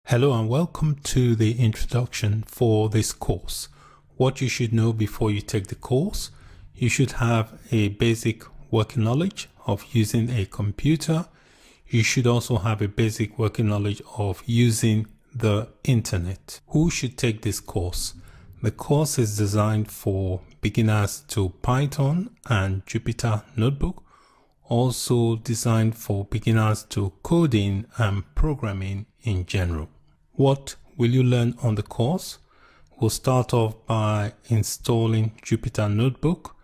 Hello and welcome to the introduction for this course. What you should know before you take the course: you should have a basic working knowledge of using a computer. You should also have a basic working knowledge of using the internet. Who should take this course? The course is designed for beginners to Python and Jupyter Notebook, also designed for beginners to coding and programming in general. What will you learn on the course? We'll start off by installing Jupyter Notebook.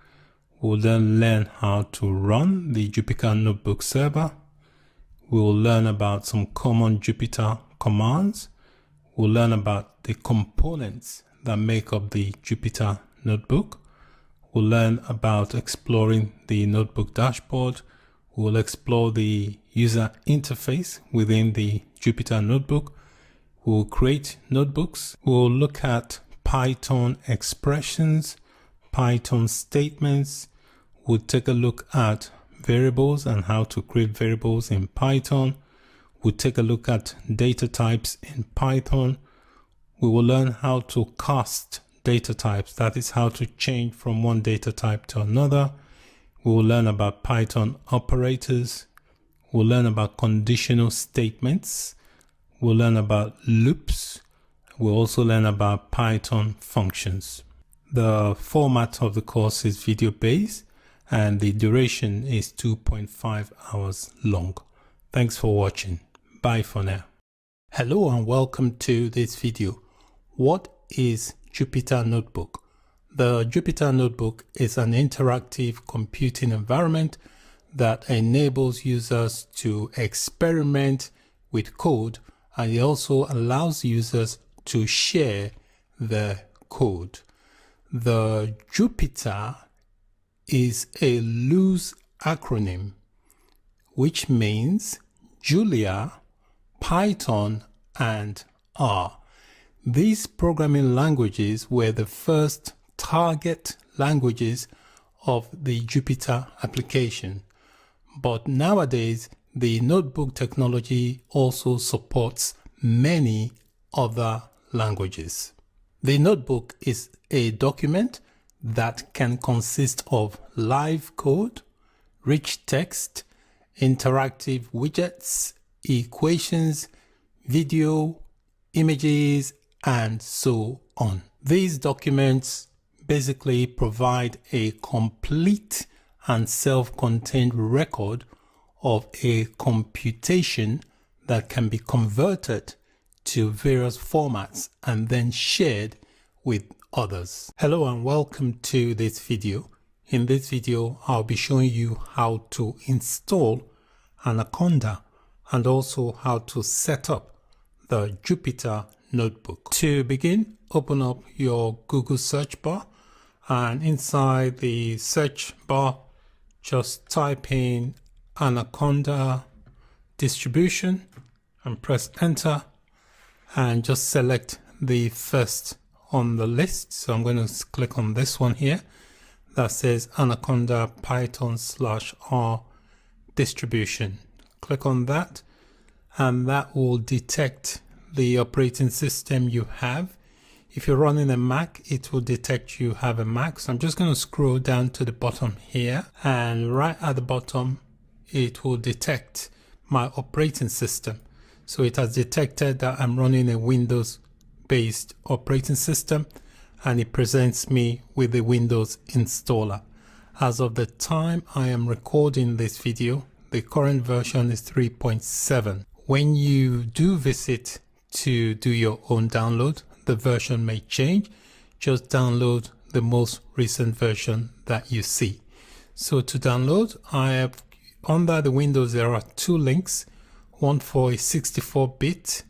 We'll then learn how to run the Jupyter Notebook server. We'll learn about some common Jupyter commands. We'll learn about the components that make up the Jupyter Notebook. We'll learn about exploring the notebook dashboard. We'll explore the user interface within the Jupyter Notebook. We'll create notebooks. We'll look at Python expressions, Python statements. We'll take a look at variables and how to create variables in Python. We'll take a look at data types in Python. We will learn how to cast data types, that is how to change from one data type to another. We will learn about Python operators. We'll learn about conditional statements. We'll learn about loops. We'll also learn about Python functions. The format of the course is video based and the duration is 2.5 hours long. Thanks for watching. Bye for now. Hello and welcome to this video. What is Jupyter Notebook? The Jupyter Notebook is an interactive computing environment that enables users to experiment with code, and it also allows users to share the code. The Jupyter is a loose acronym which means Julia, Python, and R. These programming languages were the first target languages of the Jupyter application. But nowadays, the notebook technology also supports many other languages. The notebook is a document that can consist of live code, rich text, interactive widgets, equations, video, images, and so on. These documents basically provide a complete and self-contained record of a computation that can be converted to various formats and then shared with others. Hello and welcome to this video. In this video, I'll be showing you how to install Anaconda and also how to set up the Jupyter Notebook. To begin, open up your Google search bar, and inside the search bar, just type in Anaconda distribution and press enter, and just select the first on the list. So I'm going to click on this one here that says Anaconda Python /R distribution. Click on that and that will detect the operating system you have. If you're running a Mac, it will detect you have a Mac. So I'm just going to scroll down to the bottom here, and right at the bottom it will detect my operating system. So it has detected that I'm running a Windows based operating system, and it presents me with the Windows installer. As of the time I am recording this video, the current version is 3.7. When you do visit to do your own download, the version may change. Just download the most recent version that you see. So to download, I have under the Windows, there are two links, one for a 64-bit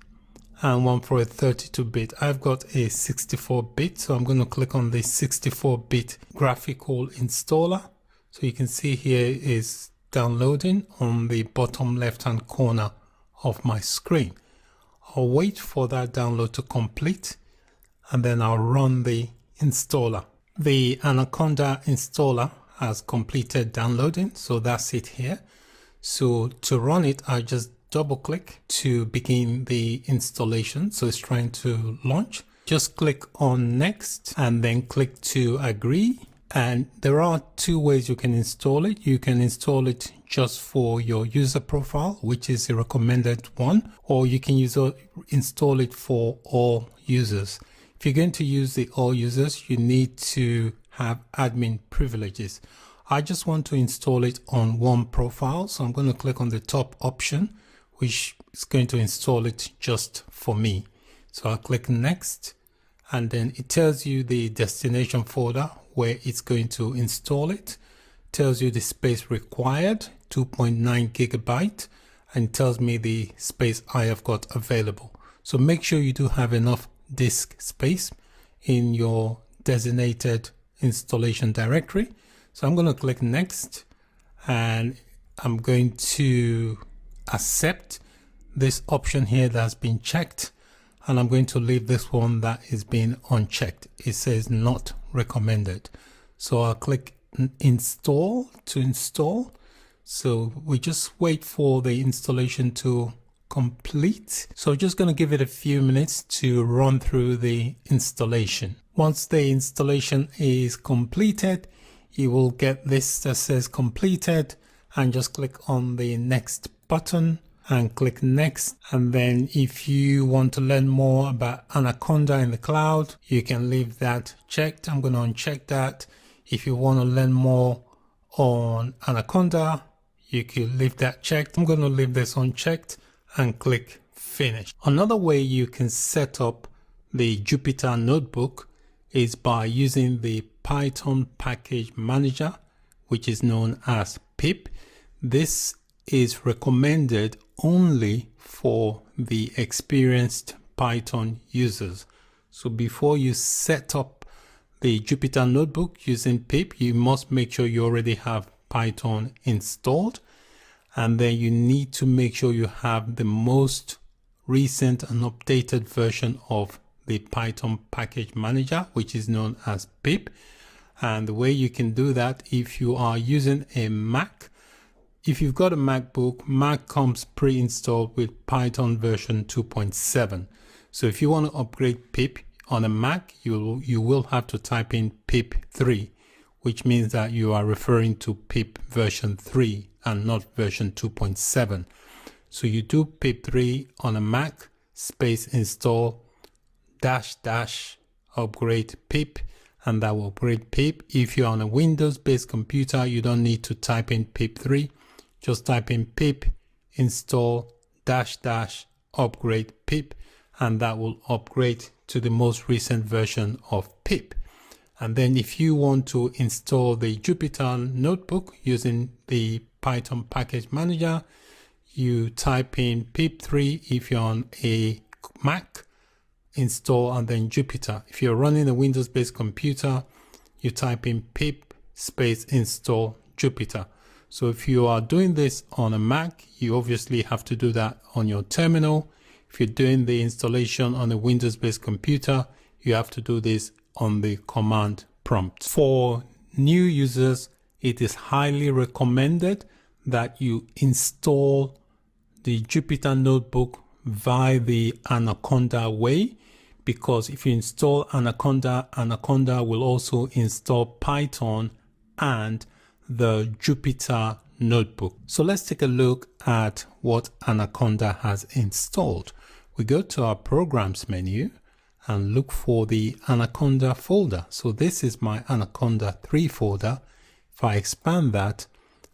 and one for a 32-bit. I've got a 64-bit, so I'm going to click on the 64-bit graphical installer. So you can see here is downloading on the bottom left-hand corner of my screen. I'll wait for that download to complete and then I'll run the installer. The Anaconda installer has completed downloading, so that's it here. So to run it, I just double click to begin the installation. So it's trying to launch. Just click on next and then click to agree. And there are two ways you can install it. You can install it just for your user profile, which is a recommended one, or you can install it for all users. If you're going to use the all users, you need to have admin privileges. I just want to install it on one profile. So I'm going to click on the top option, which is going to install it just for me. So I'll click next, and then it tells you the destination folder where it's going to install it. Tells you the space required, 2.9 gigabyte, and tells me the space I have got available. So make sure you do have enough disk space in your designated installation directory. So I'm going to click next, and I'm going to accept this option here that's been checked, and I'm going to leave this one that is being unchecked. It says not recommended. So I'll click install to install. So we just wait for the installation to complete. So just going to give it a few minutes to run through the installation. Once the installation is completed, you will get this that says completed, and just click on the next button and click next. And then if you want to learn more about Anaconda in the cloud, you can leave that checked. I'm going to uncheck that. If you want to learn more on Anaconda, you can leave that checked. I'm going to leave this unchecked and click finish. Another way you can set up the Jupyter notebook is by using the Python package manager, which is known as pip. This is recommended only for the experienced Python users. So before you set up the Jupyter notebook using pip, you must make sure you already have Python installed, and then you need to make sure you have the most recent and updated version of the Python package manager, which is known as pip. And the way you can do that, if you are using a Mac, if you've got a MacBook, Mac comes pre-installed with Python version 2.7. So if you want to upgrade pip on a Mac, you will have to type in pip 3, which means that you are referring to pip version 3 and not version 2.7. So you do pip 3 on a Mac, space install -- upgrade pip, and that will upgrade pip. If you're on a Windows-based computer, you don't need to type in pip 3. Just type in pip install -- upgrade pip, and that will upgrade to the most recent version of pip. And then if you want to install the Jupyter notebook using the Python package manager, you type in pip 3 if you're on a Mac, install, and then Jupyter. If you're running a Windows-based computer, you type in pip space install Jupyter. So if you are doing this on a Mac, you obviously have to do that on your terminal. If you're doing the installation on a Windows-based computer, you have to do this on the command prompt. For new users, it is highly recommended that you install the Jupyter notebook via the Anaconda way, because if you install Anaconda, Anaconda will also install Python and the Jupyter notebook. So let's take a look at what Anaconda has installed. We go to our programs menu and look for the Anaconda folder. So this is my Anaconda 3 folder. If I expand that,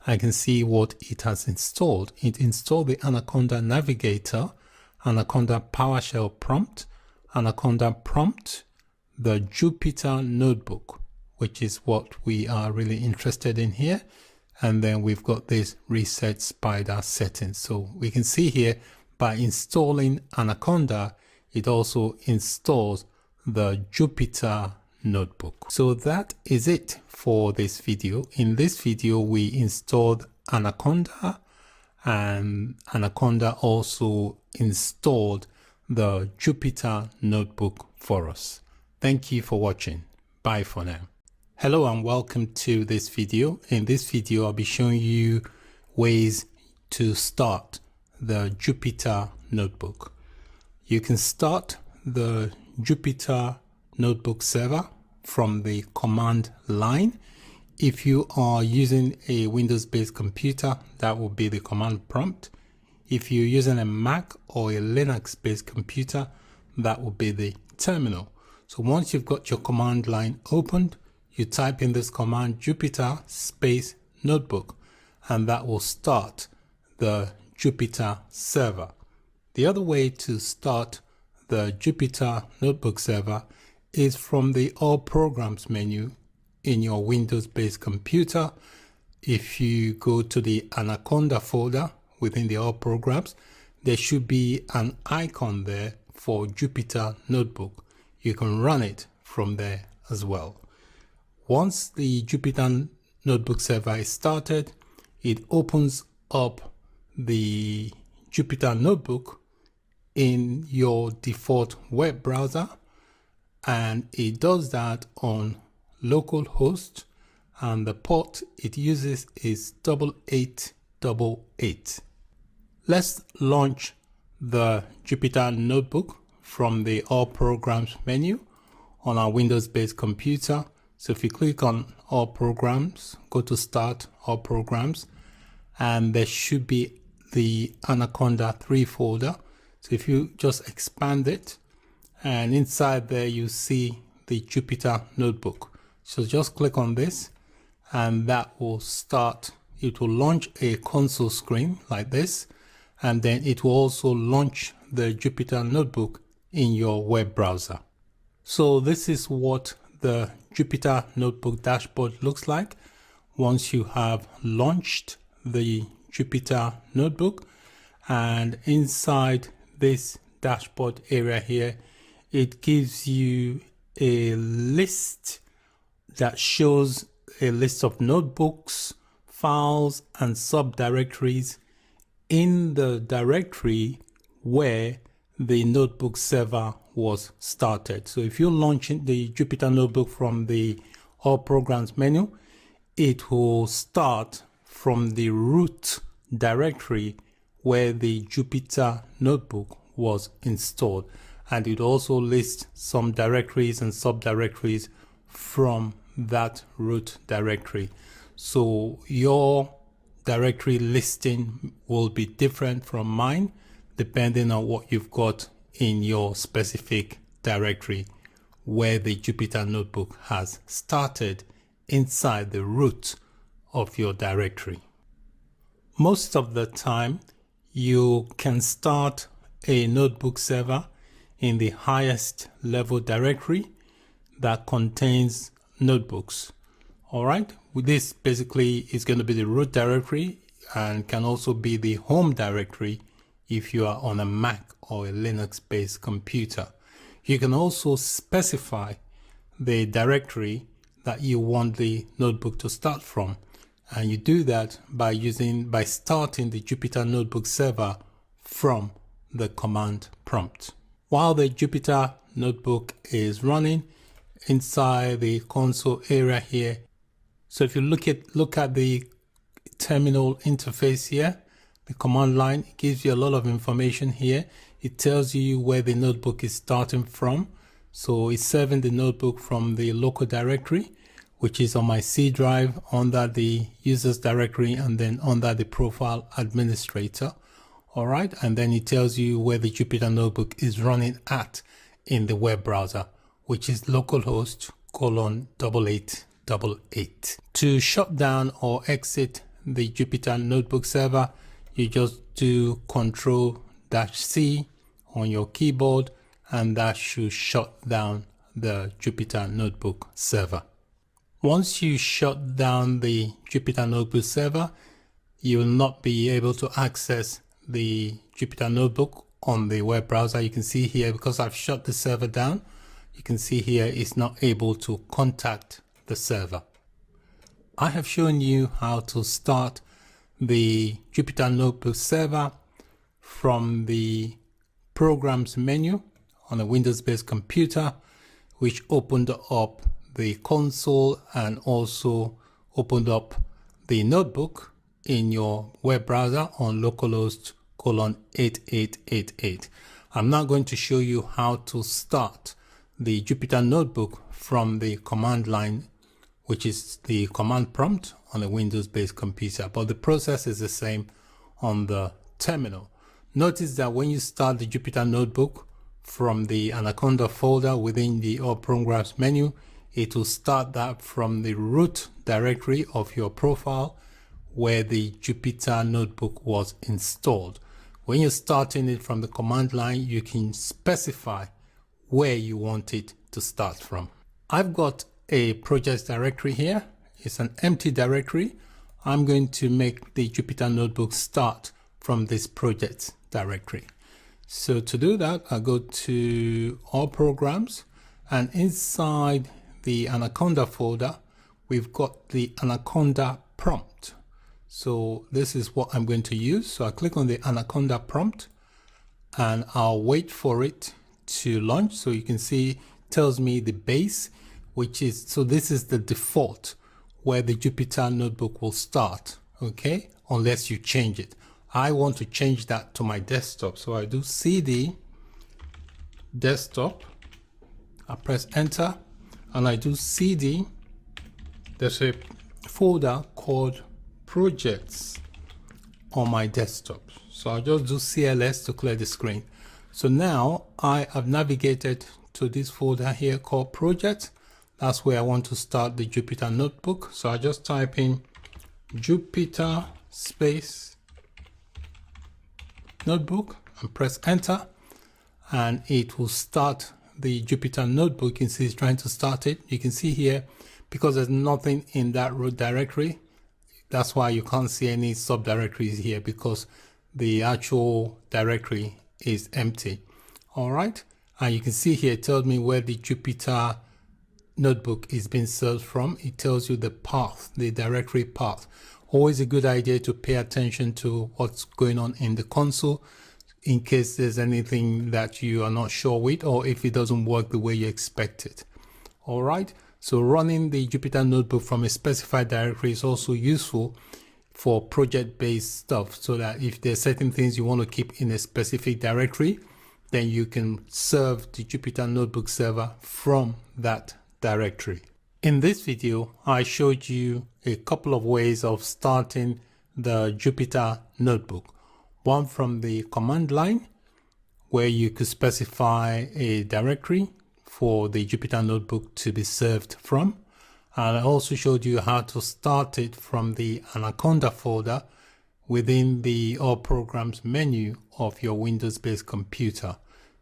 I can see what it has installed. It installed the Anaconda Navigator, Anaconda PowerShell prompt, Anaconda prompt, the Jupyter notebook, which is what we are really interested in here. And then we've got this reset spider settings. So we can see here by installing Anaconda, it also installs the Jupyter notebook. So that is it for this video. In this video, we installed Anaconda, and Anaconda also installed the Jupyter notebook for us. Thank you for watching. Bye for now. Hello and welcome to this video. In this video, I'll be showing you ways to start the Jupyter Notebook. You can start the Jupyter Notebook server from the command line. If you are using a Windows-based computer, that will be the command prompt. If you're using a Mac or a Linux-based computer, that will be the terminal. So once you've got your command line opened, you type in this command Jupyter space notebook, and that will start the Jupyter server. The other way to start the Jupyter Notebook server is from the All Programs menu in your Windows-based computer. If you go to the Anaconda folder within the All Programs, there should be an icon there for Jupyter Notebook. You can run it from there as well. Once the Jupyter Notebook server is started, it opens up the Jupyter Notebook in your default web browser, and it does that on localhost, and the port it uses is 8888. Let's launch the Jupyter Notebook from the All Programs menu on our Windows-based computer. So if you click on All Programs, go to Start All Programs, and there should be the Anaconda 3 folder. So if you just expand it, and inside there you see the Jupyter Notebook. So just click on this, and that will start. It will launch a console screen like this, and then it will also launch the Jupyter Notebook in your web browser. So this is what the Jupyter Notebook dashboard looks like once you have launched the Jupyter Notebook. And inside this dashboard area here, it gives you a list that shows a list of notebooks, files, and subdirectories in the directory where the notebook server was started. So if you launch the Jupyter Notebook from the All Programs menu, it will start from the root directory where the Jupyter Notebook was installed, and it also lists some directories and subdirectories from that root directory. So your directory listing will be different from mine depending on what you've got in your specific directory where the Jupyter Notebook has started inside the root of your directory. Most of the time, you can start a notebook server in the highest level directory that contains notebooks. All right, this basically is going to be the root directory and can also be the home directory if you are on a Mac or a Linux-based computer. You can also specify the directory that you want the notebook to start from, and you do that by starting the Jupyter Notebook server from the command prompt. While the Jupyter Notebook is running inside the console area here, so if you look at the terminal interface here, the command line, it gives you a lot of information here. It tells you where the notebook is starting from. So it's serving the notebook from the local directory, which is on my C drive under the users directory and then under the profile administrator. All right. And then it tells you where the Jupyter Notebook is running at in the web browser, which is localhost:8888. To shut down or exit the Jupyter Notebook server, you just do Control-C on your keyboard, and that should shut down the Jupyter Notebook server. Once you shut down the Jupyter Notebook server, you will not be able to access the Jupyter Notebook on the web browser. You can see here, because I've shut the server down, you can see here it's not able to contact the server. I have shown you how to start the Jupyter Notebook server from the Programs menu on a Windows-based computer, which opened up the console and also opened up the notebook in your web browser on localhost /8888. I'm now going to show you how to start the Jupyter Notebook from the command line, which is the command prompt on a Windows-based computer, but the process is the same on the terminal. Notice that when you start the Jupyter Notebook from the Anaconda folder within the All Programs menu, it will start that from the root directory of your profile where the Jupyter Notebook was installed. When you're starting it from the command line, you can specify where you want it to start from. I've got a projects directory here. It's an empty directory. I'm going to make the Jupyter Notebook start from this project directory. So to do that, I go to All Programs, and inside the Anaconda folder, we've got the Anaconda prompt. So this is what I'm going to use. So I click on the Anaconda prompt and I'll wait for it to launch. So you can see it tells me the base, which is, so this is the default where the Jupyter Notebook will start, okay, unless you change it. I want to change that to my desktop. So I do CD desktop, I press enter, and I do CD. There's a folder called projects on my desktop. So I'll just do CLS to clear the screen. So now I have navigated to this folder here called project. That's where I want to start the Jupyter Notebook. So I just type in Jupyter space notebook and press enter, and it will start the Jupyter Notebook. You can see it's trying to start it. You can see here, because there's nothing in that root directory, that's why you can't see any subdirectories here, because the actual directory is empty. All right, and you can see here it tells me where the Jupyter Notebook is being served from. It tells you the path, the directory path. Always a good idea to pay attention to what's going on in the console in case there's anything that you are not sure with, or if it doesn't work the way you expect it. All right, so running the Jupyter Notebook from a specified directory is also useful for project-based stuff, so that if there's certain things you want to keep in a specific directory, then you can serve the Jupyter Notebook server from that directory. In this video, I showed you a couple of ways of starting the Jupyter Notebook. One from the command line, where you could specify a directory for the Jupyter Notebook to be served from. And I also showed you how to start it from the Anaconda folder within the All Programs menu of your Windows-based computer.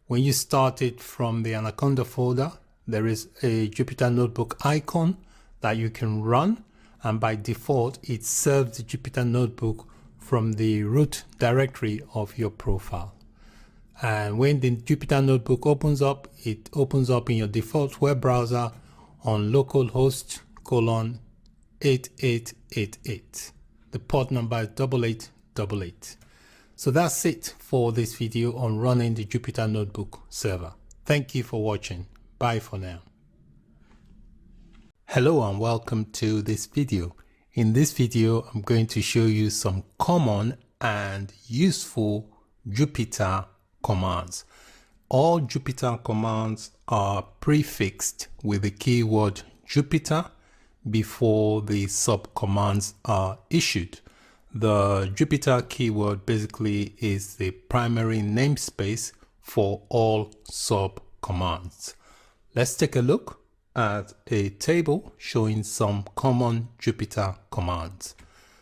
When you start it from the Anaconda folder, there is a Jupyter Notebook icon that you can run, and by default it serves the Jupyter Notebook from the root directory of your profile. And when the Jupyter Notebook opens up, it opens up in your default web browser on localhost :8888. The port number is 8888. So that's it for this video on running the Jupyter Notebook server. Thank you for watching. Bye for now. Hello and welcome to this video. In this video, I'm going to show you some common and useful Jupyter commands. All Jupyter commands are prefixed with the keyword Jupyter before the sub-commands are issued. The Jupyter keyword basically is the primary namespace for all sub-commands. Let's take a look at a table showing some common Jupyter commands.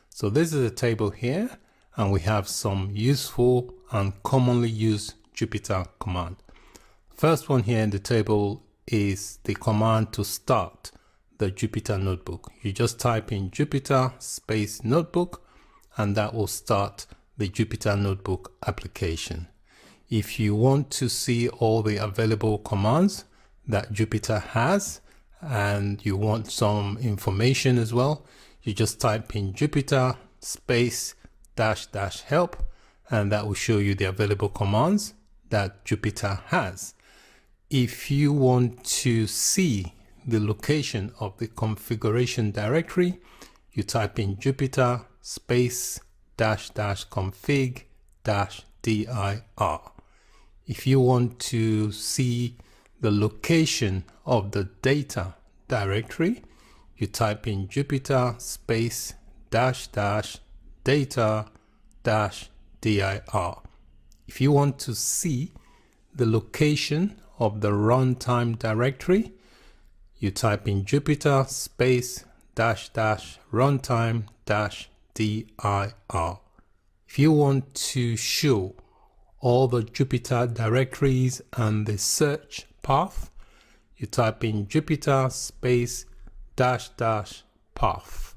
So this is a table here, and we have some useful and commonly used Jupyter command. First one here in the table is the command to start the Jupyter Notebook. You just type in Jupyter space notebook, and that will start the Jupyter Notebook application. If you want to see all the available commands that Jupyter has, and you want some information as well, you just type in Jupyter space -- help, and that will show you the available commands that Jupyter has. If you want to see the location of the configuration directory, you type in Jupyter space -- config dir. If you want to see the location of the data directory, you type in Jupyter space dash dash data dash dir. If you want to see the location of the runtime directory, you type in Jupyter space dash dash runtime dash dir. If you want to show all the Jupyter directories and the search path, you type in Jupyter space dash dash path.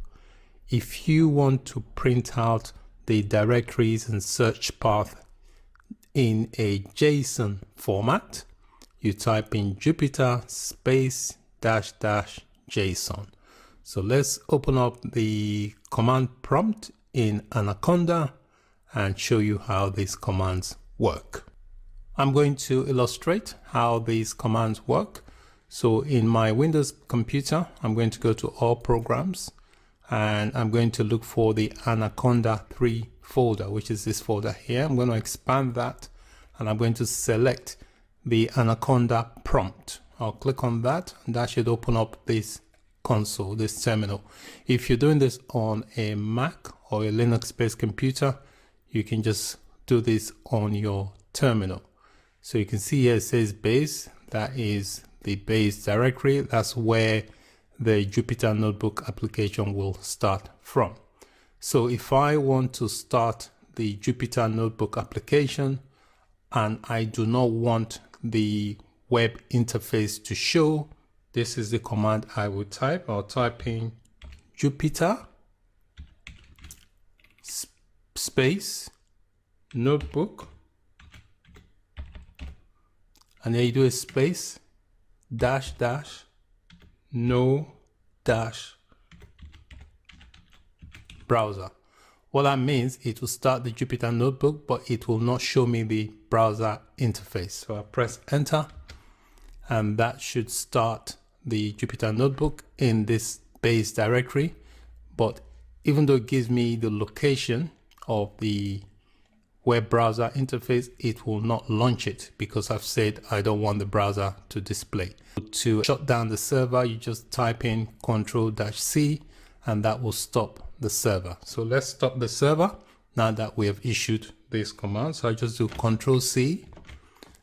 If you want to print out the directories and search path in a JSON format, you type in Jupyter space dash dash JSON. So let's open up the command prompt in Anaconda and show you how these commands work. I'm going to illustrate how these commands work. So in my Windows computer, I'm going to go to All Programs, and I'm going to look for the Anaconda 3 folder, which is this folder here. I'm going to expand that, and I'm going to select the Anaconda prompt. I'll click on that, and that should open up this console, this terminal. If you're doing this on a Mac or a Linux-based computer, you can just do this on your terminal. So you can see here it says base. That is the base directory. That's where the Jupyter Notebook application will start from. So if I want to start the Jupyter Notebook application and I do not want the web interface to show, this is the command I would type. I'll type in Jupyter space notebook, and then you do a space dash dash no dash browser. What that means, it will start the Jupyter Notebook, but it will not show me the browser interface. So I press enter, and that should start the Jupyter Notebook in this base directory. But even though it gives me the location of the web browser interface, it will not launch it because I've said I don't want the browser to display. To shut down the server, you just type in Ctrl-C, and that will stop the server. So let's stop the server now that we have issued this command. So I just do Ctrl-C,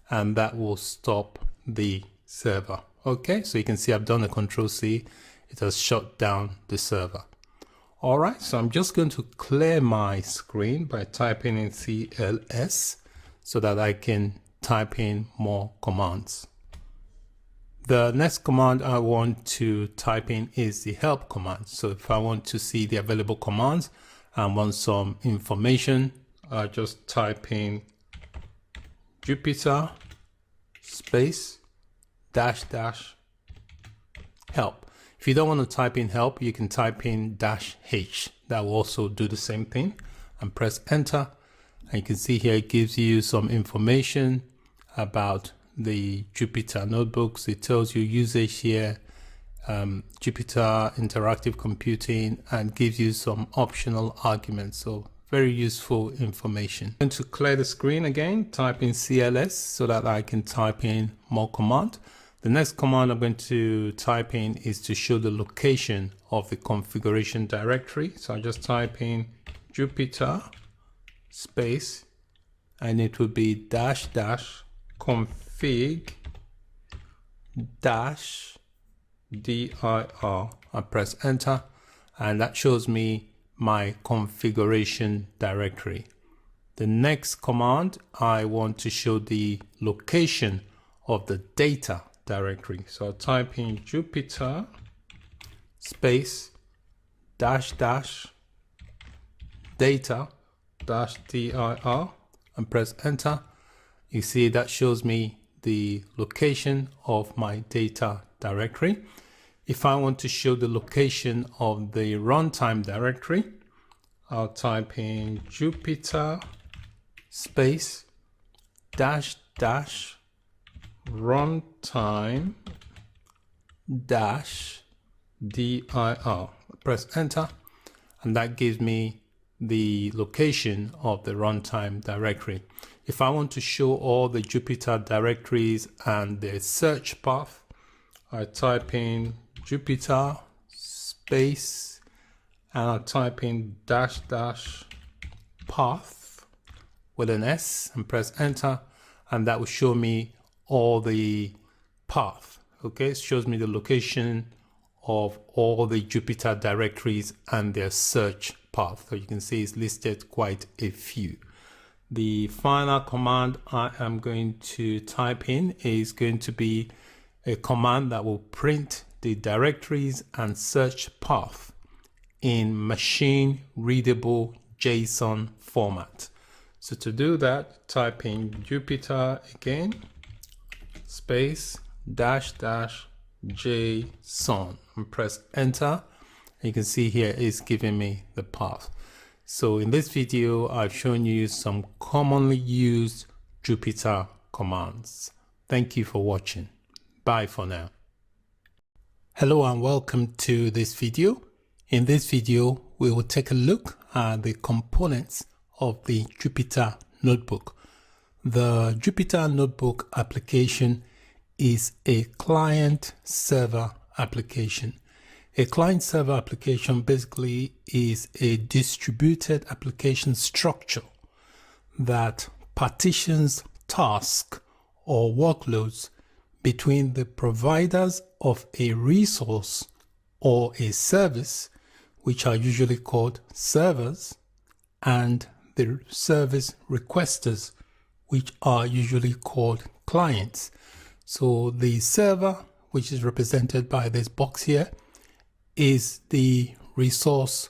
and that will stop the server. Okay, so you can see I've done a Ctrl-C. It has shut down the server. All right, so I'm just going to clear my screen by typing in CLS so that I can type in more commands. The next command I want to type in is the help command. So if I want to see the available commands and want some information, I just type in Jupyter space dash dash help. If you don't want to type in help, you can type in -H. That will also do the same thing, and press enter. And you can see here it gives you some information about the Jupyter notebooks. It tells you usage here, Jupyter interactive computing, and gives you some optional arguments. So very useful information. I'm going to clear the screen again, type in CLS so that I can type in more command. The next command I'm going to type in is to show the location of the configuration directory. So I just type in Jupyter space, and it would be dash dash config dash dir. I press enter, and that shows me my configuration directory. The next command, I want to show the location of the data directory. So I'll type in Jupyter space dash dash data dash dir and press enter. You see that shows me the location of my data directory. If I want to show the location of the runtime directory, I'll type in Jupyter space dash dash runtime dash dir. Press enter, and that gives me the location of the runtime directory. If I want to show all the Jupyter directories and the search path, I type in Jupyter space and I type in -- path with an S and press enter, and that will show me all the path. Okay, it shows me the location of all the Jupyter directories and their search path. So you can see it's listed quite a few. The final command I am going to type in is going to be a command that will print the directories and search path in machine readable JSON format. So to do that, type in Jupyter again, space -- and press enter. You can see here it's giving me the path. So in this video, I've shown you some commonly used Jupyter commands. Thank you for watching. Bye for now. Hello and welcome to this video. In this video, we will take a look at the components of the Jupyter Notebook. The Jupyter Notebook application is a client-server application. A client-server application basically is a distributed application structure that partitions tasks or workloads between the providers of a resource or a service, which are usually called servers, and the service requesters, which are usually called clients. So the server, which is represented by this box here, is the resource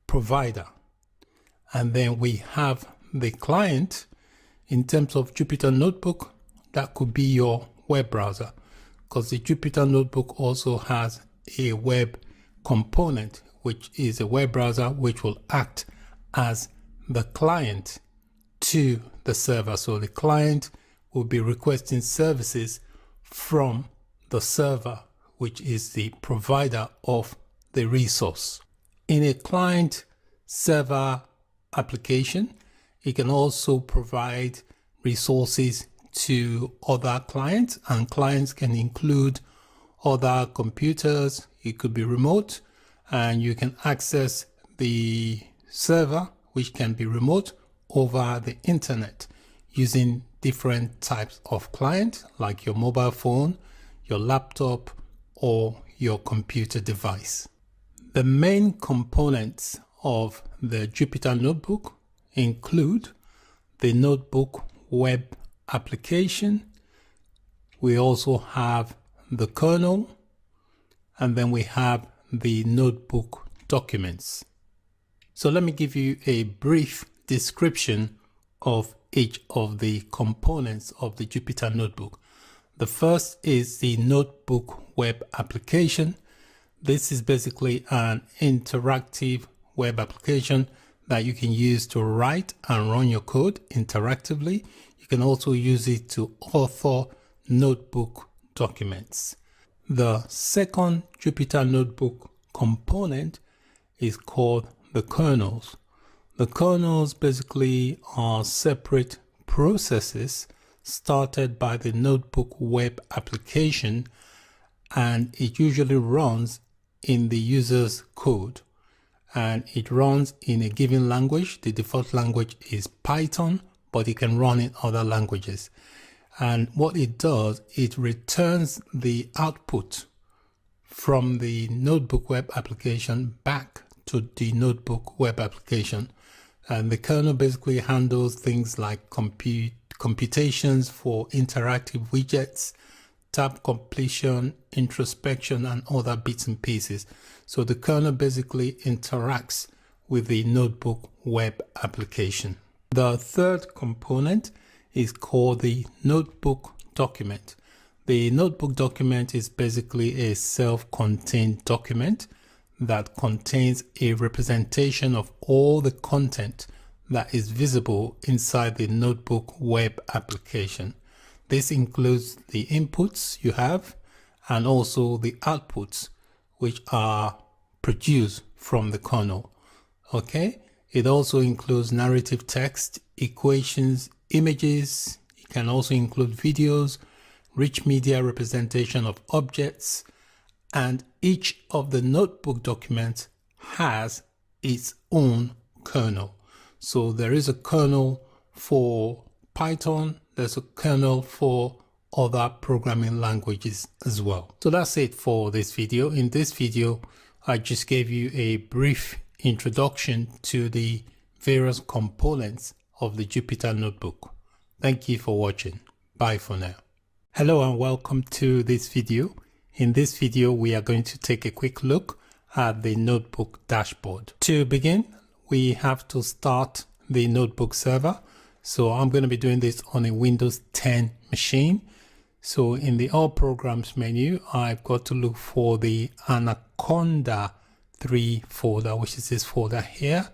provider. And then we have the client. In terms of Jupyter Notebook, that could be your web browser, because the Jupyter Notebook also has a web component, which is a web browser which will act as the client to the server. So the client will be requesting services from the server, which is the provider of the resource. In a client-server application, it can also provide resources to other clients, and clients can include other computers. It could be remote, and you can access the server, which can be remote, over the internet using different types of client, like your mobile phone, your laptop, or your computer device. The main components of the Jupyter Notebook include the Notebook web application. We also have the kernel, and then we have the Notebook documents. So let me give you a brief description of each of the components of the Jupyter Notebook. The first is the Notebook web application. This is basically an interactive web application that you can use to write and run your code interactively. You can also use it to author notebook documents. The second Jupyter Notebook component is called the kernels. The kernels basically are separate processes started by the Notebook web application, and it usually runs in the user's code, and it runs in a given language. The default language is Python, but it can run in other languages. And what it does, it returns the output from the Notebook web application back to the Notebook web application. And the kernel basically handles things like computations for interactive widgets, tab completion, introspection, and other bits and pieces. So the kernel basically interacts with the Notebook web application. The third component is called the Notebook document. The Notebook document is basically a self-contained document that contains a representation of all the content that is visible inside the Notebook web application. This includes the inputs you have and also the outputs which are produced from the kernel. Okay, it also includes narrative text, equations, images, it can also include videos, rich media representation of objects, and each of the notebook documents has its own kernel. So there is a kernel for Python, there's a kernel for other programming languages as well. So that's it for this video. In this video, I just gave you a brief introduction to the various components of the Jupyter Notebook. Thank you for watching. Bye for now. Hello and welcome to this video. In this video, we are going to take a quick look at the notebook dashboard. To begin, we have to start the notebook server. So I'm going to be doing this on a Windows 10 machine. So in the All Programs menu, I've got to look for the Anaconda 3 folder, which is this folder here.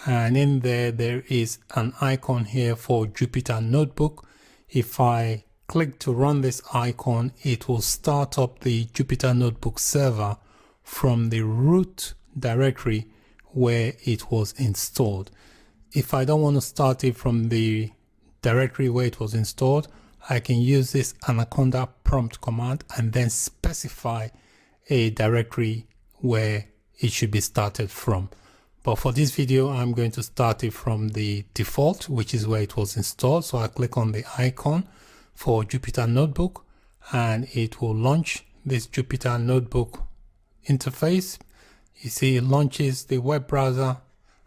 And in there is an icon here for Jupyter Notebook. If I click to run this icon, it will start up the Jupyter Notebook server from the root directory where it was installed. If I don't want to start it from the directory where it was installed, I can use this Anaconda prompt command and then specify a directory where it should be started from. But for this video, I'm going to start it from the default, which is where it was installed. So I click on the icon for Jupyter Notebook and it will launch this Jupyter Notebook interface. You see it launches the web browser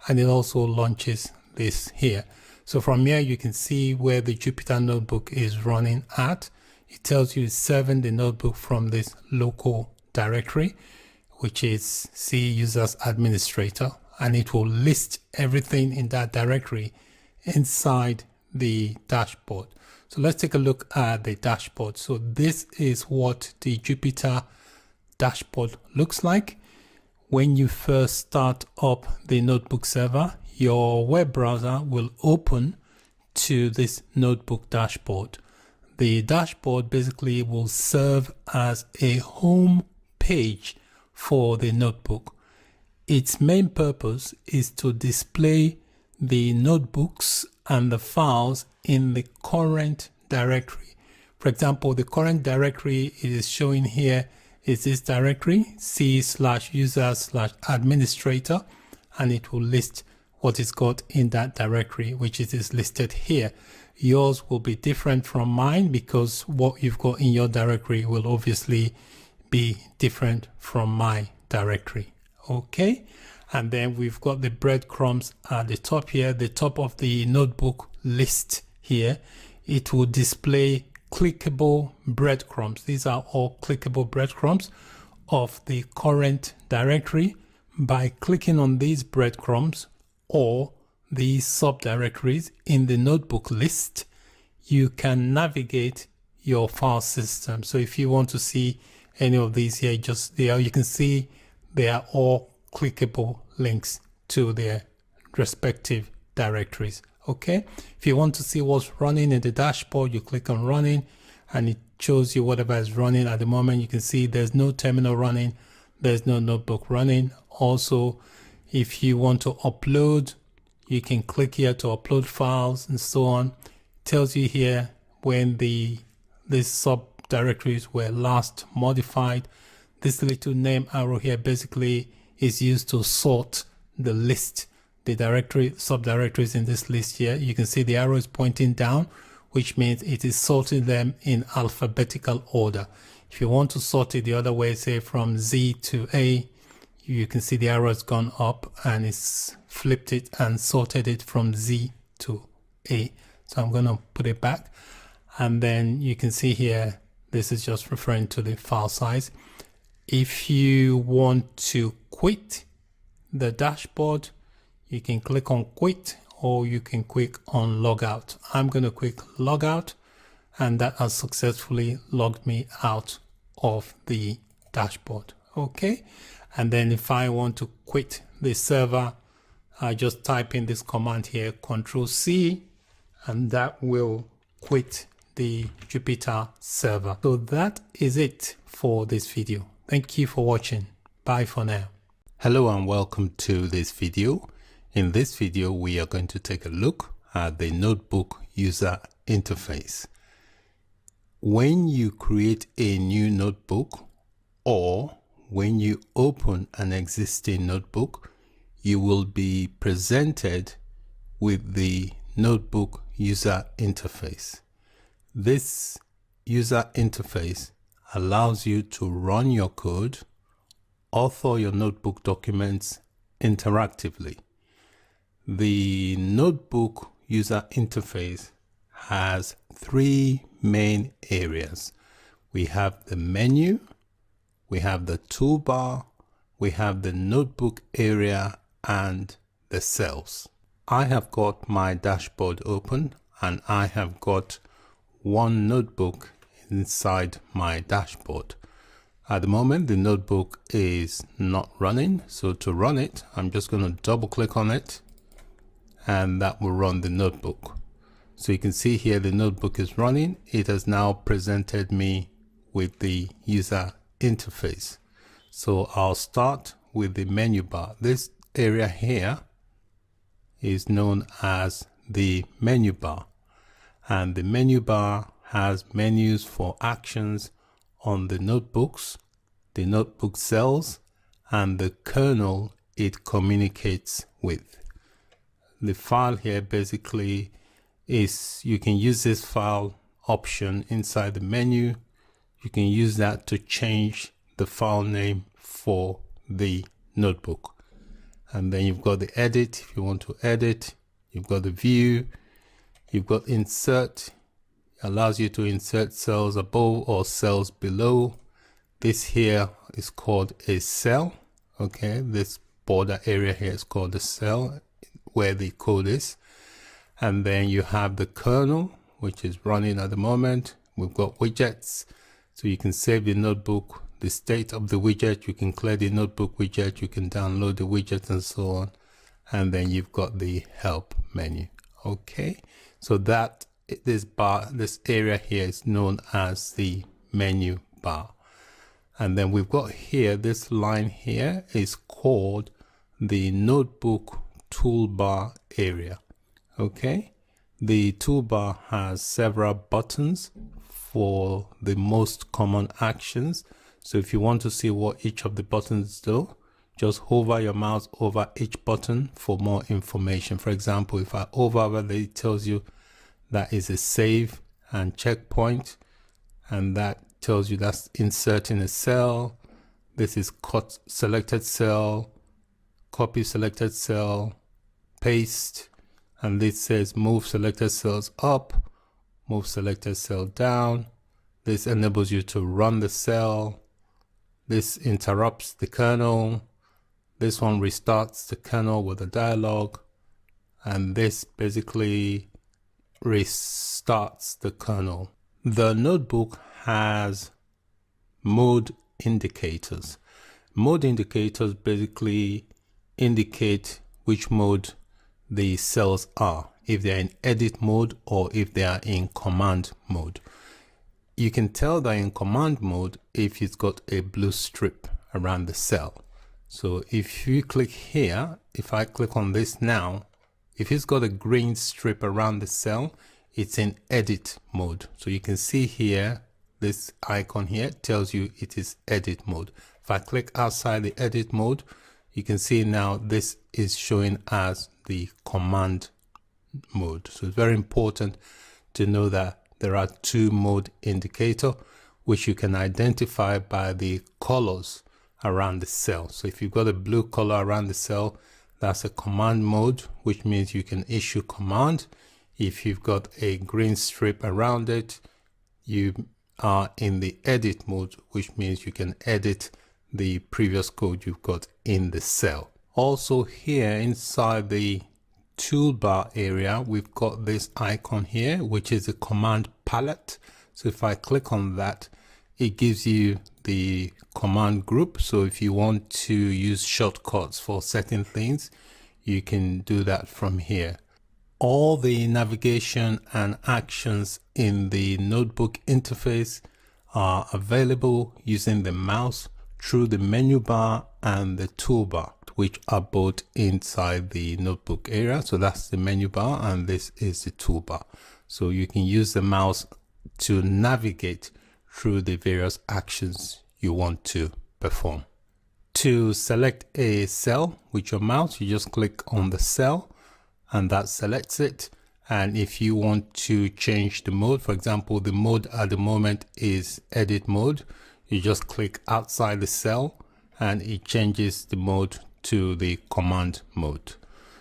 and it also launches this here. So from here, you can see where the Jupyter Notebook is running at. It tells you it's serving the notebook from this local directory, which is C users administrator, and it will list everything in that directory inside the dashboard. So let's take a look at the dashboard. So this is what the Jupyter dashboard looks like. When you first start up the notebook server, your web browser will open to this notebook dashboard. The dashboard basically will serve as a home page for the notebook. Its main purpose is to display the notebooks and the files in the current directory. For example, the current directory it is showing here is this directory, C/user/administrator, and it will list what is got in that directory, which is listed here. Yours will be different from mine because what you've got in your directory will obviously be different from my directory. Okay, and then we've got the breadcrumbs at the top here, the top of the notebook list here. It will display clickable breadcrumbs. These are all clickable breadcrumbs of the current directory. By clicking on these breadcrumbs or these subdirectories in the notebook list, you can navigate your file system. So if you want to see any of these here, just there, you can see they are all clickable links to their respective directories. Okay, if you want to see what's running in the dashboard, you click on running and it shows you whatever is running at the moment. You can see there's no terminal running, there's no notebook running. Also, if you want to upload, you can click here to upload files and so on. It tells you here when these subdirectories were last modified. This little name arrow here basically is used to sort the list, the subdirectories in this list here. You can see the arrow is pointing down, which means it is sorting them in alphabetical order. If you want to sort it the other way, say from Z to A, you can see the arrow has gone up and it's flipped it and sorted it from Z to A. So I'm going to put it back. And then you can see here, this is just referring to the file size. If you want to quit the dashboard, you can click on quit or you can click on log out. I'm going to click log out and that has successfully logged me out of the dashboard. Okay. And then if I want to quit the server, I just type in this command here, Control-C, and that will quit the Jupyter server. So that is it for this video. Thank you for watching. Bye for now. Hello and welcome to this video. In this video, we are going to take a look at the notebook user interface. When you create a new notebook or when you open an existing notebook, you will be presented with the notebook user interface. This user interface allows you to run your code, author your notebook documents interactively. The notebook user interface has three main areas. We have the menu, we have the toolbar, we have the notebook area, and the cells. I have got my dashboard open and I have got one notebook inside my dashboard. At the moment, the notebook is not running. So to run it, I'm just going to double click on it and that will run the notebook. So you can see here the notebook is running. It has now presented me with the user interface. So I'll start with the menu bar. This area here is known as the menu bar, and the menu bar has menus for actions on the notebooks, the notebook cells, and the kernel it communicates with. The file here basically is, you can use this file option inside the menu. You can use that to change the file name for the notebook. And then you've got the edit if you want to edit. You've got the view. You've got insert. It allows you to insert cells above or cells below. This here is called a cell. Okay, this border area here is called the cell where the code is. And then you have the kernel, which is running at the moment. We've got widgets. So you can save the notebook, the state of the widget, you can clear the notebook widget, you can download the widget and so on. And then you've got the help menu. Okay, so that this area here is known as the menu bar. And then we've got here, this line here is called the notebook toolbar area. Okay, the toolbar has several buttons for the most common actions. So if you want to see what each of the buttons do, just hover your mouse over each button for more information. For example, if I hover over there, it tells you that is a save and checkpoint, and that tells you that's inserting a cell. This is cut selected cell, copy selected cell, paste, and this says move selected cells up, move selected cell down. This enables you to run the cell. This interrupts the kernel. This one restarts the kernel with a dialog, and this basically restarts the kernel. The notebook has mode indicators. Mode indicators basically indicate which mode the cells are, if they are in edit mode or if they are in command mode. You can tell they're in command mode if it's got a blue strip around the cell. So if you click here, if I click on this now, if it's got a green strip around the cell, it's in edit mode. So you can see here, this icon here tells you it is edit mode. If I click outside the edit mode, you can see now this is showing as the command mode. So it's very important to know that there are two mode indicator, which you can identify by the colors around the cell. So if you've got a blue color around the cell, that's a command mode, which means you can issue command. If you've got a green strip around it, you are in the edit mode, which means you can edit the previous code you've got in the cell. Also here inside the toolbar area, we've got this icon here, which is a command palette. So if I click on that, it gives you the command group. So if you want to use shortcuts for certain things, you can do that from here. All the navigation and actions in the notebook interface are available using the mouse through the menu bar and the toolbar. which are both inside the notebook area. So that's the menu bar and this is the toolbar. So you can use the mouse to navigate through the various actions you want to perform. To select a cell with your mouse, you just click on the cell and that selects it. And if you want to change the mode, for example, the mode at the moment is edit mode, you just click outside the cell and it changes the mode to the command mode.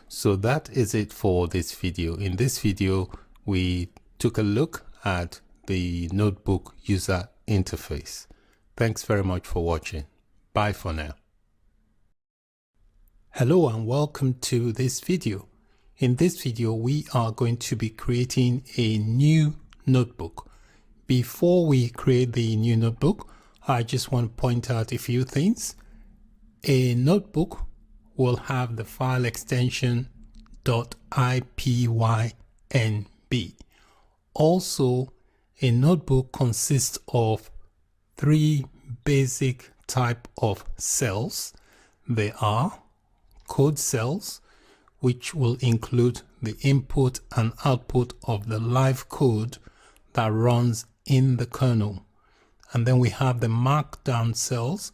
So that is it for this video. In this video, we took a look at the notebook user interface. Thanks very much for watching. Bye for now. Hello and welcome to this video. In this video, we are going to be creating a new notebook. Before we create the new notebook, I just want to point out a few things. A notebook will have the file extension .ipynb. Also, a notebook consists of three basic type of cells. They are code cells, which will include the input and output of the live code that runs in the kernel. And then we have the markdown cells,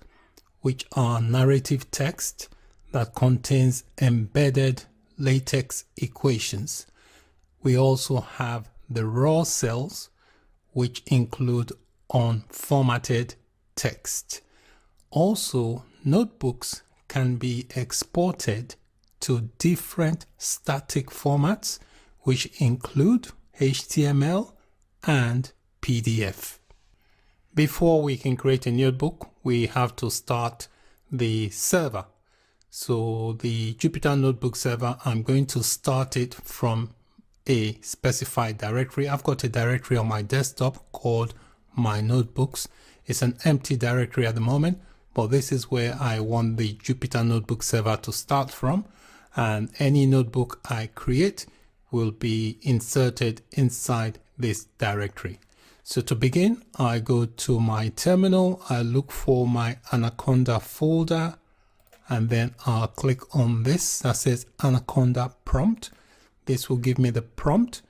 which are narrative text that contains embedded LaTeX equations. We also have the raw cells, which include unformatted text. Also, notebooks can be exported to different static formats, which include HTML and PDF. Before we can create a notebook, we have to start the server. So the Jupyter Notebook server, I'm going to start it from a specified directory. I've got a directory on my desktop called My Notebooks. It's an empty directory at the moment, but this is where I want the Jupyter Notebook server to start from. And any notebook I create will be inserted inside this directory. So to begin, I go to my terminal, I look for my Anaconda folder, and then I'll click on this that says Anaconda prompt. This will give me the prompt,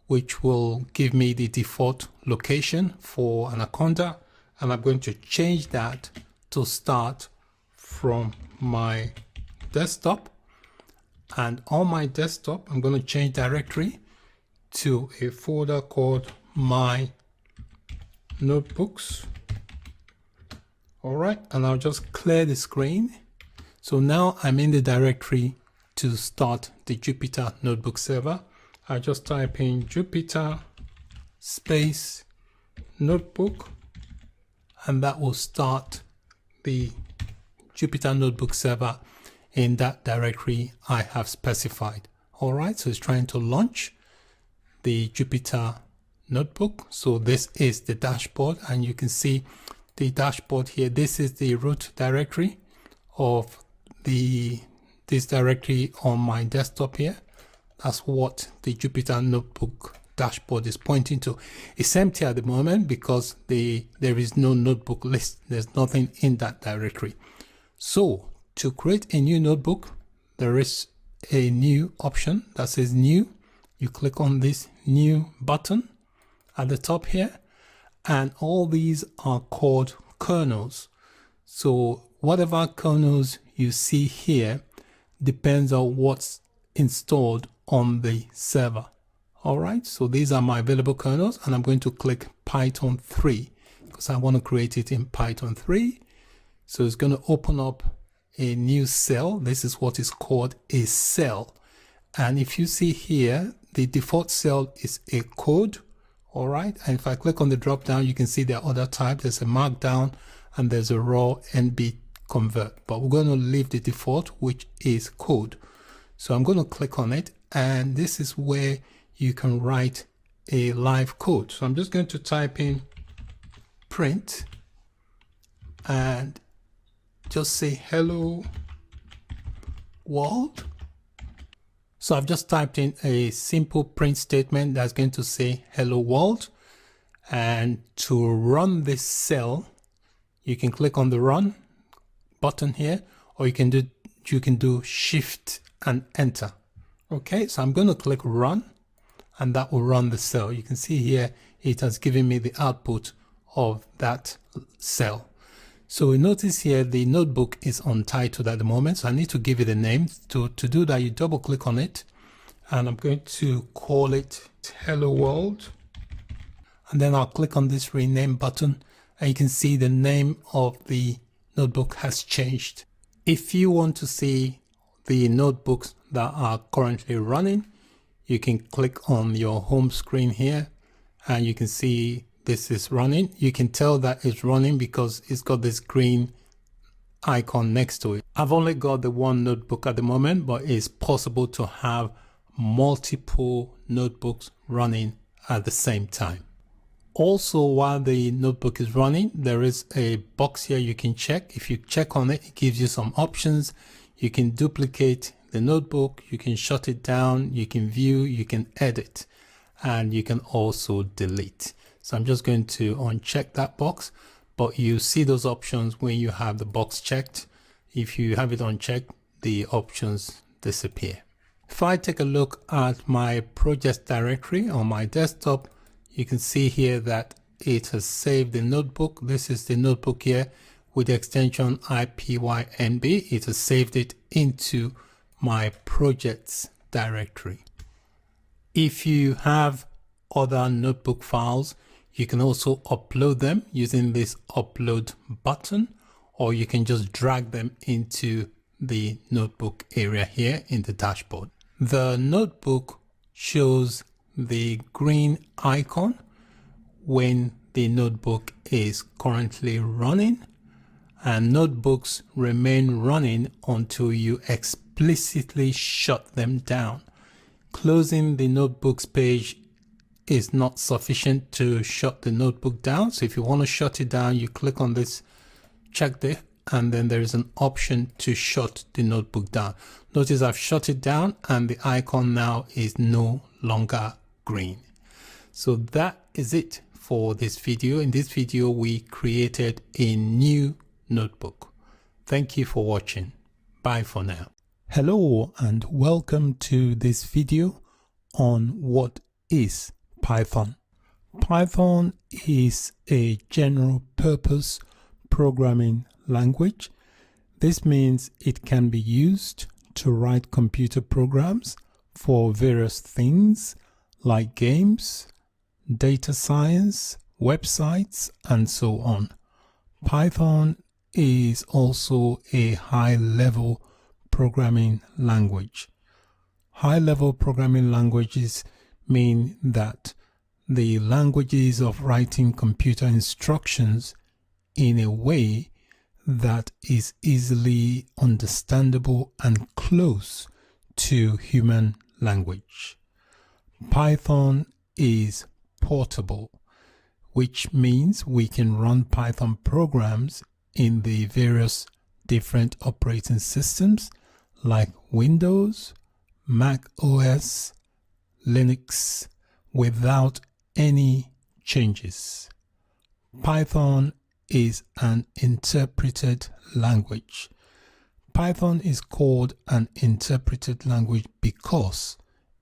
which will give me the default location for Anaconda. And I'm going to change that to start from my desktop. And on my desktop, I'm going to change directory to a folder called My Notebooks. All right, and I'll just clear the screen. So now I'm in the directory to start the Jupyter Notebook server. I just type in Jupyter space notebook, and that will start the Jupyter Notebook server in that directory I have specified. All right, so it's trying to launch the Jupyter Notebook. So this is the dashboard, and you can see the dashboard here. This is the root directory of this directory on my desktop here. That's what the Jupyter Notebook dashboard is pointing to. It's empty at the moment because there is no notebook list. There's nothing in that directory. So to create a new notebook, there is a new option that says new. You click on this new button at the top here, and all these are called kernels. So whatever kernels you see here depends on what's installed on the server. All right, so these are my available kernels, and I'm going to click Python 3 because I want to create it in Python 3. So it's going to open up a new cell. This is what is called a cell. And if you see here, the default cell is a code. All right, and if I click on the drop down, you can see there are other types. There's a markdown and there's a raw NB convert, but we're going to leave the default, which is code. So I'm going to click on it, and this is where you can write a live code. So I'm just going to type in print and just say hello world. So I've just typed in a simple print statement that's going to say hello world. And to run this cell, you can click on the run button here, or you can you can do Shift and Enter. Okay, so I'm going to click Run, and that will run the cell. You can see here it has given me the output of that cell. So we notice here the notebook is untitled at the moment, so I need to give it a name. To do that, you double click on it, and I'm going to call it Hello World, and then I'll click on this rename button, and you can see the name of the notebook has changed. If you want to see the notebooks that are currently running, you can click on your home screen here, and you can see this is running. You can tell that it's running because it's got this green icon next to it. I've only got the one notebook at the moment, but it's possible to have multiple notebooks running at the same time. Also, while the notebook is running, there is a box here you can check. If you check on it, it gives you some options. You can duplicate the notebook, you can shut it down, you can view, you can edit, and you can also delete. So I'm just going to uncheck that box, but you see those options when you have the box checked. If you have it unchecked, the options disappear. If I take a look at my project directory on my desktop, you can see here that it has saved the notebook. This is the notebook here with the extension IPYNB. It has saved it into my projects directory. If you have other notebook files, you can also upload them using this upload button, or you can just drag them into the notebook area here in the dashboard. The notebook shows the green icon when the notebook is currently running, and notebooks remain running until you explicitly shut them down. Closing the notebooks page is not sufficient to shut the notebook down. So if you want to shut it down, you click on this check there, and then there is an option to shut the notebook down. Notice I've shut it down and the icon now is no longer green. So that is it for this video. In this video, we created a new notebook. Thank you for watching. Bye for now. Hello and welcome to this video on what is Python. Python is a general purpose programming language. This means it can be used to write computer programs for various things like games, data science, websites, and so on. Python is also a high-level programming language. High-level programming languages mean that the languages of writing computer instructions in a way that is easily understandable and close to human language. Python is portable, which means we can run Python programs in the various different operating systems like Windows, Mac OS, Linux without any changes. Python is an interpreted language. Python is called an interpreted language because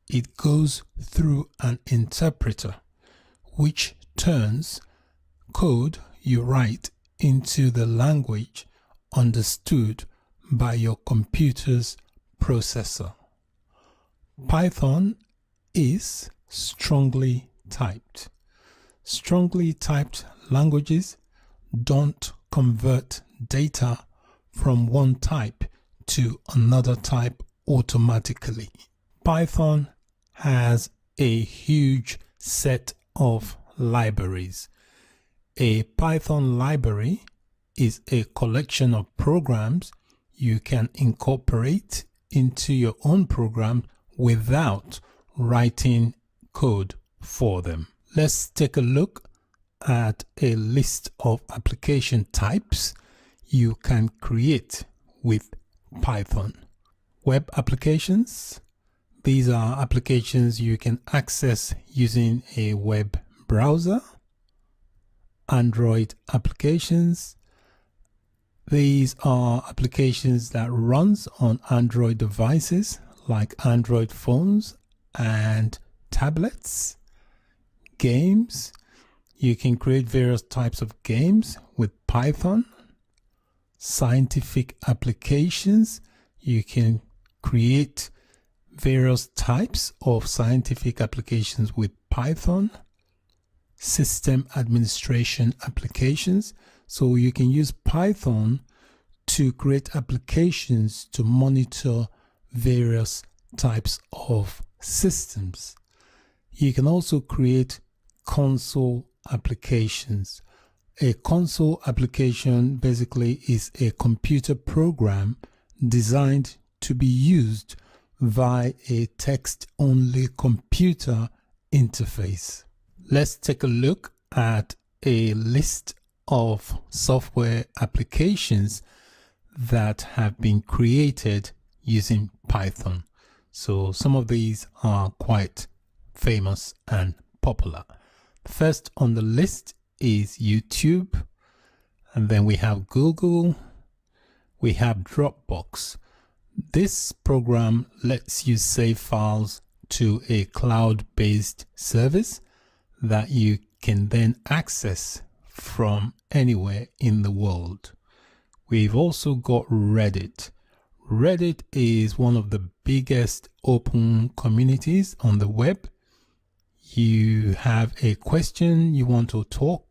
it goes through an interpreter, which turns code you write into the language understood by your computer's processor. Python is strongly typed. Strongly typed languages don't convert data from one type to another type automatically. Python has a huge set of libraries. A Python library is a collection of programs you can incorporate into your own program without writing code for them. Let's take a look at a list of application types you can create with Python. Web applications. These are applications you can access using a web browser. Android applications. These are applications that runs on Android devices like Android phones and tablets. Games. You can create various types of games with Python. Scientific applications. You can create various types of scientific applications with Python. System administration applications. So you can use Python to create applications to monitor various types of systems. You can also create console applications. A console application basically is a computer program designed to be used via a text-only computer interface. Let's take a look at a list of software applications that have been created using Python. So some of these are quite famous and popular. First on the list is YouTube, and then we have Google, we have Dropbox. This program lets you save files to a cloud-based service that you can then access from anywhere in the world. We've also got Reddit. Reddit is one of the biggest open communities on the web. You have a question you want to talk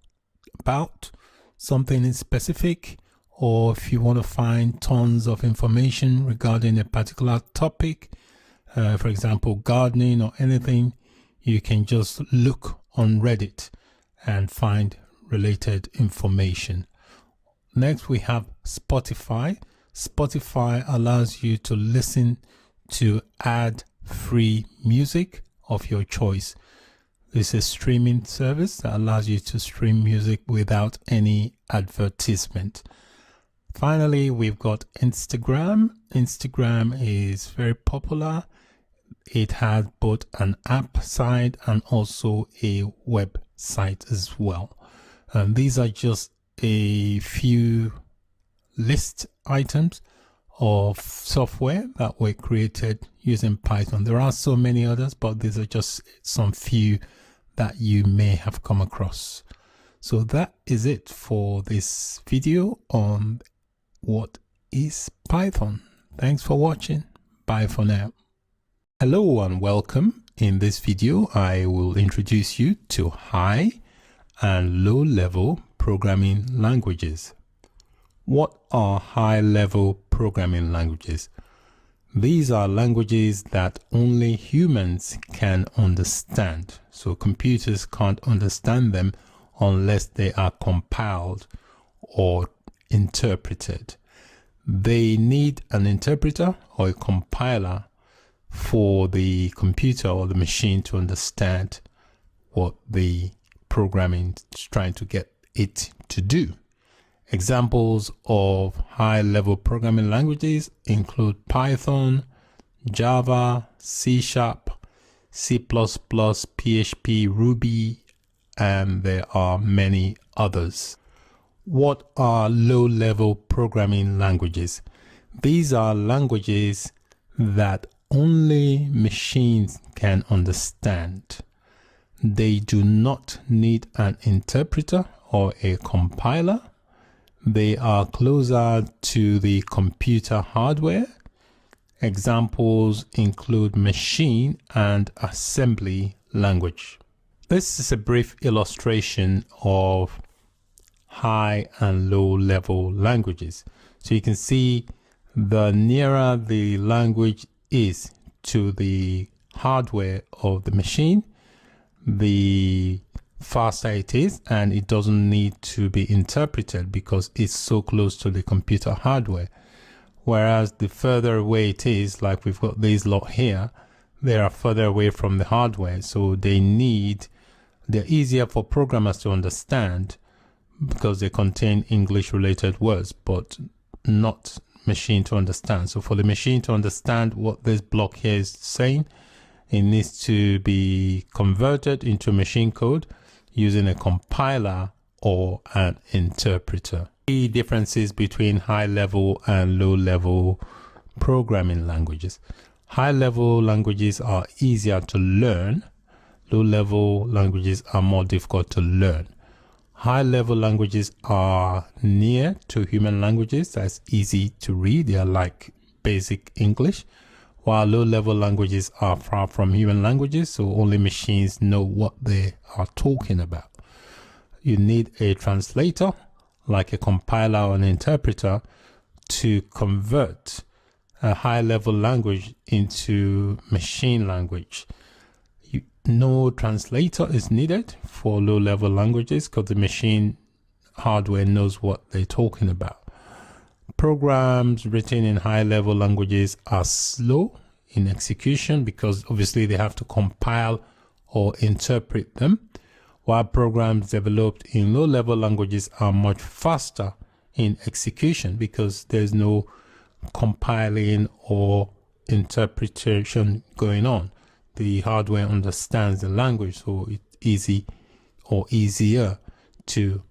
about, something in specific, or if you want to find tons of information regarding a particular topic, for example, gardening or anything, you can just look on Reddit and find related information. Next, we have Spotify. Spotify allows you to listen to ad-free music of your choice. This is a streaming service that allows you to stream music without any advertisement. Finally, we've got Instagram. Instagram is very popular. It has both an app side and also a website as well. These are just a few list items of software that were created using Python. There are so many others, but these are just some few that you may have come across. So that is it for this video on what is Python. Thanks for watching. Bye for now. Hello and welcome. In this video, I will introduce you to high and low-level programming languages. What are high-level programming languages? These are languages that only humans can understand. So computers can't understand them unless they are compiled or interpreted. They need an interpreter or a compiler for the computer or the machine to understand what the programming is trying to get it to do. Examples of high-level programming languages include Python, Java, C#, C++, PHP, Ruby, and there are many others. What are low-level programming languages? These are languages that only machines can understand. They do not need an interpreter or a compiler. They are closer to the computer hardware. Examples include machine and assembly language. This is a brief illustration of high and low level languages. So you can see the nearer the language is to the hardware of the machine, the faster it is, and it doesn't need to be interpreted because it's so close to the computer hardware. Whereas the further away it is, like we've got these lot here, they are further away from the hardware, so they're easier for programmers to understand because they contain English related words, but not machine to understand. So for the machine to understand what this block here is saying, it needs to be converted into machine code using a compiler or an interpreter. Key differences between high-level and low-level programming languages. High-level languages are easier to learn. Low-level languages are more difficult to learn. High-level languages are near to human languages. That's easy to read. They are like basic English. While low-level languages are far from human languages, so only machines know what they are talking about. You need a translator, like a compiler or an interpreter, to convert a high-level language into machine language. No translator is needed for low-level languages because the machine hardware knows what they're talking about. Programs written in high-level languages are slow in execution because obviously they have to compile or interpret them, while programs developed in low-level languages are much faster in execution because there's no compiling or interpretation going on. The hardware understands the language, so it's easy or easier to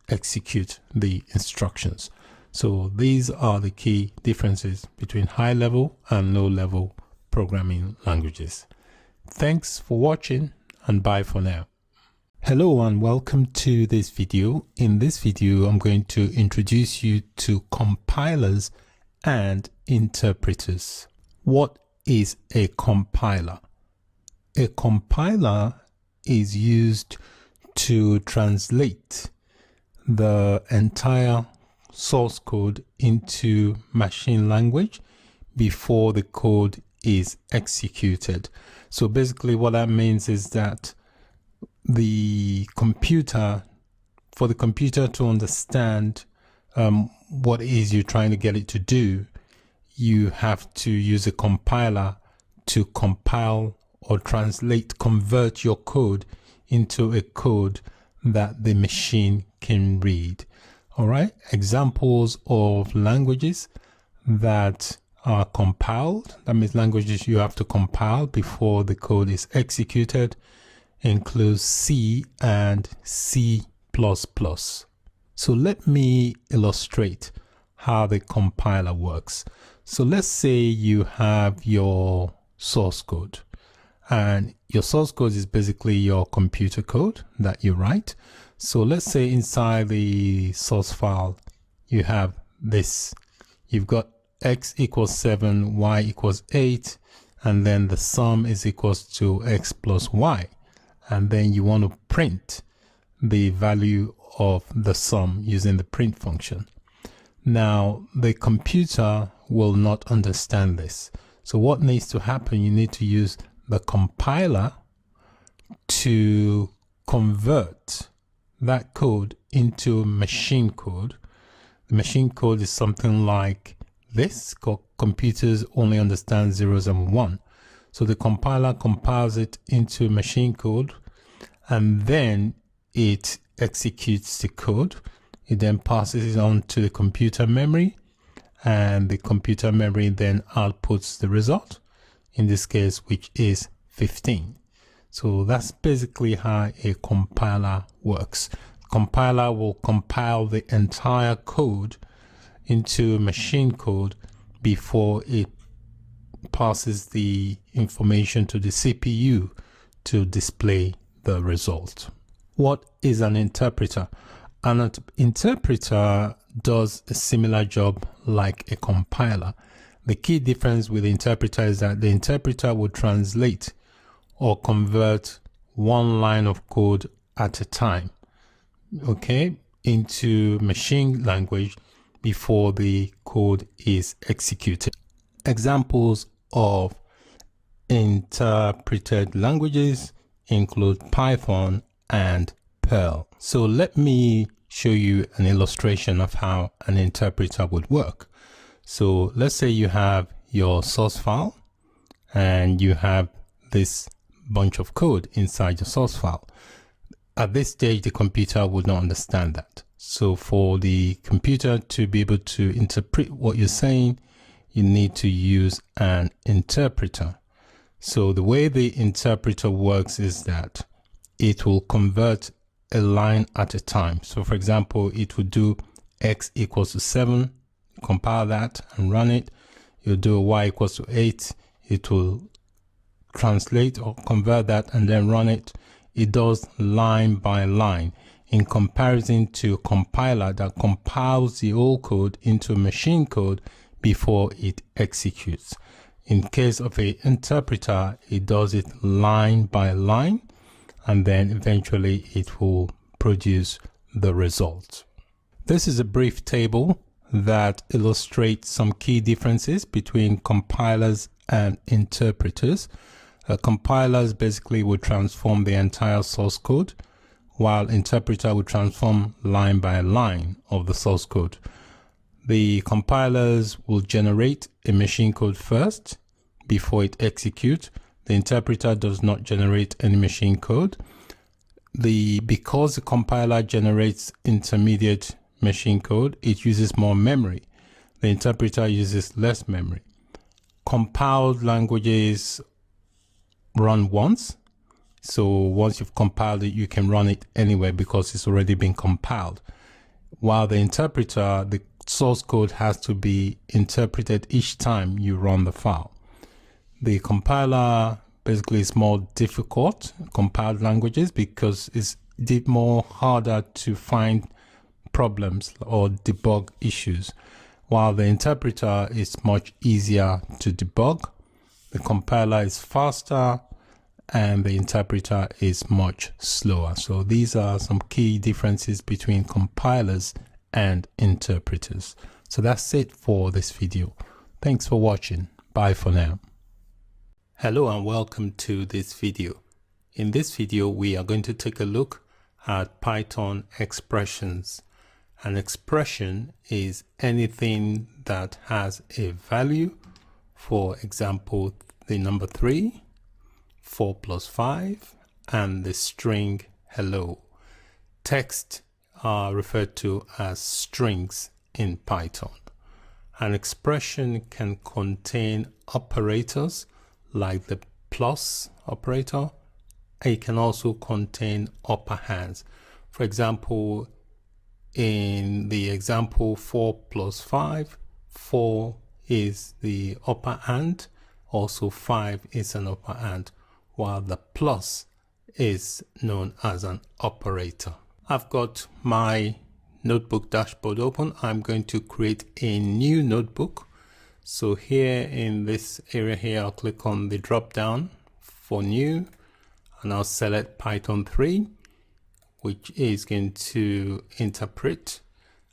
execute the instructions. So these are the key differences between high-level and low-level programming languages. Thanks for watching, and bye for now. Hello and welcome to this video. In this video, I'm going to introduce you to compilers and interpreters. What is a compiler? A compiler is used to translate the entire source code into machine language before the code is executed. So basically what that means is that for the computer to understand what it is you're trying to get it to do, you have to use a compiler to compile or convert your code into a code that the machine can read. All right, examples of languages that are compiled, that means languages you have to compile before the code is executed, includes C and C++. So let me illustrate how the compiler works. So let's say you have your source code, and your source code is basically your computer code that you write. So let's say inside the source file, you have this. You've got x equals 7, y equals 8, and then the sum is equals to x plus y. And then you want to print the value of the sum using the print function. Now, the computer will not understand this. So what needs to happen? You need to use the compiler to convert that code into machine code. The machine code is something like this. Computers only understand zeros and one. So the compiler compiles it into machine code, and then it executes the code. It then passes it on to the computer memory, and the computer memory then outputs the result, in this case, which is 15. So that's basically how a compiler works. Compiler will compile the entire code into machine code before it passes the information to the CPU to display the result. What is an interpreter? An interpreter does a similar job like a compiler. The key difference with the interpreter is that the interpreter will translate or convert one line of code at a time, okay, into machine language before the code is executed. Examples of interpreted languages include Python and Perl. So let me show you an illustration of how an interpreter would work. So let's say you have your source file and you have this bunch of code inside your source file. At this stage, the computer would not understand that. So for the computer to be able to interpret what you're saying, you need to use an interpreter. So the way the interpreter works is that it will convert a line at a time. So for example, it would do x equals to 7, compile that and run it. You do y equals to 8, it will translate or convert that and then run it. It does line by line in comparison to a compiler that compiles the old code into machine code before it executes. In case of an interpreter, it does it line by line, and then eventually it will produce the result. This is a brief table that illustrates some key differences between compilers and interpreters. Compilers basically will transform the entire source code, while interpreter will transform line by line of the source code. The compilers will generate a machine code first before it executes. The interpreter does not generate any machine code. Because the compiler generates intermediate machine code, it uses more memory. The interpreter uses less memory. Compiled languages run once. So once you've compiled it, you can run it anywhere because it's already been compiled. While the interpreter, the source code has to be interpreted each time you run the file. The compiler basically is more difficult, compiled languages, because it's more harder to find problems or debug issues, while the interpreter is much easier to debug. The compiler is faster and the interpreter is much slower. So these are some key differences between compilers and interpreters. So that's it for this video. Thanks for watching. Bye for now. Hello and welcome to this video. In this video, we are going to take a look at Python expressions. An expression is anything that has a value. For example, the number 3, 4 plus 5, and the string hello. Text are referred to as strings in Python. An expression can contain operators like the plus operator. It can also contain operands. For example, in the example 4 plus 5, 4 is the operand, also 5 is an operand, while the plus is known as an operator. I've got my notebook dashboard open. I'm going to create a new notebook. So here in this area here, I'll click on the drop down for new, and I'll select Python 3, which is going to interpret,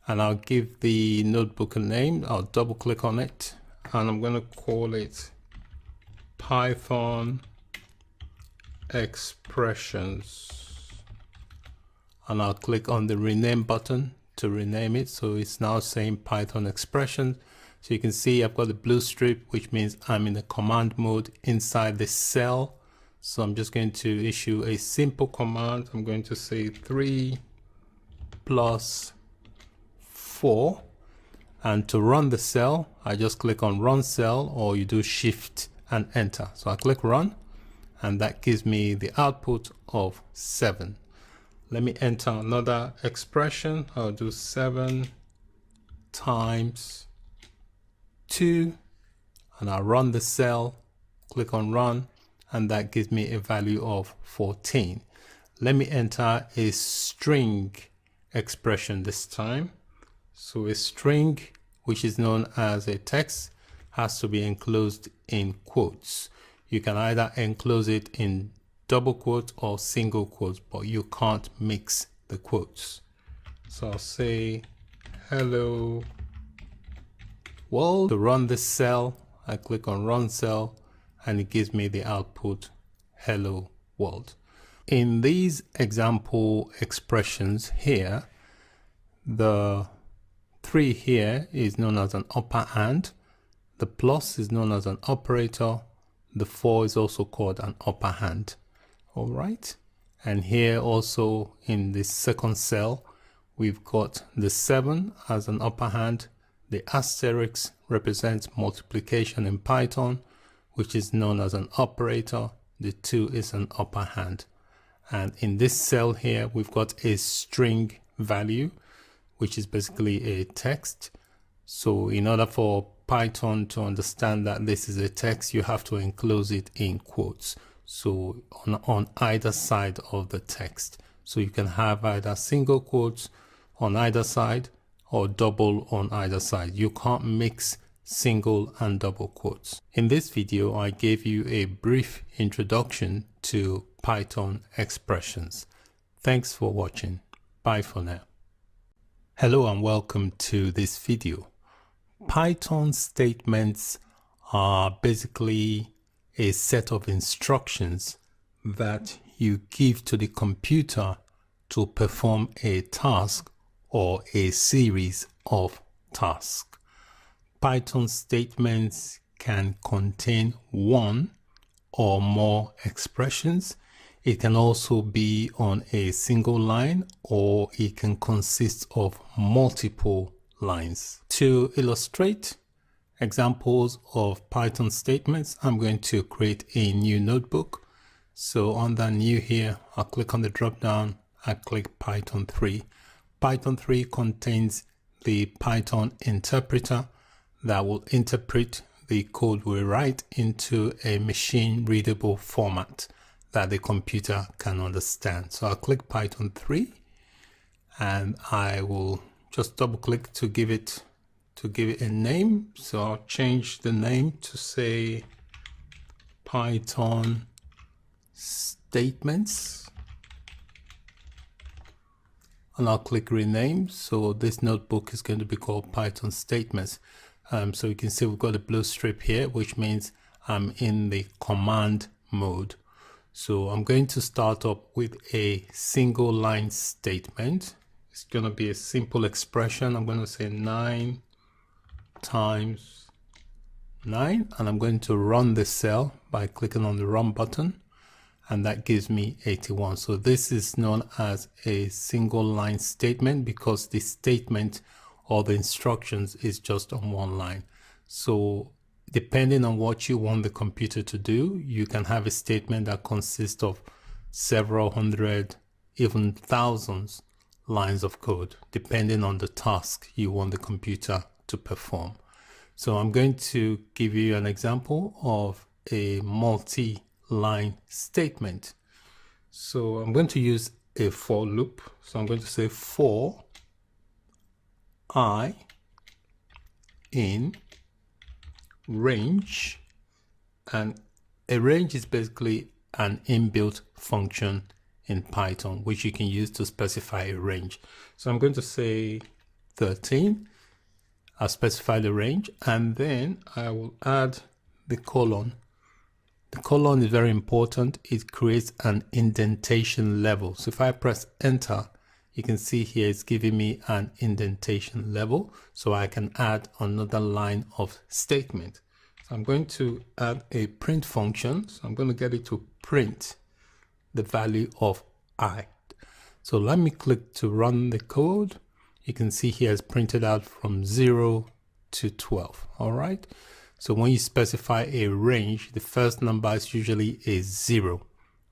and I'll give the notebook a name. I'll double click on it and I'm going to call it Python expressions, and I'll click on the rename button to rename it. So it's now saying Python expressions. So you can see I've got the blue strip, which means I'm in the command mode inside the cell. So I'm just going to issue a simple command. I'm going to say 3 plus 4, and to run the cell, I just click on run cell, or you do shift and enter. So I click run, and that gives me the output of 7. Let me enter another expression. I'll do 7 times 2, and I'll run the cell, click on run, and that gives me a value of 14. Let me enter a string expression this time. So a string, which is known as a text, has to be enclosed in quotes. You can either enclose it in double quotes or single quotes, but you can't mix the quotes. So I'll say hello world. To run this cell, I click on run cell, and it gives me the output hello world. In these example expressions here, the 3 here is known as an operand, the plus is known as an operator, the 4 is also called an operand. All right, and here also in the second cell, we've got the 7 as an operand. The asterisk represents multiplication in Python, which is known as an operator. The 2 is an operand. And in this cell here, we've got a string value, which is basically a text. So in order for Python to understand that this is a text, you have to enclose it in quotes. So on either side of the text. So you can have either single quotes on either side or double on either side. You can't mix single and double quotes. In this video, I gave you a brief introduction to Python expressions. Thanks for watching. Bye for now. Hello and welcome to this video. Python statements are basically a set of instructions that you give to the computer to perform a task or a series of tasks. Python statements can contain one or more expressions. It can also be on a single line, or it can consist of multiple lines. To illustrate examples of Python statements, I'm going to create a new notebook. So under new here, I'll click on the drop down, I click Python 3. Python 3 contains the Python interpreter that will interpret the code we write into a machine readable format that the computer can understand. So I'll click Python 3 and I will just double click to give it a name. So I'll change the name to say Python statements and I'll click rename. So this notebook is going to be called Python statements. So you can see we've got a blue strip here, which means I'm in the command mode. So I'm going to start up with a single line statement. It's going to be a simple expression. I'm going to say 9 times 9, and I'm going to run the cell by clicking on the run button, and that gives me 81. So this is known as a single line statement because the statement or the instructions is just on one line. So depending on what you want the computer to do, you can have a statement that consists of several hundred, even thousands lines of code, depending on the task you want the computer to perform. So I'm going to give you an example of a multi-line statement. So I'm going to use a for loop. So I'm going to say for I in range, and a range is basically an inbuilt function in Python which you can use to specify a range. So I'm going to say 13. I'll specify the range and then I will add the colon. The colon is very important. It creates an indentation level. So if I press enter, you can see here it's giving me an indentation level, so I can add another line of statement. So I'm going to add a print function. So I'm going to get it to print the value of I. So let me click to run the code. You can see here it's printed out from 0 to 12. All right. So when you specify a range, the first number is usually a 0.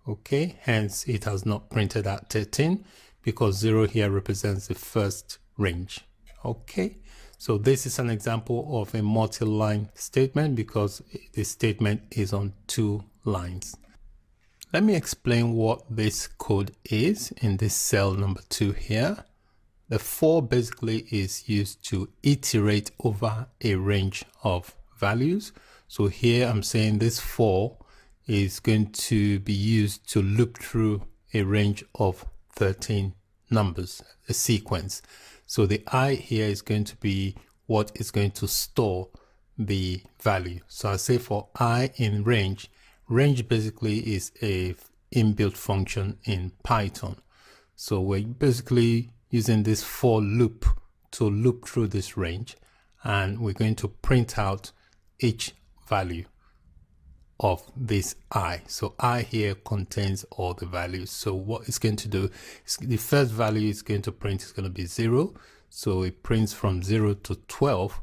Okay. Hence it has not printed out 13. Because 0 here represents the first range. Okay, so this is an example of a multi-line statement because the statement is on 2 lines. Let me explain what this code is in this cell number 2 here. The for basically is used to iterate over a range of values. So here I'm saying this for is going to be used to loop through a range of 13 numbers, a sequence. So the I here is going to be what is going to store the value. So I say for I in range, range basically is a inbuilt function in Python. So we're basically using this for loop to loop through this range, and we're going to print out each value of this I. So I here contains all the values. So what it's going to do is the first value it's going to print is going to be 0. So it prints from 0 to 12,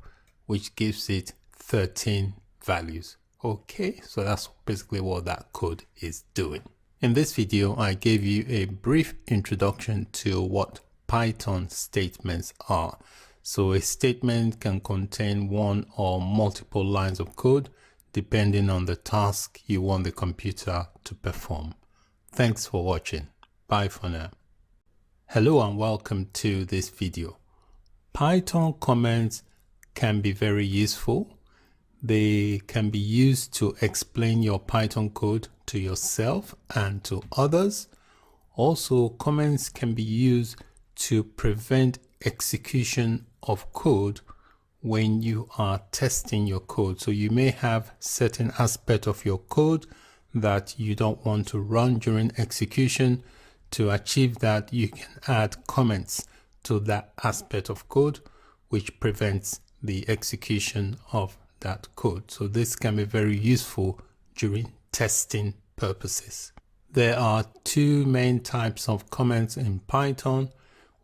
which gives it 13 values. Okay, so that's basically what that code is doing. In this video, I gave you a brief introduction to what Python statements are. So a statement can contain one or multiple lines of code depending on the task you want the computer to perform. Thanks for watching. Bye for now. Hello and welcome to this video. Python comments can be very useful. They can be used to explain your Python code to yourself and to others. Also, comments can be used to prevent execution of code when you are testing your code. So you may have certain aspect of your code that you don't want to run during execution. To achieve that, you can add comments to that aspect of code, which prevents the execution of that code. So this can be very useful during testing purposes. There are two main types of comments in Python.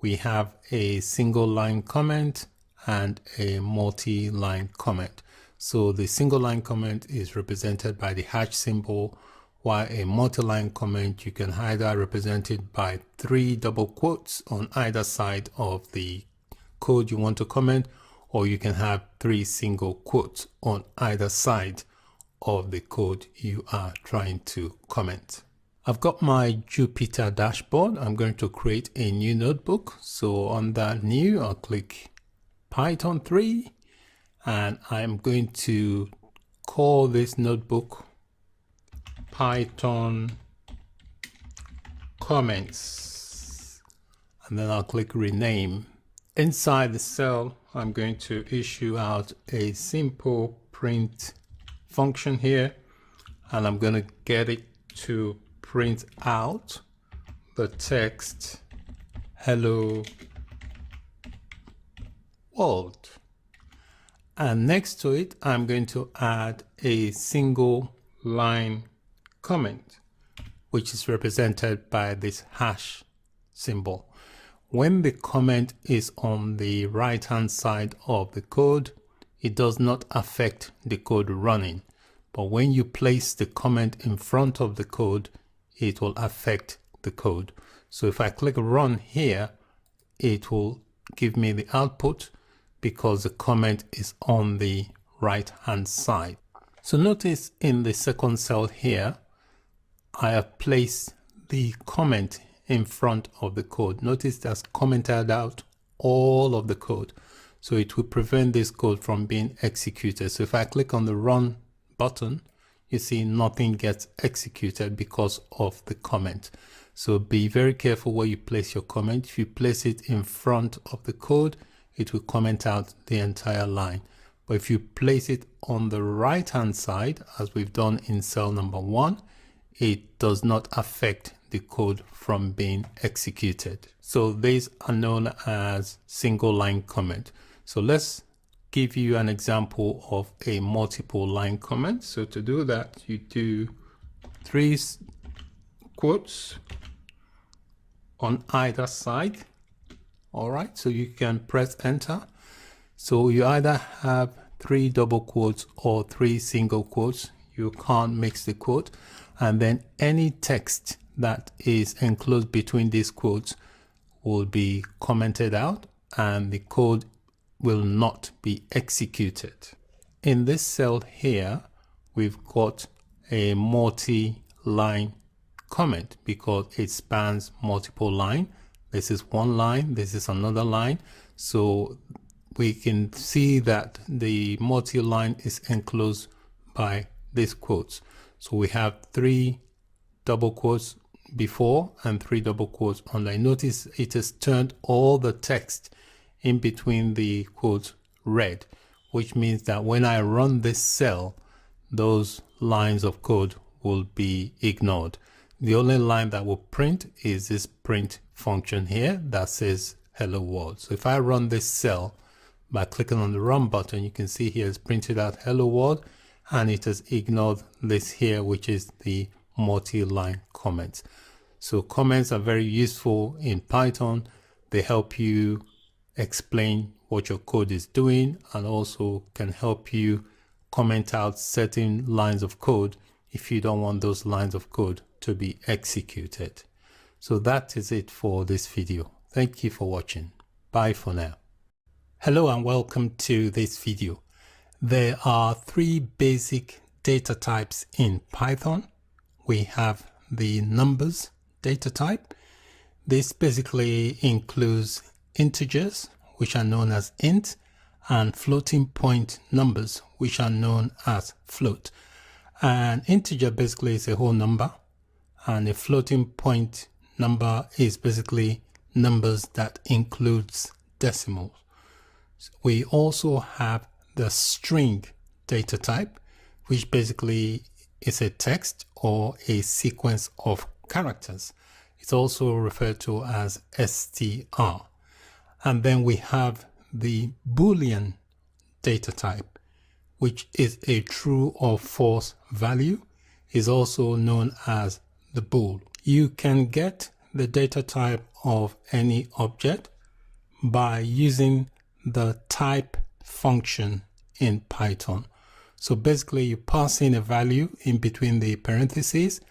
We have a single line comment and a multi-line comment. So the single line comment is represented by the hash symbol, while a multi-line comment, you can either represent it by 3 double quotes on either side of the code you want to comment, or you can have 3 single quotes on either side of the code you are trying to comment. I've got my Jupyter dashboard. I'm going to create a new notebook. So on that new, I'll click Python 3, and I'm going to call this notebook Python comments, and then I'll click rename. Inside the cell, I'm going to issue out a simple print function here, and I'm going to get it to print out the text hello world. And next to it, I'm going to add a single line comment, which is represented by this hash symbol. When the comment is on the right hand side of the code, it does not affect the code running. But when you place the comment in front of the code, it will affect the code. So if I click run here, it will give me the output because the comment is on the right hand side. So notice in the second cell here, I have placed the comment in front of the code. Notice that's commented out all of the code. So it will prevent this code from being executed. So if I click on the run button, you see nothing gets executed because of the comment. So be very careful where you place your comment. If you place it in front of the code, it will comment out the entire line. But if you place it on the right hand side, as we've done in cell number 1, it does not affect the code from being executed. So these are known as single line comment. So let's give you an example of a multiple line comment. So to do that, you do 3 quotes on either side. All right, so you can press enter. So you either have 3 double quotes or 3 single quotes. You can't mix the quote. And then any text that is enclosed between these quotes will be commented out and the code will not be executed. In this cell here, we've got a multi-line comment because it spans multiple lines. This is one line, this is another line. So we can see that the multi-line is enclosed by these quotes. So we have 3 double quotes before and 3 double quotes under. Notice it has turned all the text in between the quotes red, which means that when I run this cell, those lines of code will be ignored. The only line that will print is this print function here that says hello world. So if I run this cell by clicking on the run button, you can see here it's printed out hello world, and it has ignored this here, which is the multi-line comments. So comments are very useful in Python. They help you explain what your code is doing and also can help you comment out certain lines of code if you don't want those lines of code to be executed. So that is it for this video. Thank you for watching. Bye for now. Hello and welcome to this video. There are three basic data types in Python. We have the numbers data type. This basically includes integers, which are known as int, and floating point numbers, which are known as float. An integer basically is a whole number, and a floating point number is basically numbers that includes decimals. We also have the string data type, which basically is a text or a sequence of characters. It's also referred to as str. And then we have the Boolean data type, which is a true or false value, is also known as the bool. You can get the data type of any object by using the type function in Python. So basically you pass in a value in between the parentheses,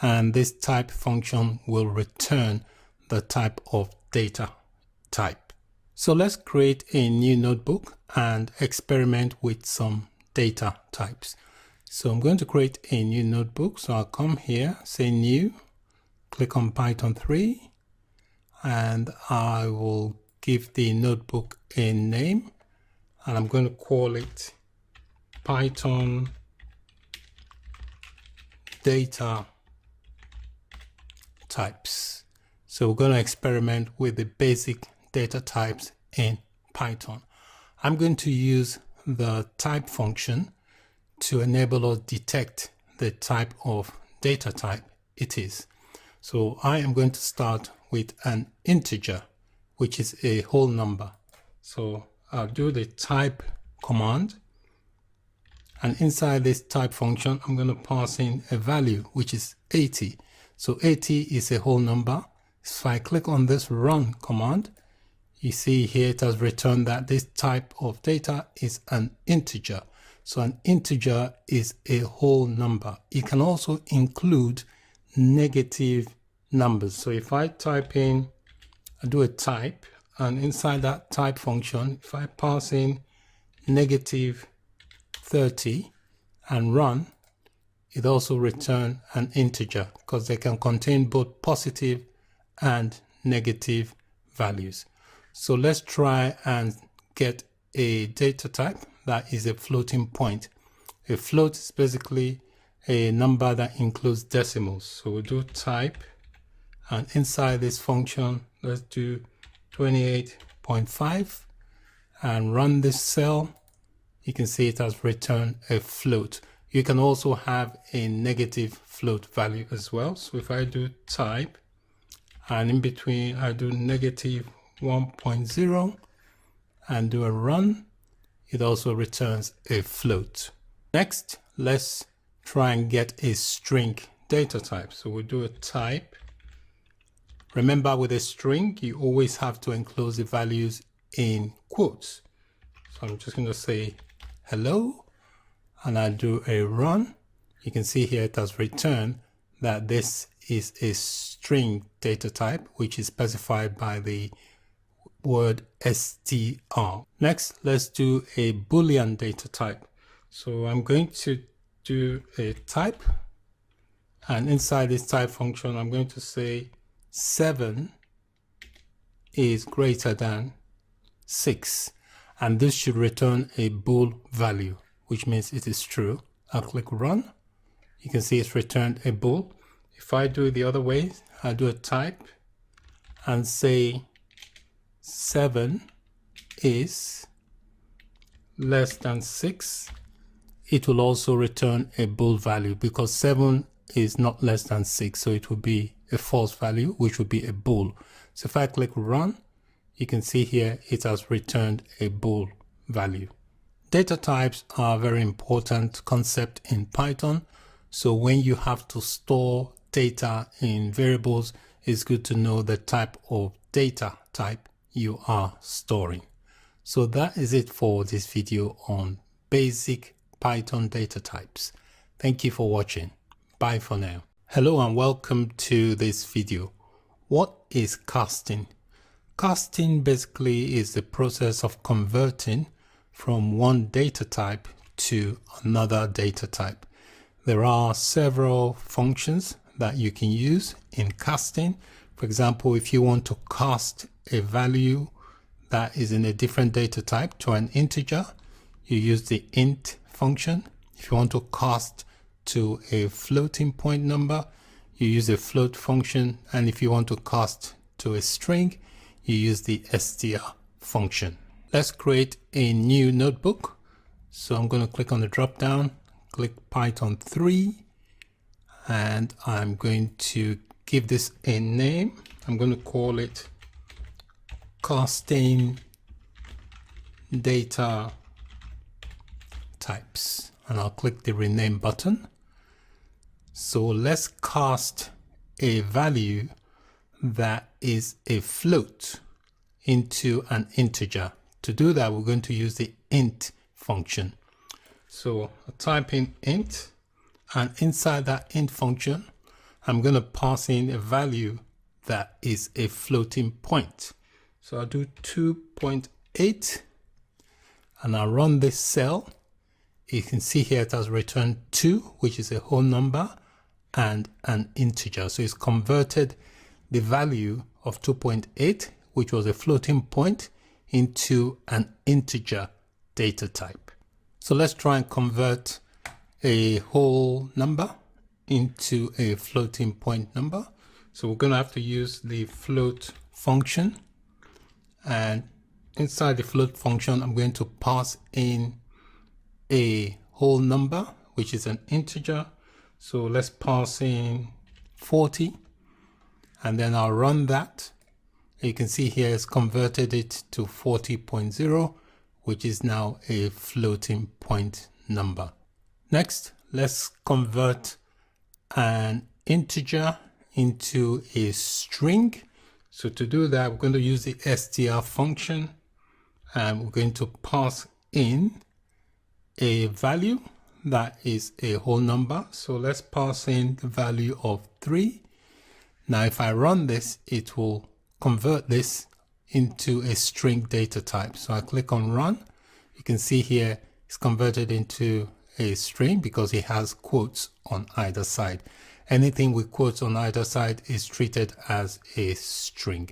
and this type function will return the type of data type. So let's create a new notebook and experiment with some data types. So I'm going to create a new notebook. So I'll come here, say new, click on Python 3, and I will give the notebook a name, and I'm going to call it Python data types. So we're going to experiment with the basic data types in Python. I'm going to use the type function to enable us detect the type of data type it is. So I am going to start with an integer, which is a whole number. So I'll do the type command, and inside this type function I'm going to pass in a value which is 80. So 80 is a whole number. So I click on this run command, you see here it has returned that this type of data is an integer. So an integer is a whole number. It can also include negative numbers. So if I type in, I do a type, and inside that type function, if I pass in negative 30 and run, it also return an integer because they can contain both positive and negative values. So let's try and get a data type that is a floating point. A float is basically a number that includes decimals. So we'll do type, and inside this function, let's do 28.5 and run this cell. You can see it has returned a float. You can also have a negative float value as well. So if I do type, and in between I do negative 1.0 and do a run, it also returns a float. Next, let's try and get a string data type. So we'll do a type. Remember, with a string, you always have to enclose the values in quotes. So I'm just going to say hello, and I do a run. You can see here it has returned that this is a string data type, which is specified by the word str. Next, let's do a Boolean data type. So I'm going to do a type, and inside this type function, I'm going to say 7 is greater than 6, and this should return a bool value, which means it is true. I'll click run. You can see it's returned a bool. If I do it the other way, I do a type and say 7 is less than 6, it will also return a bool value because 7 is not less than 6, so it will be a false value, which would be a bool. So if I click run, you can see here it has returned a bool value. Data types are a very important concept in Python. So when you have to store data in variables, it's good to know the type of data type you are storing. So that is it for this video on basic Python data types. Thank you for watching. Bye for now. Hello and welcome to this video. What is casting? Casting basically is the process of converting from one data type to another data type. There are several functions that you can use in casting. For example, if you want to cast a value that is in a different data type to an integer, you use the int function. If you want to cast to a floating point number, you use a float function. And if you want to cast to a string, you use the str function. Let's create a new notebook. So I'm going to click on the drop down, click Python 3, and I'm going to give this a name. I'm going to call it casting data types, and I'll click the rename button. So let's cast a value that is a float into an integer. To do that, we're going to use the int function. So I'll type in int, and inside that int function, I'm going to pass in a value that is a floating point. So I'll do 2.8, and I'll run this cell. You can see here it has returned 2, which is a whole number, and an integer. So it's converted the value of 2.8, which was a floating point, into an integer data type. So let's try and convert a whole number into a floating point number. So we're going to have to use the float function, and inside the float function, I'm going to pass in a whole number, which is an integer. So let's pass in 40, and then I'll run that. You can see here it's converted it to 40.0, which is now a floating point number. Next, let's convert an integer into a string. So to do that, we're going to use the str function, and we're going to pass in a value that is a whole number. So let's pass in the value of 3. Now, if I run this, it will convert this into a string data type. So I click on run. You can see here it's converted into a string because it has quotes on either side. Anything with quotes on either side is treated as a string.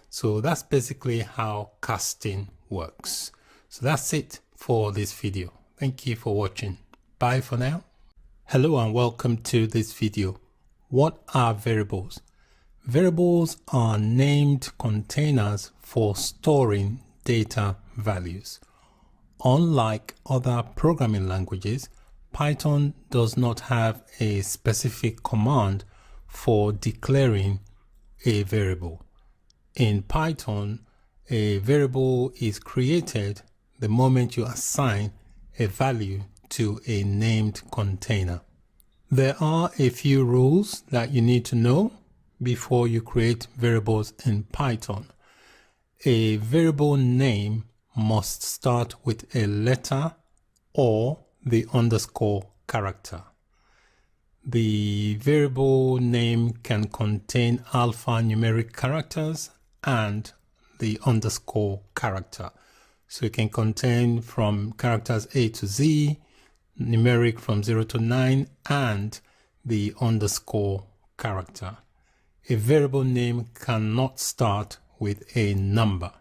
So that's basically how casting works. So that's it for this video. Thank you for watching. Bye for now. Hello and welcome to this video. What are variables? Variables are named containers for storing data values. Unlike other programming languages, Python does not have a specific command for declaring a variable. In Python, a variable is created the moment you assign a value to a named container. There are a few rules that you need to know before you create variables in Python. A variable name must start with a letter or the underscore character. The variable name can contain alphanumeric characters and the underscore character. So it can contain from characters A to Z, numeric from 0 to 9, and the underscore character. A variable name cannot start with a number.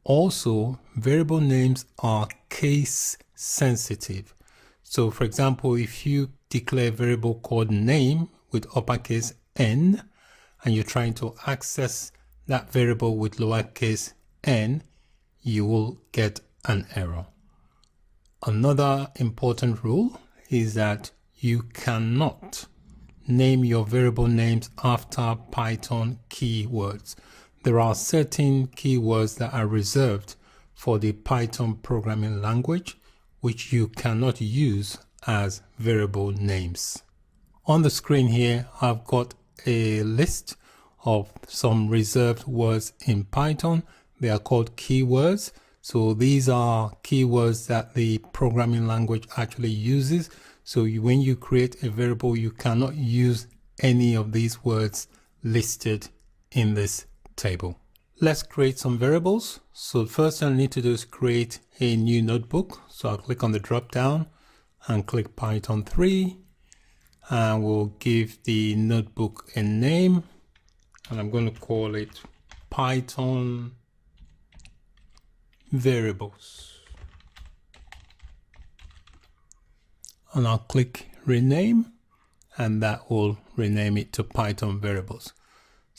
Also, variable names are case sensitive. So for example, if you declare a variable called name with uppercase N, and you're trying to access that variable with lowercase n, you will get an error. Another important rule is that you cannot name your variable names after Python keywords. There are certain keywords that are reserved for the Python programming language, which you cannot use as variable names. On the screen here, I've got a list of some reserved words in Python. They are called keywords. So these are keywords that the programming language actually uses. So when you create a variable, you cannot use any of these words listed in this table. Let's create some variables. So the first thing I need to do is create a new notebook. So I'll click on the drop down and click Python 3, and we'll give the notebook a name, and I'm going to call it Python variables, and I'll click rename, and that will rename it to Python variables.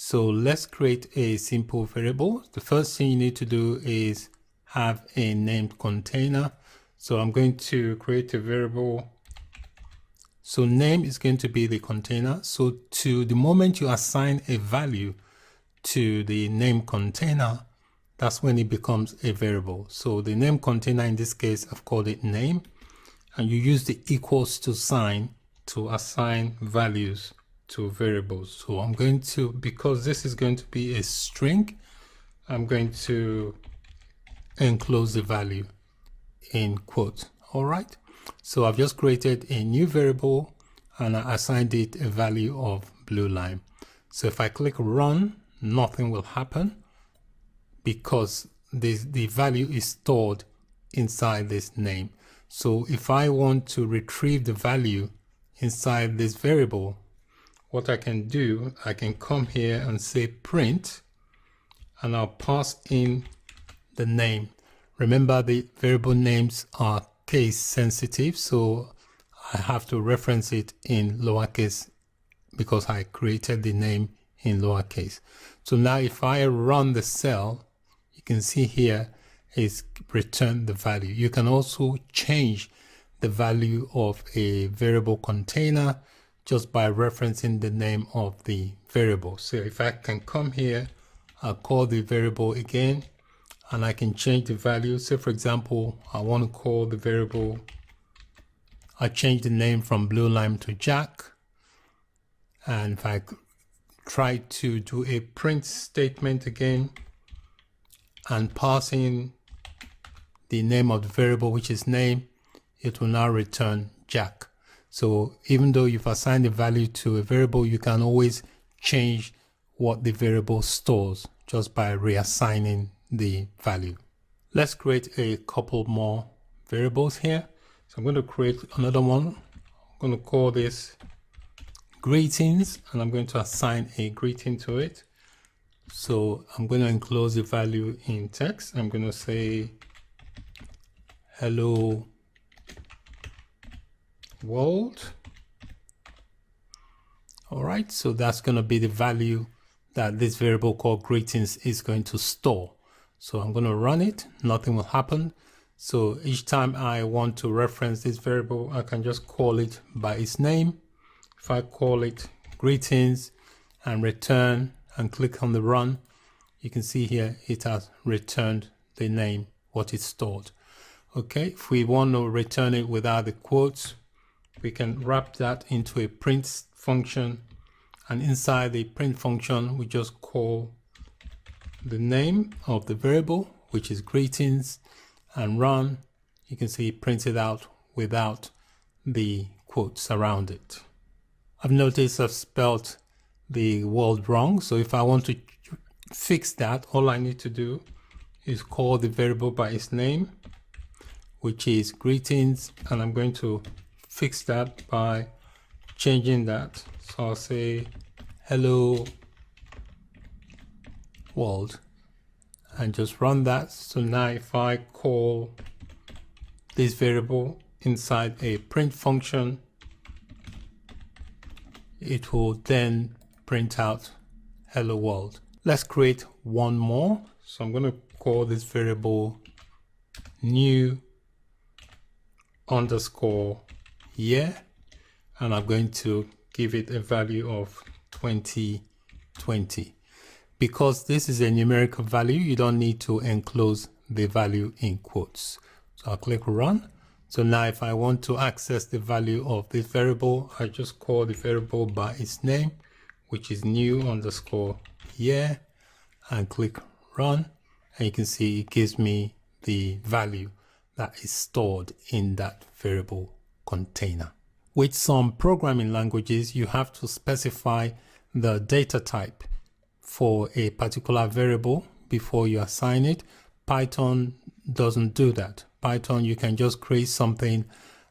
So let's create a simple variable. The first thing you need to do is have a named container. So I'm going to create a variable. So name is going to be the container. So to the moment you assign a value to the name container, that's when it becomes a variable. So the name container, in this case, I've called it name, and you use the equals to sign to assign values to variables. So I'm going to, because this is going to be a string, I'm going to enclose the value in quotes. All right. So I've just created a new variable and I assigned it a value of blue line. So if I click run, nothing will happen because the value is stored inside this name. So if I want to retrieve the value inside this variable, what I can do, I can come here and say print, and I'll pass in the name. Remember, the variable names are case sensitive, so I have to reference it in lowercase because I created the name in lowercase. So now if I run the cell, you can see here is return the value. You can also change the value of a variable container just by referencing the name of the variable. So if I can come here, I'll call the variable again, and I can change the value. Say for example, I want to call the variable, I change the name from blue lime to Jack. And if I try to do a print statement again and pass in the name of the variable, which is name, it will now return Jack. So even though you've assigned a value to a variable, you can always change what the variable stores just by reassigning the value. Let's create a couple more variables here. So I'm going to create another one. I'm going to call this greetings, and I'm going to assign a greeting to it. So I'm going to enclose the value in text. I'm going to say hello world. All right, so that's going to be the value that this variable called greetings is going to store. So I'm going to run it, nothing will happen. So each time I want to reference this variable, I can just call it by its name. If I call it greetings and return and click on the run, you can see here it has returned the name, what it stored. Okay, if we want to return it without the quotes, we can wrap that into a print function, and inside the print function we just call the name of the variable, which is greetings, and run. You can see it printed out without the quotes around it. I've noticed I've spelled the word wrong, so if I want to fix that, all I need to do is call the variable by its name, which is greetings, and I'm going to fix that by changing that. So I'll say hello world and just run that. So now if I call this variable inside a print function, it will then print out hello world. Let's create one more. So I'm going to call this variable new underscore year, and I'm going to give it a value of 2020. Because this is a numerical value, you don't need to enclose the value in quotes. So I'll click run. So now if I want to access the value of this variable, I just call the variable by its name, which is new underscore year, and click run. And you can see it gives me the value that is stored in that variable container. With some programming languages, you have to specify the data type for a particular variable before you assign it. Python doesn't do that. Python, you can just create something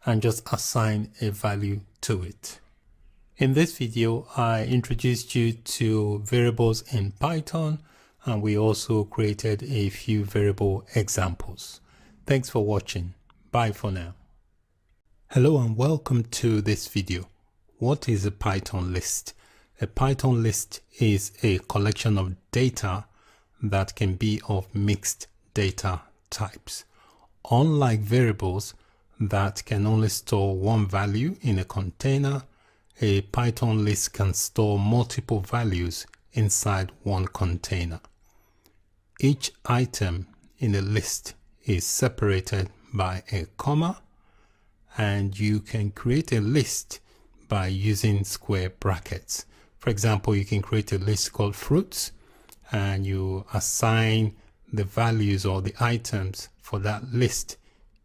and just assign a value to it. In this video, I introduced you to variables in Python, and we also created a few variable examples. Thanks for watching. Bye for now. Hello and welcome to this video. What is a Python list? A Python list is a collection of data that can be of mixed data types. Unlike variables that can only store one value in a container, a Python list can store multiple values inside one container. Each item in a list is separated by a comma, and you can create a list by using square brackets. For example, you can create a list called fruits, and you assign the values or the items for that list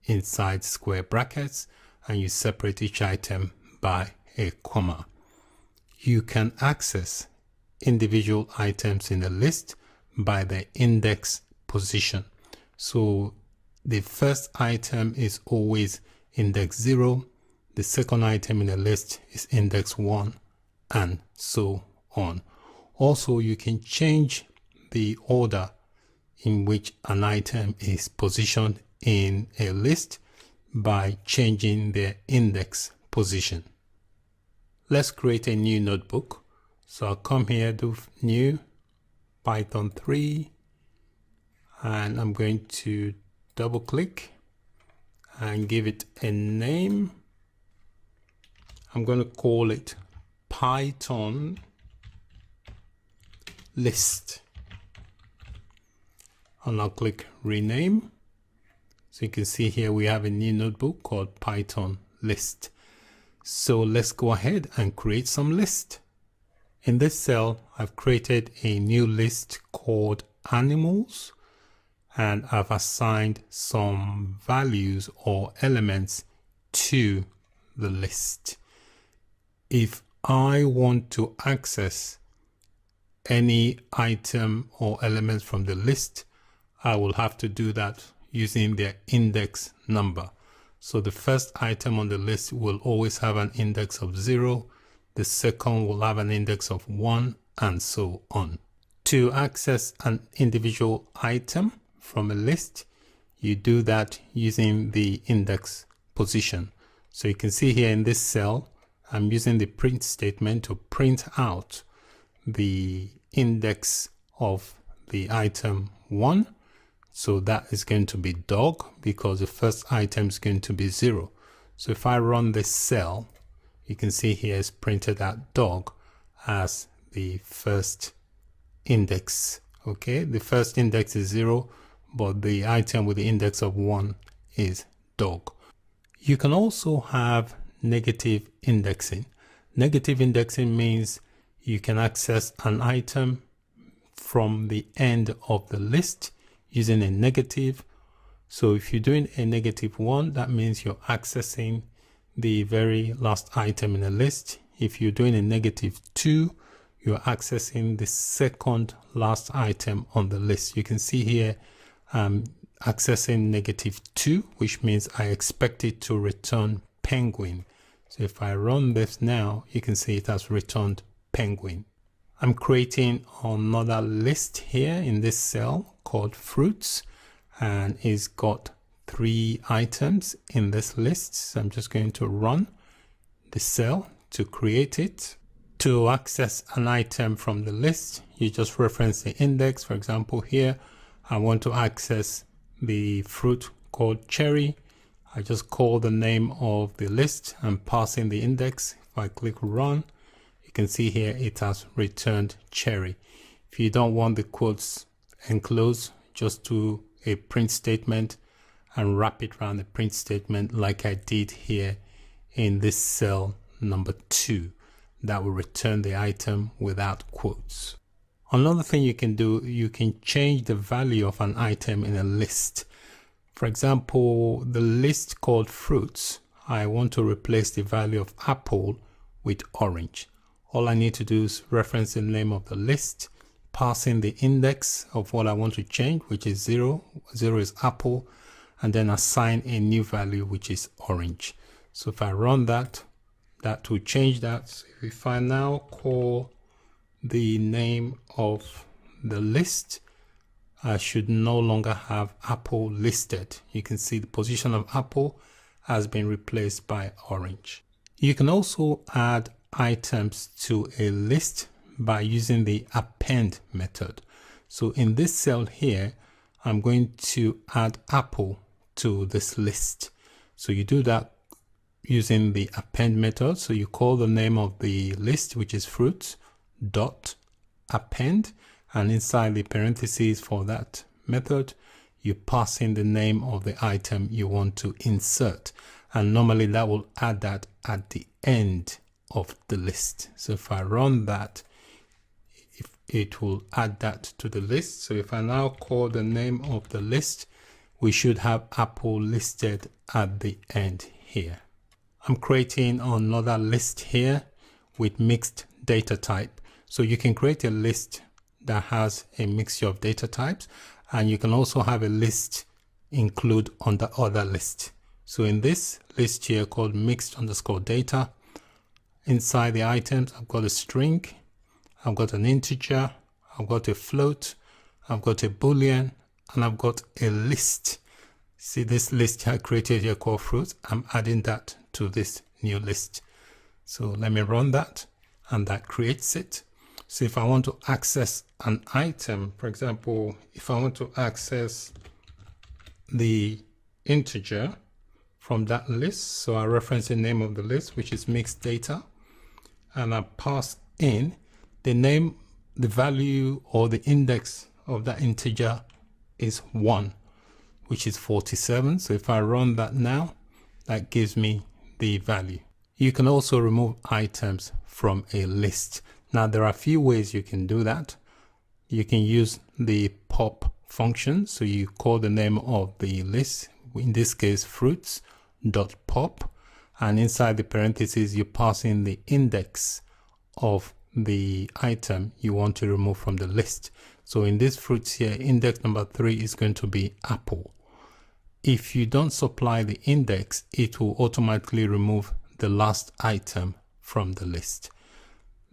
inside square brackets, and you separate each item by a comma. You can access individual items in a list by their index position. So the first item is always index 0, the second item in a list is index 1, and so on. Also, you can change the order in which an item is positioned in a list by changing their index position. Let's create a new notebook. So I'll come here, do new, Python 3, and I'm going to double click and give it a name. I'm going to call it Python list, and I'll click rename. So you can see here we have a new notebook called Python list. So let's go ahead and create some list. In this cell, I've created a new list called animals, and I've assigned some values or elements to the list. If I want to access any item or elements from the list, I will have to do that using their index number. So the first item on the list will always have an index of 0, the second will have an index of 1, and so on. To access an individual item from a list, you do that using the index position. So you can see here in this cell, I'm using the print statement to print out the index of the item 1. So that is going to be dog, because the first item is going to be 0. So if I run this cell, you can see here it's printed out dog as the first index. Okay, the first index is 0, but the item with the index of 1 is dog. You can also have negative indexing. Negative indexing means you can access an item from the end of the list using a negative. So if you're doing a -1, that means you're accessing the very last item in a list. If you're doing a -2, you're accessing the second last item on the list. You can see here I'm accessing -2, which means I expect it to return penguin. So if I run this now, you can see it has returned penguin. I'm creating another list here in this cell called fruits, and it's got 3 items in this list. So I'm just going to run the cell to create it. To access an item from the list, you just reference the index. For example, here I want to access the fruit called cherry. I just call the name of the list and pass in the index. If I click run, you can see here it has returned cherry. If you don't want the quotes enclosed, just do a print statement and wrap it around the print statement like I did here in this cell number 2. That will return the item without quotes. Another thing you can do, you can change the value of an item in a list. For example, the list called fruits, I want to replace the value of apple with orange. All I need to do is reference the name of the list, pass in the index of what I want to change, which is 0. 0 is apple, and then assign a new value, which is orange. So if I run that, that will change that. So if I now call the name of the list, I should no longer have apple listed. You can see the position of apple has been replaced by orange. You can also add items to a list by using the append method. So in this cell here, I'm going to add apple to this list. So you do that using the append method. So you call the name of the list, which is fruits, dot append, and inside the parentheses for that method, you pass in the name of the item you want to insert. And normally that will add that at the end of the list. So if I run that, it will add that to the list. So if I now call the name of the list, we should have apple listed at the end here. I'm creating another list here with mixed data type. So you can create a list that has a mixture of data types, and you can also have a list include under other list. So in this list here called mixed underscore data, inside the items, I've got a string, I've got an integer, I've got a float, I've got a boolean, and I've got a list. See this list I created here called fruits. I'm adding that to this new list. So let me run that, and that creates it. So if I want to access an item, for example, if I want to access the integer from that list, so I reference the name of the list, which is mixed data, and I pass in the name, the value or the index of that integer is 1, which is 47. So if I run that now, that gives me the value. You can also remove items from a list. Now there are a few ways you can do that. You can use the pop function. So you call the name of the list, in this case fruits.pop, and inside the parentheses you pass in the index of the item you want to remove from the list. So in this fruits here, index number 3 is going to be apple. If you don't supply the index, it will automatically remove the last item from the list.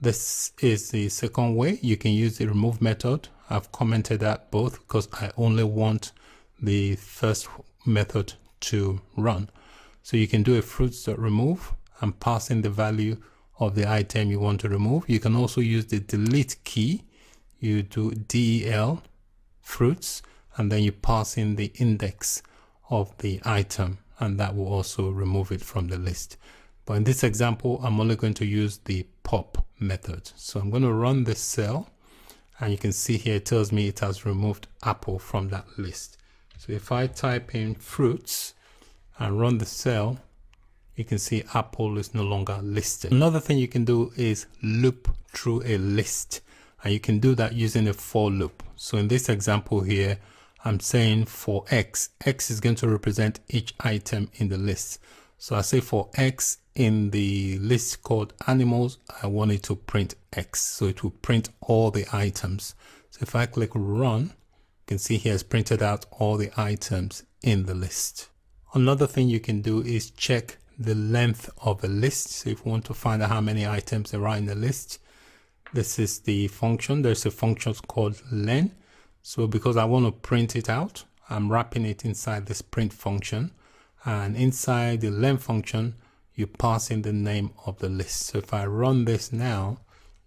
This is the second way. You can use the remove method. I've commented that both because I only want the first method to run. So you can do a fruits.remove and pass in the value of the item you want to remove. You can also use the delete key. You do del fruits, and then you pass in the index of the item, and that will also remove it from the list. But in this example, I'm only going to use the pop method. So I'm going to run this cell, and you can see here it tells me it has removed apple from that list. So if I type in fruits and run the cell, you can see apple is no longer listed. Another thing you can do is loop through a list, and you can do that using a for loop. So in this example here, I'm saying for x is going to represent each item in the list. So I say for x in the list called animals, I want it to print x. So it will print all the items. So if I click run, you can see here it's printed out all the items in the list. Another thing you can do is check the length of a list. So if you want to find out how many items there are in the list, this is the function. There's a function called len. So because I want to print it out, I'm wrapping it inside this print function, and inside the len function you pass in the name of the list. So if I run this now,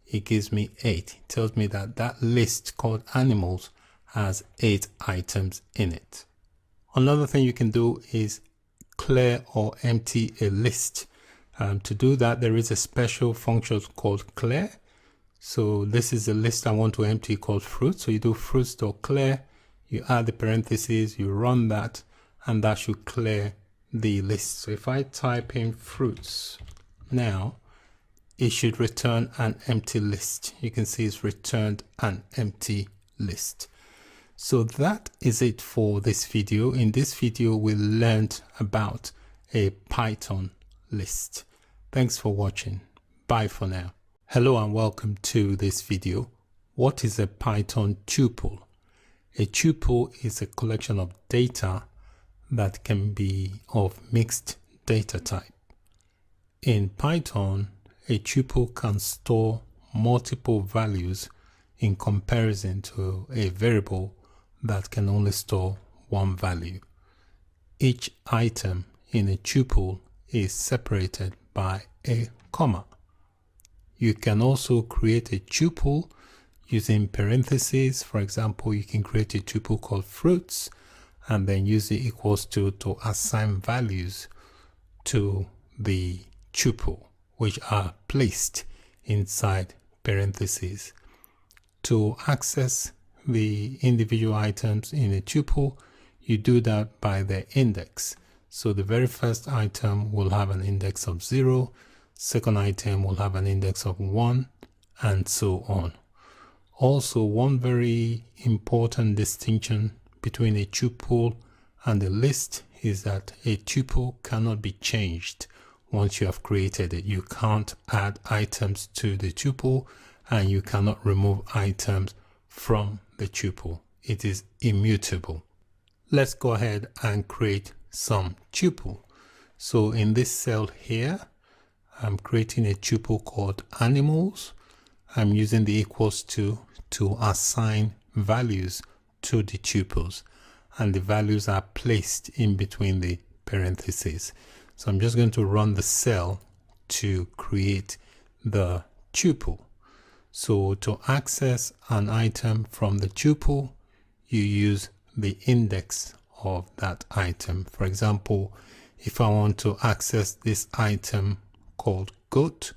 it gives me 8. It tells me that that list called animals has 8 items in it. Another thing you can do is clear or empty a list. To do that, there is a special function called clear. So this is a list I want to empty called fruits. So you do fruits.clear, you add the parentheses, you run that, and that should clear the list. So if I type in fruits now, it should return an empty list. You can see it's returned an empty list. So that is it for this video. In this video, we learned about a Python list. Thanks for watching. Bye for now. Hello and welcome to this video. What is a Python tuple? A tuple is a collection of data that can be of mixed data type. In Python, a tuple can store multiple values in comparison to a variable that can only store one value. Each item in a tuple is separated by a comma. You can also create a tuple using parentheses. For example, you can create a tuple called fruits and then use the equals to assign values to the tuple, which are placed inside parentheses. To access the individual items in a tuple, you do that by their index. So the very first item will have an index of 0, second item will have an index of 1, and so on. Also, one very important distinction between a tuple and a list is that a tuple cannot be changed once you have created it. You can't add items to the tuple and you cannot remove items from the tuple. It is immutable. Let's go ahead and create some tuple. So in this cell here, I'm creating a tuple called animals. I'm using the equals to assign values to the tuples, and the values are placed in between the parentheses. So I'm just going to run the cell to create the tuple. So to access an item from the tuple, you use the index of that item. For example, if I want to access this item called goat,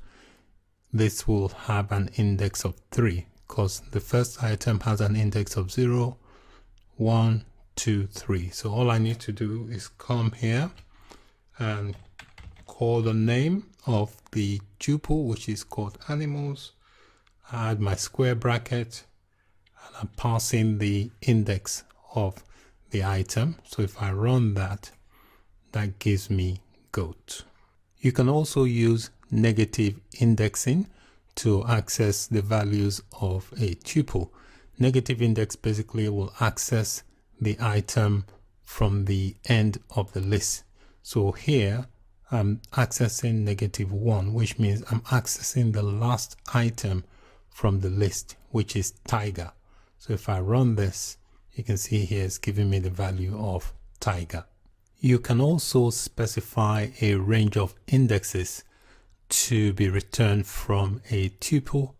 this will have an index of 3 because the first item has an index of 0, 1, 2, 3. So all I need to do is come here and call the name of the tuple, which is called animals, add my square bracket, and I'm passing the index of the item. So if I run that, that gives me goat. You can also use negative indexing to access the values of a tuple. Negative index basically will access the item from the end of the list. So here I'm accessing -1, which means I'm accessing the last item from the list, which is tiger. So if I run this, you can see here it's giving me the value of tiger. You can also specify a range of indexes to be returned from a tuple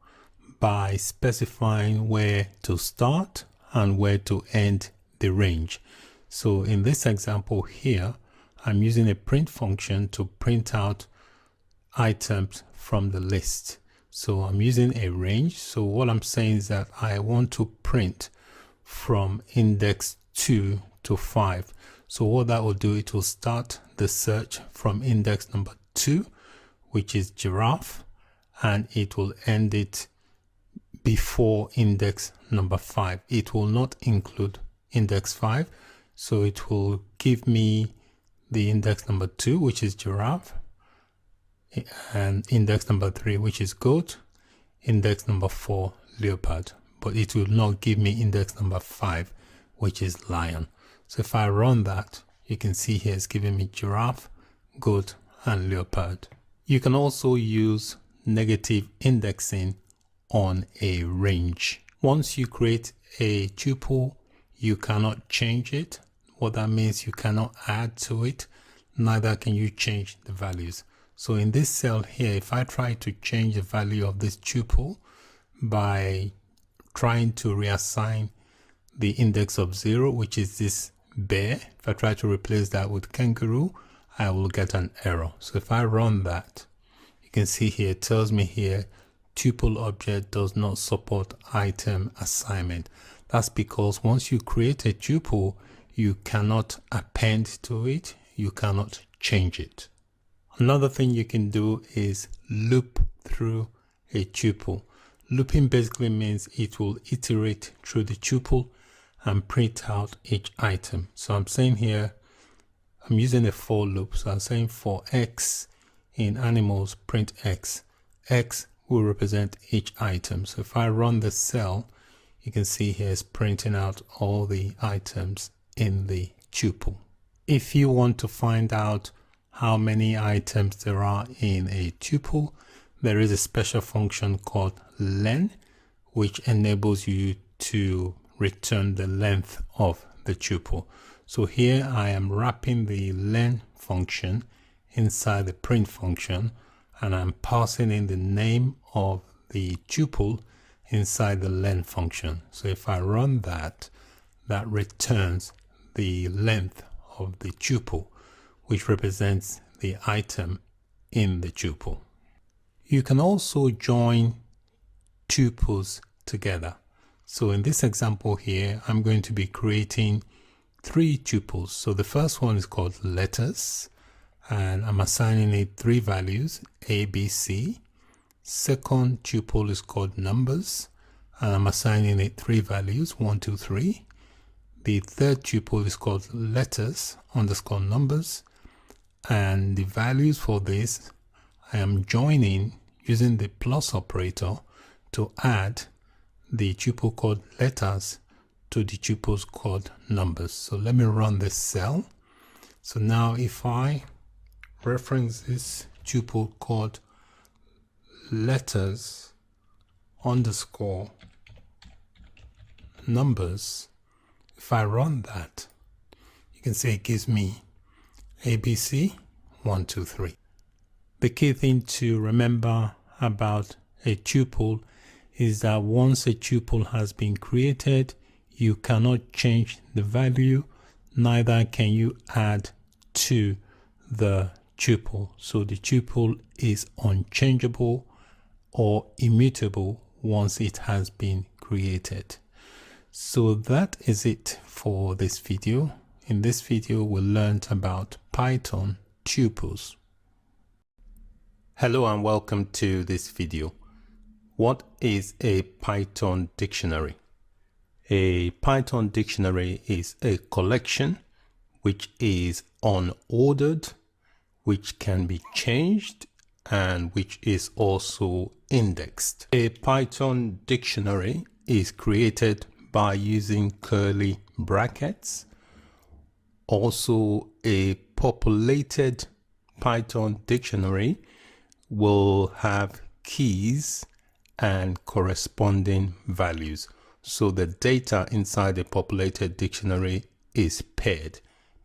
by specifying where to start and where to end the range. So in this example here, I'm using a print function to print out items from the list. So I'm using a range. So what I'm saying is that I want to print from index 2 to 5. So what that will do, it will start the search from index number 2, which is giraffe, and it will end it before index number 5. It will not include index 5. So it will give me the index number 2, which is giraffe, and index number 3, which is goat, index number 4, leopard, but it will not give me index number 5, which is lion. So if I run that, you can see here it's giving me giraffe, goat, and leopard. You can also use negative indexing on a range. Once you create a tuple, you cannot change it. What that means, you cannot add to it, neither can you change the values. So in this cell here, if I try to change the value of this tuple by trying to reassign the index of 0, which is this bear, if I try to replace that with kangaroo, I will get an error. So if I run that, you can see here, it tells me here, tuple object does not support item assignment. That's because once you create a tuple, you cannot append to it, you cannot change it. Another thing you can do is loop through a tuple. Looping basically means it will iterate through the tuple and print out each item. So I'm saying here, I'm using a for loop. So I'm saying for x in animals, print x. X will represent each item. So if I run the cell, You can see here it's printing out all the items in the tuple. If you want to find out how many items there are in a tuple, there is a special function called len, which enables you to return the length of the tuple. So here I am wrapping the len function inside the print function, and I'm passing in the name of the tuple inside the len function. So if I run that, that returns the length of the tuple, which represents the item in the tuple. You can also join tuples together. So in this example here, I'm going to be creating 3 tuples. So the first one is called letters, and I'm assigning it 3 values, A, B, C. Second tuple is called numbers, and I'm assigning it 3 values, 1, 2, 3. The third tuple is called letters underscore numbers, and the values for this I am joining using the plus operator to add the tuple called letters to the tuples called numbers. So let me run this cell. So now if I reference this tuple called letters underscore numbers, if I run that, you can see it gives me ABC 1, 2, 3. The key thing to remember about a tuple is that once a tuple has been created, you cannot change the value, neither can you add to the tuple. So the tuple is unchangeable or immutable once it has been created. So that is it for this video. In this video, we learned about Python tuples. Hello and welcome to this video. What is a Python dictionary? A Python dictionary is a collection which is unordered, which can be changed, and which is also indexed. A Python dictionary is created by using curly brackets. Also, a populated Python dictionary will have keys and corresponding values. So the data inside a populated dictionary is paired.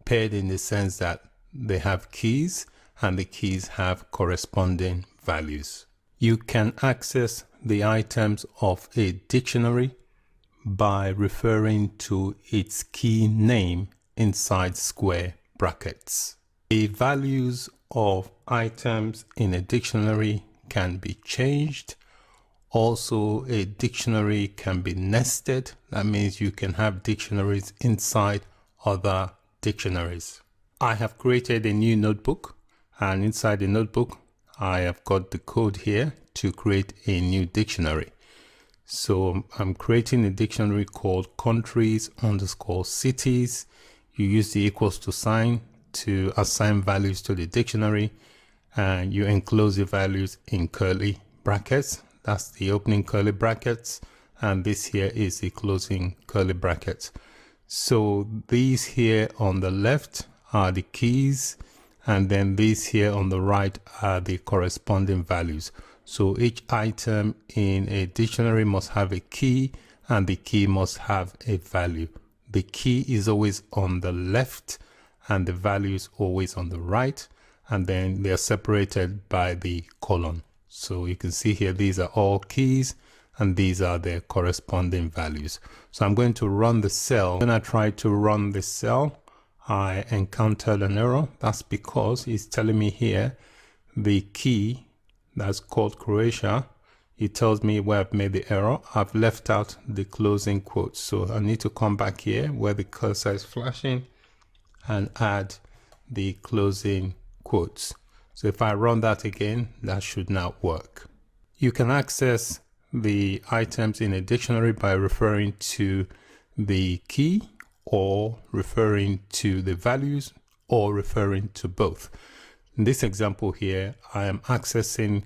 Paired in the sense that they have keys and the keys have corresponding values. You can access the items of a dictionary by referring to its key name inside square brackets. The values of items in a dictionary can be changed. Also, a dictionary can be nested. That means you can have dictionaries inside other dictionaries. I have created a new notebook, and inside the notebook, I have got the code here to create a new dictionary. So I'm creating a dictionary called countries underscore cities. You use the equals to sign to assign values to the dictionary, and you enclose the values in curly brackets. That's the opening curly brackets, and this here is the closing curly brackets. So these here on the left are the keys, and then these here on the right are the corresponding values. So each item in a dictionary must have a key, and the key must have a value. The key is always on the left and the value is always on the right, and then they are separated by the colon. So you can see here, these are all keys and these are their corresponding values. So I'm going to run the cell. When I try to run the cell, I encountered an error. That's because it's telling me here the key that's called Croatia. It tells me where I've made the error. I've left out the closing quotes. So I need to come back here where the cursor is flashing and add the closing quotes. So if I run that again, that should now work. You can access the items in a dictionary by referring to the key, or referring to the values, or referring to both. In this example here, I am accessing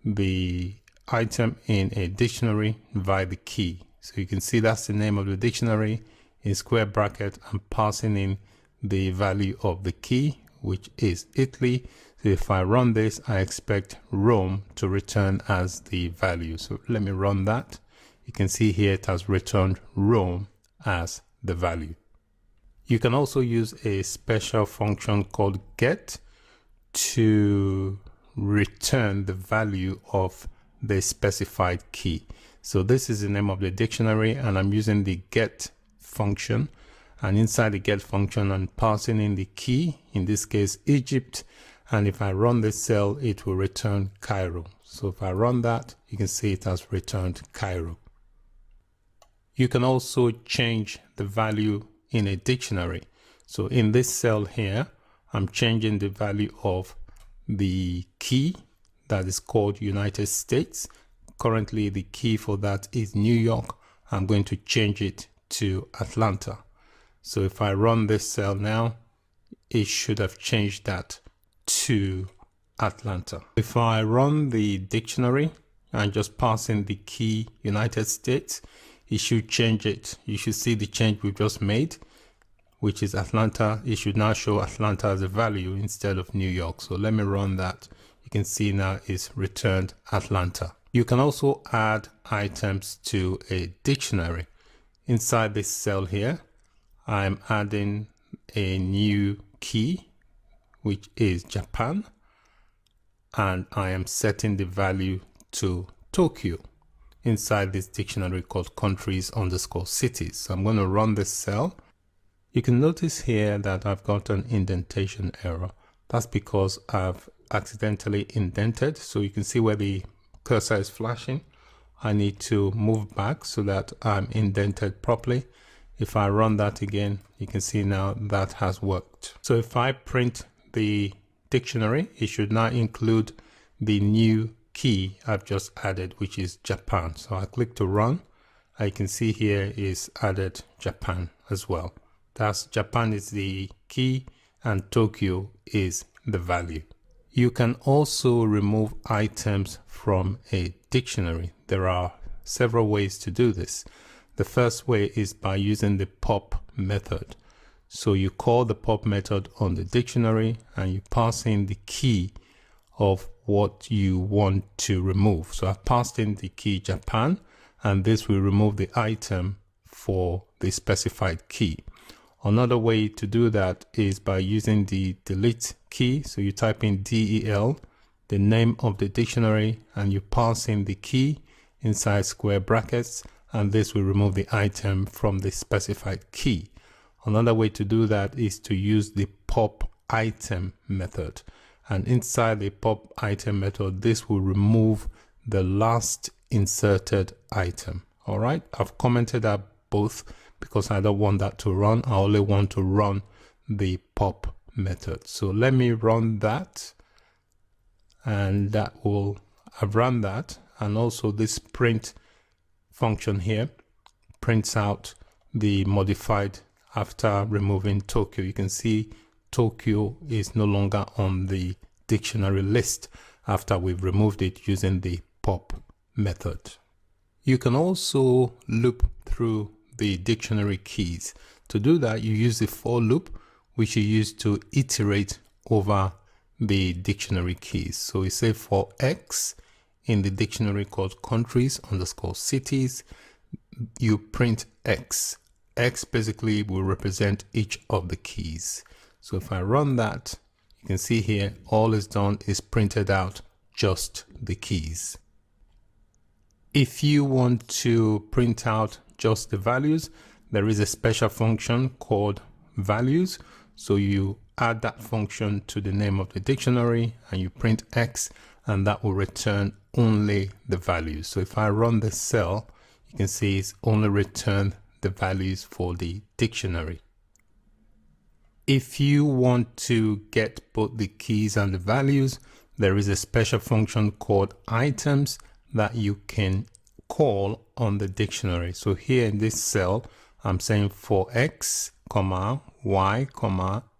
the item in a dictionary via the key. So you can see that's the name of the dictionary in square bracket. I'm passing in the value of the key, which is Italy. So if I run this, I expect Rome to return as the value. So let me run that. You can see here it has returned Rome as the value. You can also use a special function called get to return the value of the specified key. So this is the name of the dictionary, and I'm using the get function, and inside the get function I'm passing in the key, in this case Egypt, and if I run this cell it will return Cairo. So if I run that, you can see it has returned Cairo. You can also change the value in a dictionary. So in this cell here, I'm changing the value of the key that is called United States. Currently the key for that is New York. I'm going to change it to Atlanta. So if I run this cell now, it should have changed that to Atlanta. If I run the dictionary and just pass in the key United States, it should change it. You should see the change we've just made, which is Atlanta. It should now show Atlanta as a value instead of New York. So let me run that. You can see now it's returned Atlanta. You can also add items to a dictionary. Inside this cell here, I'm adding a new key, which is Japan, and I am setting the value to Tokyo inside this dictionary called countries_cities. So I'm going to run this cell. You can notice here that I've got an indentation error. That's because I've accidentally indented. So you can see where the cursor is flashing. I need to move back so that I'm indented properly. If I run that again, you can see now that has worked. So if I print the dictionary, it should now include the new key I've just added, which is Japan. So I click to run. I can see here is added Japan as well. That's Japan is the key and Tokyo is the value. You can also remove items from a dictionary. There are several ways to do this. The first way is by using the pop method. So you call the pop method on the dictionary and you pass in the key of what you want to remove. So I've passed in the key Japan, and this will remove the item for the specified key. Another way to do that is by using the delete key. So you type in DEL, the name of the dictionary, and you pass in the key inside square brackets, and this will remove the item from the specified key. Another way to do that is to use the pop item method. And inside the pop item method, this will remove the last inserted item. All right, I've commented out both because I don't want that to run. I only want to run the pop method. So let me run that, and that will, I've run that. And also this print function here prints out the modified after removing Tokyo. You can see Tokyo is no longer on the dictionary list after we've removed it using the pop method. You can also loop through the dictionary keys. To do that, you use the for loop, which you use to iterate over the dictionary keys. So we say for X in the dictionary called countries_cities, you print X. X basically will represent each of the keys. So if I run that, you can see here, all is done is printed out just the keys. If you want to print out just the values, there is a special function called values. So you add that function to the name of the dictionary and you print X, and that will return only the values. So if I run this cell, you can see it's only returned the values for the dictionary. If you want to get both the keys and the values, there is a special function called items that you can call on the dictionary. So here in this cell, I'm saying for X, Y,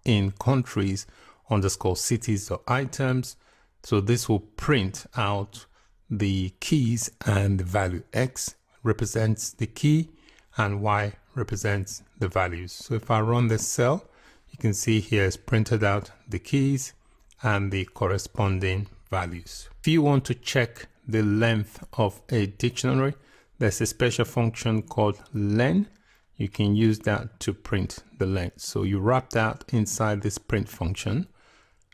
in countries_cities.items. So this will print out the keys and the value X. represents the key and Y represents the values. So if I run this cell, you can see here it's printed out the keys and the corresponding values. If you want to check the length of a dictionary, there's a special function called len. You can use that to print the length. So you wrap that inside this print function,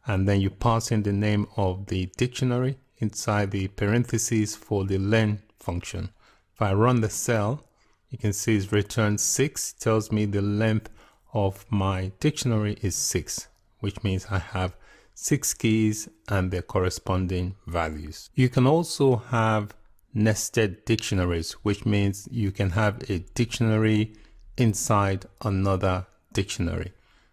and then you pass in the name of the dictionary inside the parentheses for the len function. If I run the cell, you can see it's returned 6. It tells me the length of my dictionary is 6, which means I have 6 keys and their corresponding values. You can also have nested dictionaries, which means you can have a dictionary inside another dictionary.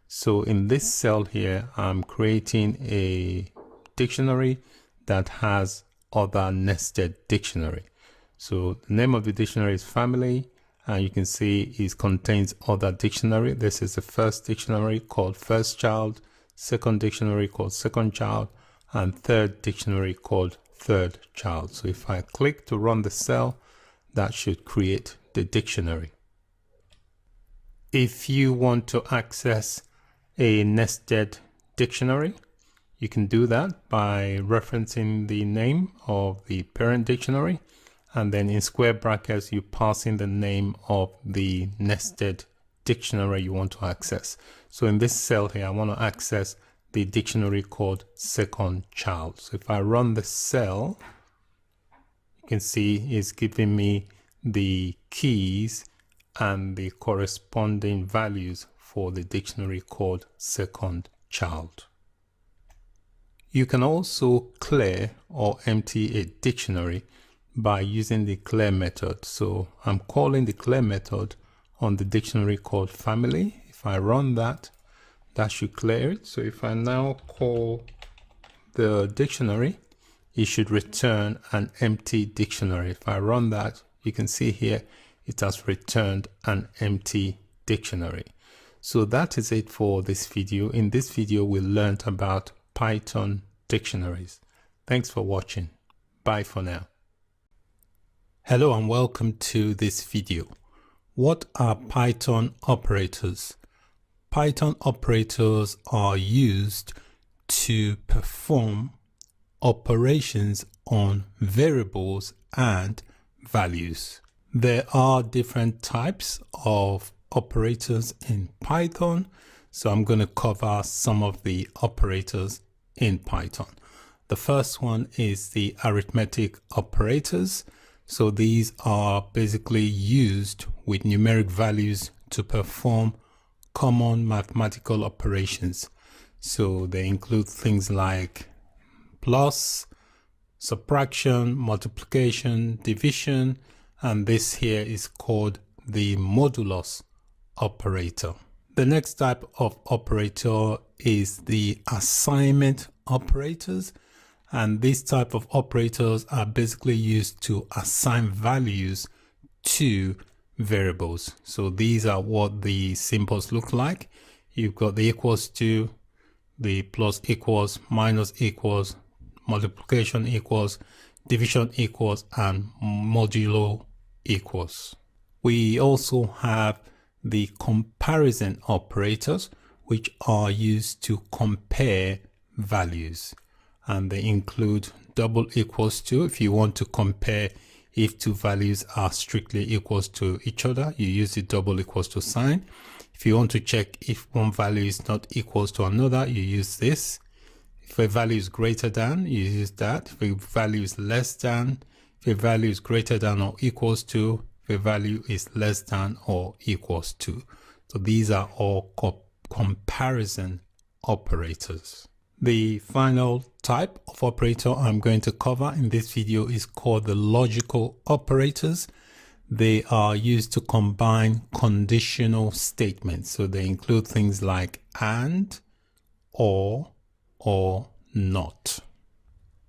So in this cell here, I'm creating a dictionary that has other nested dictionary. So the name of the dictionary is family, and you can see it contains other dictionary. This is the first dictionary called first child, second dictionary called second child, and third dictionary called third child. So if I click to run the cell, that should create the dictionary. If you want to access a nested dictionary, you can do that by referencing the name of the parent dictionary, and then in square brackets you pass in the name of the nested dictionary you want to access. So in this cell here, I want to access the dictionary called second child. So if I run the cell, you can see it's giving me the keys and the corresponding values for the dictionary called second child. You can also clear or empty a dictionary by using the clear method. So I'm calling the clear method on the dictionary called family. If I run that, that should clear it. So if I now call the dictionary, it should return an empty dictionary. If I run that, you can see here it has returned an empty dictionary. So that is it for this video. In this video, we learned about Python dictionaries. Thanks for watching. Bye for now. Hello and welcome to this video. What are Python operators? Python operators are used to perform operations on variables and values. There are different types of operators in Python, so I'm going to cover some of the operators in Python. The first one is the arithmetic operators. So these are basically used with numeric values to perform common mathematical operations. So they include things like plus, subtraction, multiplication, division, and this here is called the modulus operator. The next type of operator is the assignment operators. And these type of operators are basically used to assign values to variables. So these are what the symbols look like. You've got the equals to, the plus equals, minus equals, multiplication equals, division equals, and modulo equals. We also have the comparison operators, which are used to compare values. And they include double equals to. If you want to compare if two values are strictly equals to each other, you use the double equals to sign. If you want to check if one value is not equals to another, you use this. If a value is greater than, you use that. If a value is less than, if a value is greater than or equals to, if a value is less than or equals to. So these are all comparison operators. The final type of operator I'm going to cover in this video is called the logical operators. They are used to combine conditional statements. So they include things like and, or not.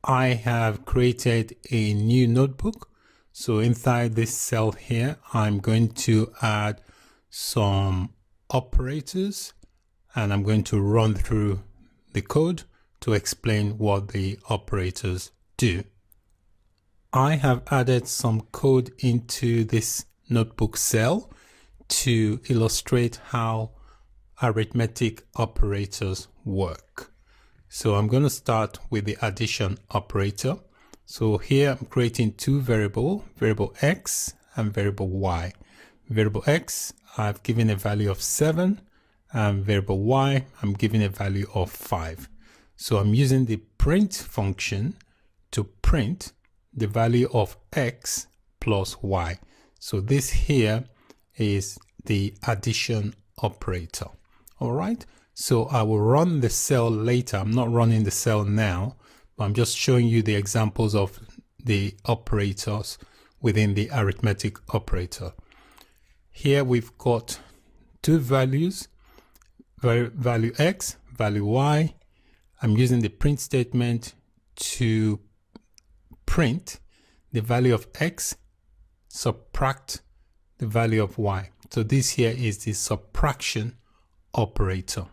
I have created a new notebook. So inside this cell here, I'm going to add some operators and I'm going to run through the code to explain what the operators do. I have added some code into this notebook cell to illustrate how arithmetic operators work. So I'm going to start with the addition operator. So here I'm creating two variables, variable x and variable y. Variable x, I've given a value of 7, and variable y, I'm giving a value of 5. So I'm using the print function to print the value of x plus y. So this here is the addition operator. All right. So I will run the cell later. I'm not running the cell now, but I'm just showing you the examples of the operators within the arithmetic operator. Here we've got two values, value x, value y. I'm using the print statement to print the value of x, subtract the value of y. So this here is the subtraction operator.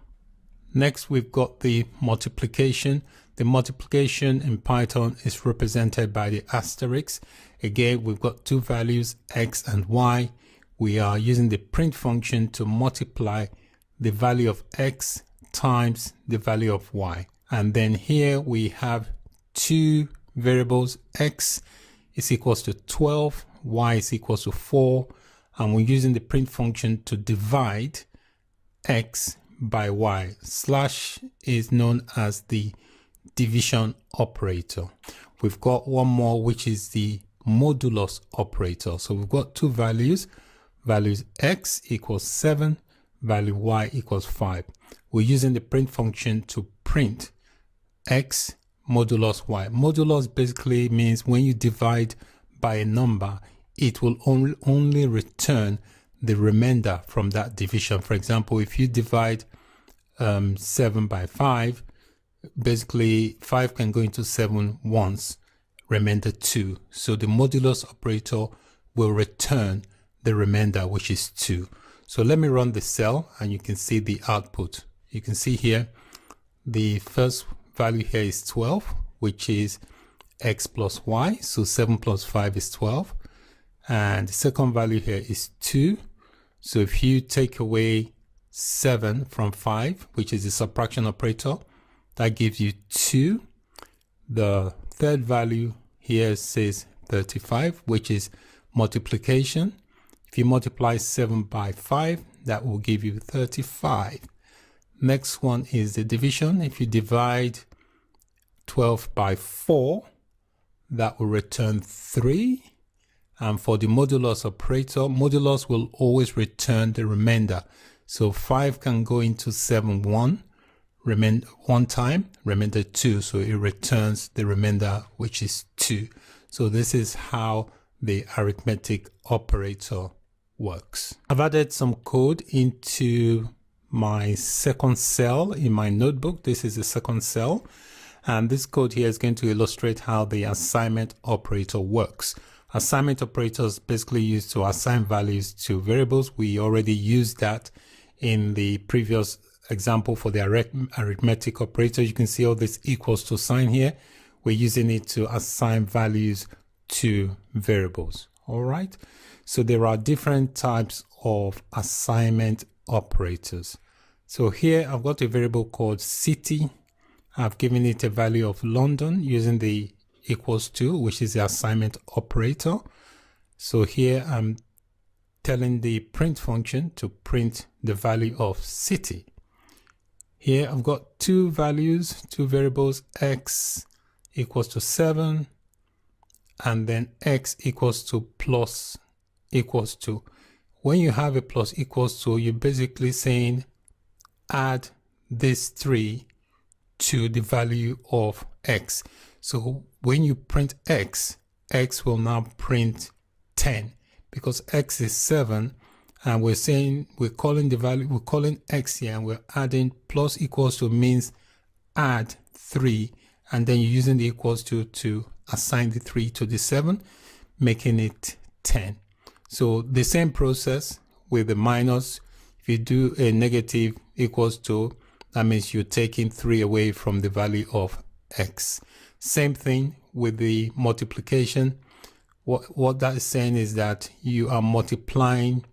Next, we've got the multiplication. The multiplication in Python is represented by the asterisk. Again, we've got two values, x and y. We are using the print function to multiply the value of x times the value of y. And then here we have two variables, x is equals to 12, y is equals to 4, and we're using the print function to divide x by y. Slash is known as the division operator. We've got one more, which is the modulus operator. So we've got two values, values x equals 7, value y equals 5. We're using the print function to print x modulus y. Modulus basically means when you divide by a number, it will only return the remainder from that division. For example, if you divide 7 by 5, basically 5 can go into 7 once, remainder 2. So the modulus operator will return the remainder, which is 2. So let me run the cell and you can see the output. You can see here the first value here is 12, which is x plus y. So 7 plus 5 is 12. And the second value here is 2. So if you take away 7 from 5, which is the subtraction operator, that gives you 2. The third value here says 35, which is multiplication. If you multiply 7 by 5, that will give you 35. Next one is the division. If you divide 12 by 4, that will return 3. And for the modulus operator, modulus will always return the remainder. So 5 can go into 7 one time, remainder 2. So it returns the remainder, which is 2. So this is how the arithmetic operator works. I've added some code into my second cell in my notebook. This is the second cell. And this code here is going to illustrate how the assignment operator works. Assignment operators basically used to assign values to variables. We already used that in the previous example for the arithmetic operator. You can see all this equals to sign here. We're using it to assign values to variables. All right. So there are different types of assignment operators. So here I've got a variable called city. I've given it a value of London using the equals to, which is the assignment operator. So here I'm telling the print function to print the value of city. Here I've got two values, two variables, x equals to 7, and then x equals to plus equals to. When you have a plus equals to, you're basically saying add this 3 to the value of x. So when you print x, x will now print 10 because x is 7, and we're saying we're calling the value, we're calling x here, and we're adding plus equals to means add 3, and then you're using the equals to assign the 3 to the 7, making it 10. So the same process with the minus. If you do a negative equals to, that means you're taking 3 away from the value of x. Same thing with the multiplication. What that is saying is that you are multiplying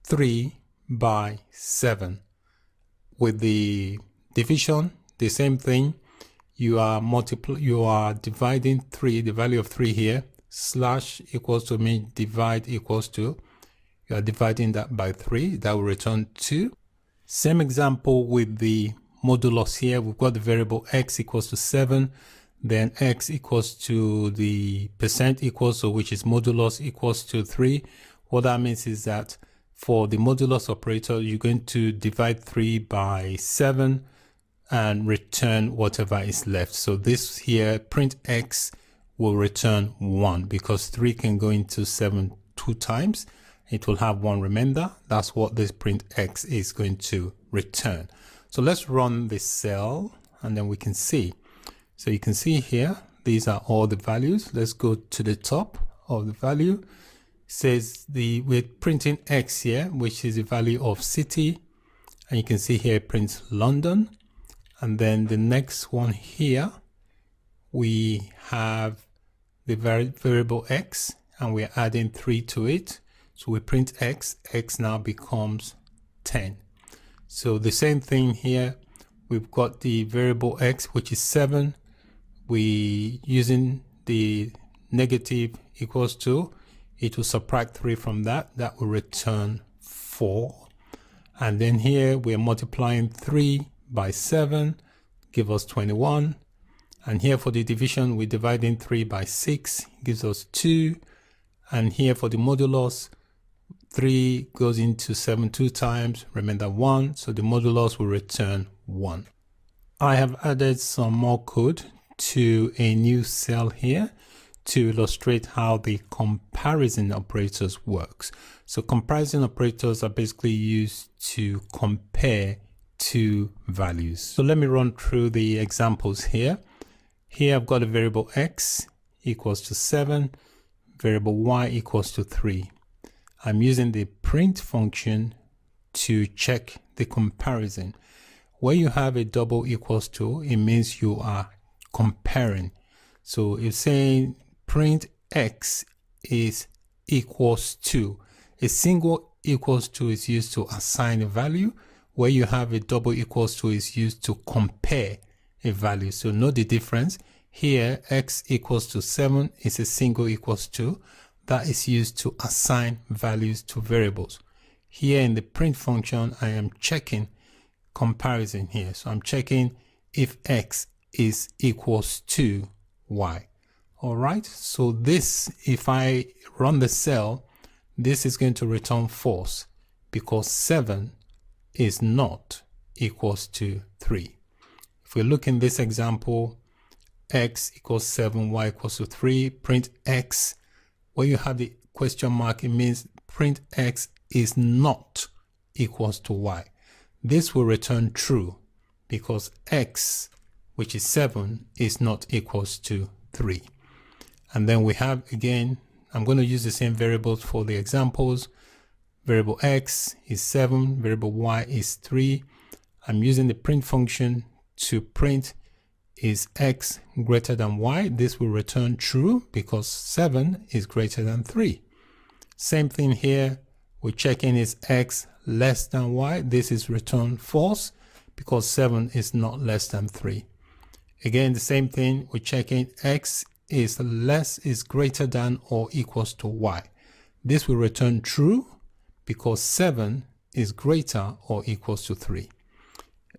3 by 7. With the division, the same thing. You are dividing 3, the value of 3 here, slash equals to mean divide equals to. You are dividing that by 3, that will return 2. Same example with the modulus here. We've got the variable x equals to 7, then x equals to the percent equals to, which is modulus equals to 3. What that means is that for the modulus operator, you're going to divide 3 by 7 and return whatever is left. So this here, print x, will return 1 because 3 can go into 7 2 times. It will have 1 remainder. That's what this print x is going to return. So let's run this cell and then we can see. So you can see here, these are all the values. Let's go to the top of the value. It says we're printing x here, which is the value of city. And you can see here it prints London. And then the next one here, we have the variable x and we're adding 3 to it. So we print x, x now becomes 10. So the same thing here, we've got the variable x, which is 7. We using the negative equals to, it will subtract 3 from that, that will return 4. And then here we're multiplying 3 by 7, give us 21. And here for the division, we're dividing 3 by 6, gives us 2. And here for the modulus, 3 goes into 7 2 times, remainder 1, so the modulus will return 1. I have added some more code to a new cell here to illustrate how the comparison operators works. So comparison operators are basically used to compare two values. So let me run through the examples here. Here I've got a variable x equals to 7, variable y equals to 3. I'm using the print function to check the comparison. Where you have a double equals to, it means you are comparing. So it's saying print x is equals to. A single equals to is used to assign a value. Where you have a double equals to is used to compare a value. So note the difference. Here x equals to 7 is a single equals to. That is used to assign values to variables. Here in the print function, I am checking comparison here. So I'm checking if x is equals to y. All right. So this, if I run the cell, this is going to return false because 7 is not equals to 3. If we look in this example, x equals 7, y equals to 3, print x. Where you have the question mark, it means print x is not equals to y. This will return true because x, which is 7, is not equals to 3. And then we have, again, I'm going to use the same variables for the examples. Variable x is 7, variable y is 3. I'm using the print function to print is x greater than y. This will return true because 7 is greater than 3. Same thing here. We're checking is x less than y. This is returned false because 7 is not less than 3. Again, the same thing. We're checking x is greater than or equals to y. This will return true because 7 is greater or equals to 3.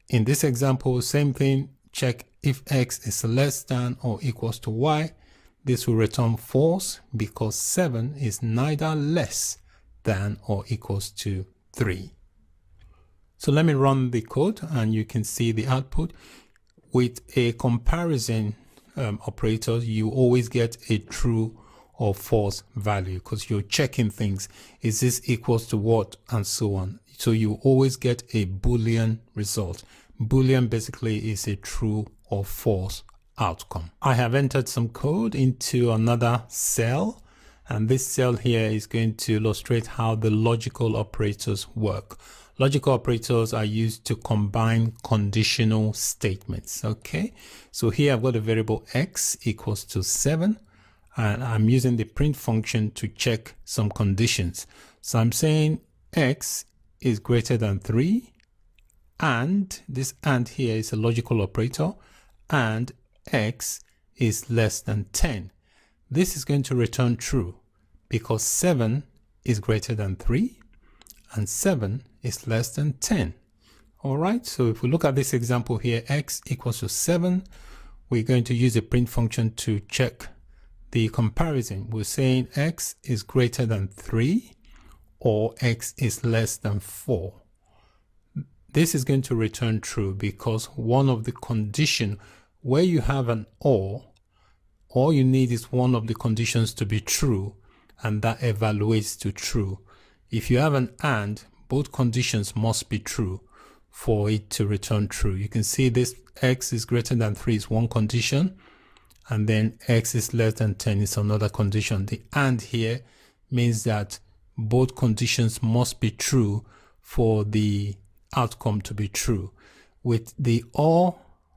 In this example, same thing. Check if x is less than or equals to y. This will return false because 7 is neither less than or equals to 3. So let me run the code and you can see the output. With a comparison operator, you always get a true or false value because you're checking things. Is this equals to what, and so on. So you always get a Boolean result. Boolean basically is a true or false outcome. I have entered some code into another cell, and this cell here is going to illustrate how the logical operators work. Logical operators are used to combine conditional statements. Okay, so here I've got a variable x equals to 7. and I'm using the print function to check some conditions. So I'm saying x is greater than 3, and this and here is a logical operator, and x is less than 10. This is going to return true because 7 is greater than 3 and 7 is less than 10. All right, so if we look at this example here, x equals to 7, we're going to use a print function to check the comparison. We're saying x is greater than 3 or x is less than 4. This is going to return true because one of the condition where you have an or, all you need is one of the conditions to be true, and that evaluates to true. If you have an and, both conditions must be true for it to return true. You can see this x is greater than 3 is one condition, and then x is less than 10 is another condition. The and here means that both conditions must be true for the outcome to be true. With the or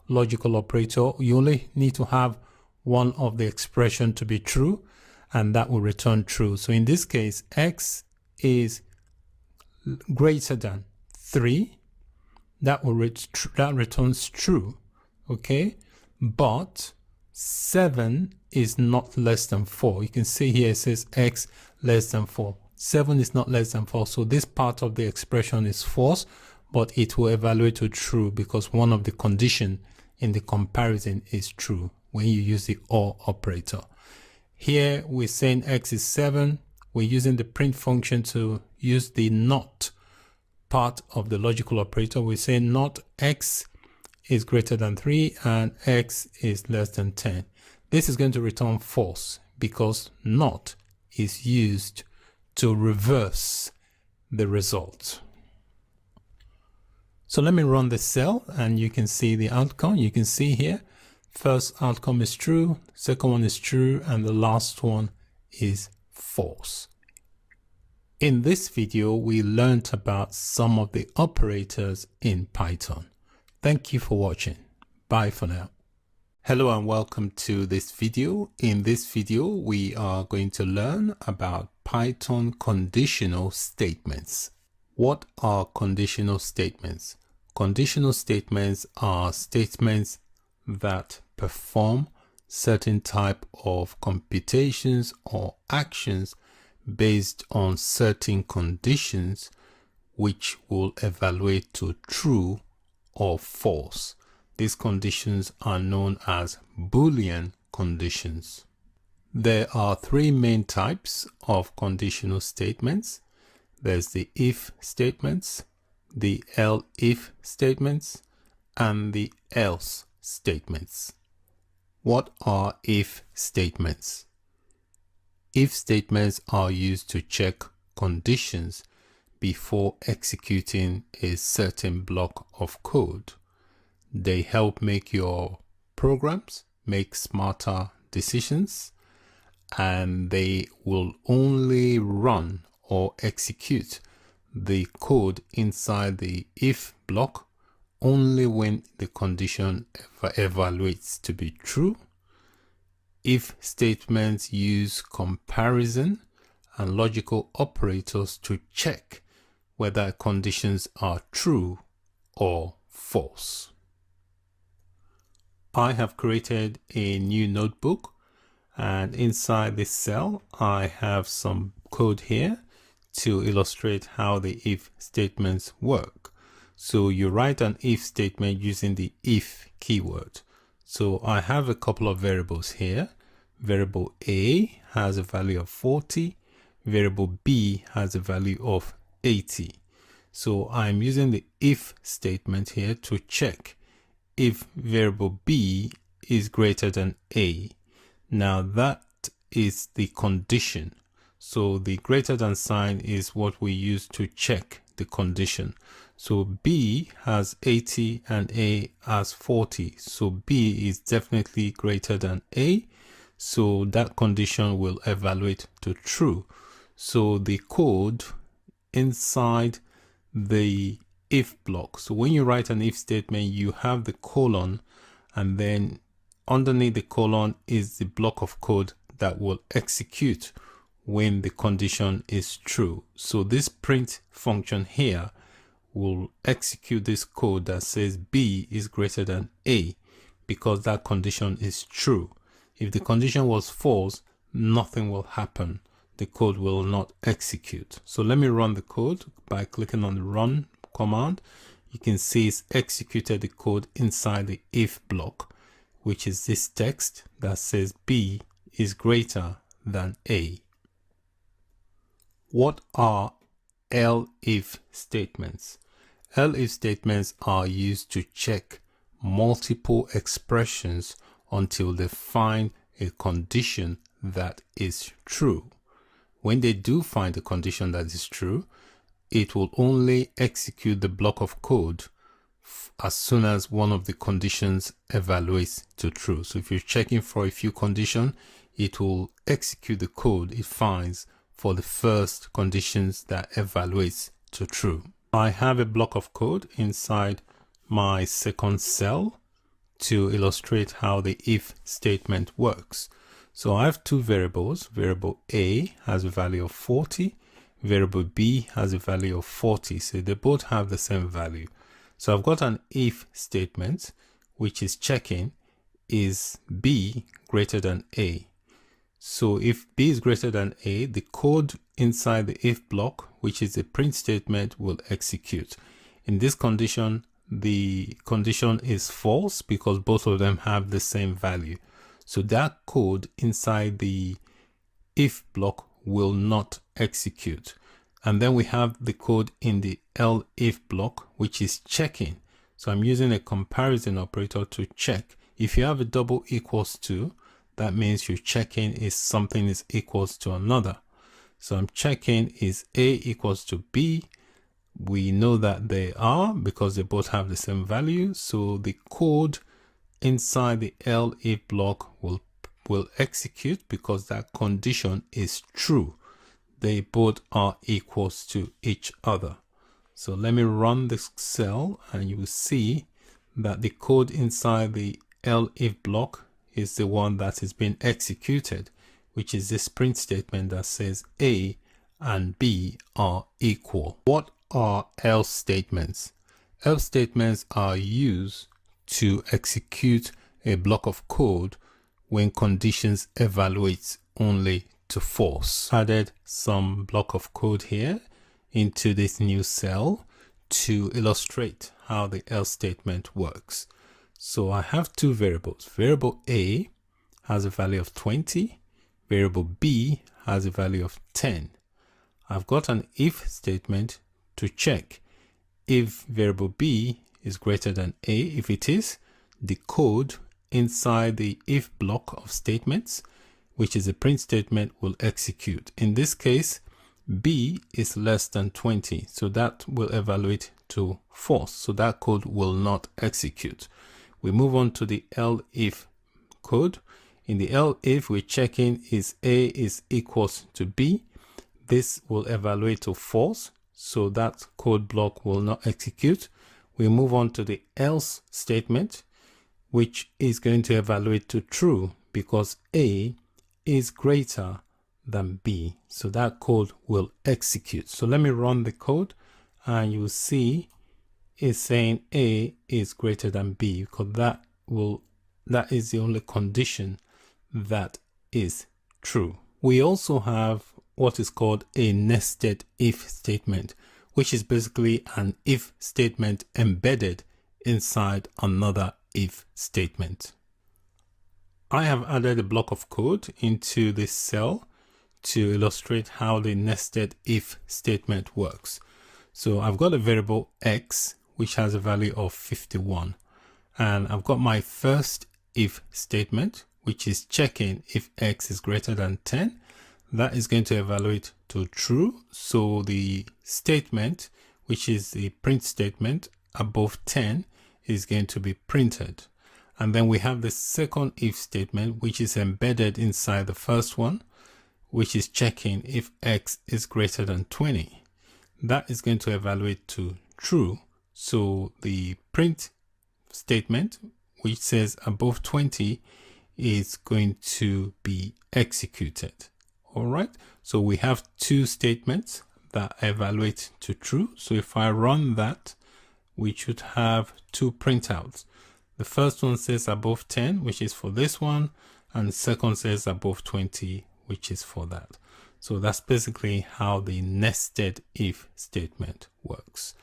logical operator, you only need to have one of the expression to be true, and that will return true. So in this case, x is greater than 3. That returns true, okay? But 7 is not less than 4. You can see here it says x less than 4. 7 is not less than 4, so this part of the expression is false, but it will evaluate to true because one of the condition in the comparison is true when you use the or operator. Here we're saying x is 7. We're using the print function to use the not part of the logical operator. We're saying not x is greater than 3 and x is less than 10. This is going to return false because not is used to reverse the result. So let me run the cell and you can see the outcome. You can see here, first outcome is true, second one is true, and the last one is false. In this video, we learned about some of the operators in Python. Thank you for watching. Bye for now. Hello and welcome to this video. In this video, we are going to learn about Python conditional statements. What are conditional statements? Conditional statements are statements that perform certain type of computations or actions based on certain conditions which will evaluate to true or false. These conditions are known as Boolean conditions. There are three main types of conditional statements. There's the if statements, the elif statements, and the else statements. What are if statements? If statements are used to check conditions before executing a certain block of code. They help make your programs make smarter decisions, and they will only run or execute the code inside the if block only when the condition evaluates to be true. If statements use comparison and logical operators to check whether conditions are true or false. I have created a new notebook, and inside this cell I have some code here to illustrate how the if statements work. So you write an if statement using the if keyword. So I have a couple of variables here. Variable A has a value of 40. Variable B has a value of 80. So I'm using the if statement here to check if variable B is greater than A. Now that is the condition. So the greater than sign is what we use to check the condition. So B has 80 and A has 40. So B is definitely greater than A. So that condition will evaluate to true. So the code inside the if block. So when you write an if statement, you have the colon, and then underneath the colon is the block of code that will execute when the condition is true. So this print function here will execute this code that says B is greater than A because that condition is true. If the condition was false, nothing will happen. The code will not execute. So let me run the code by clicking on the run command. You can see it's executed the code inside the if block, which is this text that says B is greater than A. What are elif statements? Elif statements are used to check multiple expressions until they find a condition that is true. When they do find a condition that is true, it will only execute the block of code as soon as one of the conditions evaluates to true. So if you're checking for a few conditions, it will execute the code it finds for the first conditions that evaluates to true. I have a block of code inside my second cell to illustrate how the if statement works. So I have two variables. Variable A has a value of 40. Variable B has a value of 40. So they both have the same value. So I've got an if statement which is checking is B greater than A. So if B is greater than A, the code inside the if block, which is a print statement, will execute. In this condition, the condition is false because both of them have the same value. So that code inside the if block will not execute. And then we have the code in the elif block, which is checking. So I'm using a comparison operator to check. If you have a double equals to, that means you're checking is something is equals to another. So I'm checking is A equals to B. We know that they are because they both have the same value. So the code inside the elif block will execute because that condition is true. They both are equals to each other. So let me run this cell and you will see that the code inside the elif block is the one that is being executed, which is this print statement that says A and B are equal. What are else statements? Else statements are used to execute a block of code when conditions evaluate only to false. Added some block of code here into this new cell to illustrate how the else statement works. So I have two variables. Variable A has a value of 20. Variable B has a value of 10. I've got an if statement to check if variable B is greater than A. If it is, the code inside the if block of statements, which is a print statement, will execute. In this case, B is less than 20, so that will evaluate to false. So that code will not execute. We move on to the elif code. In the elif, we're checking is A is equals to B. This will evaluate to false, so that code block will not execute. We move on to the else statement, which is going to evaluate to true because A is greater than B. So that code will execute. So let me run the code and you will see it's saying A is greater than B because that is the only condition that is true. We also have what is called a nested if statement, which is basically an if statement embedded inside another if statement. I have added a block of code into this cell to illustrate how the nested if statement works. So I've got a variable X, which has a value of 51. And I've got my first if statement, which is checking if X is greater than 10. That is going to evaluate to true. So the statement, which is the print statement above 10, is going to be printed. And then we have the second if statement, which is embedded inside the first one, which is checking if X is greater than 20. That is going to evaluate to true. So the print statement, which says above 20, is going to be executed. All right, so we have two statements that evaluate to true. So if I run that, we should have two printouts. The first one says above 10, which is for this one, and the second says above 20, which is for that. So that's basically how the nested if statement works.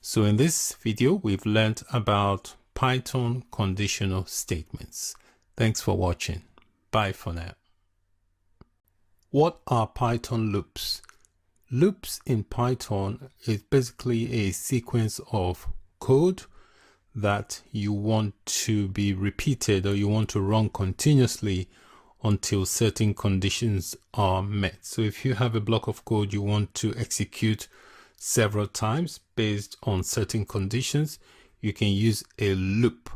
So in this video, we've learned about Python conditional statements. Thanks for watching. Bye for now. What are Python loops? Loops in Python is basically a sequence of code that you want to be repeated, or you want to run continuously until certain conditions are met. So if you have a block of code you want to execute several times based on certain conditions, you can use a loop,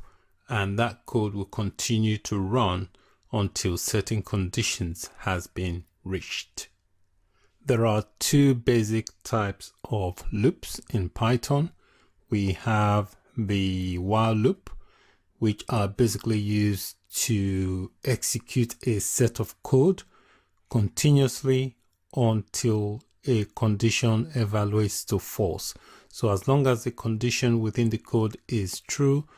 and that code will continue to run until certain conditions has been reached. There are two basic types of loops in Python. We have the while loop, which are basically used to execute a set of code continuously until a condition evaluates to false. So as long as the condition within the code is true,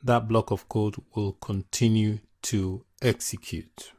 that block of code will continue to execute.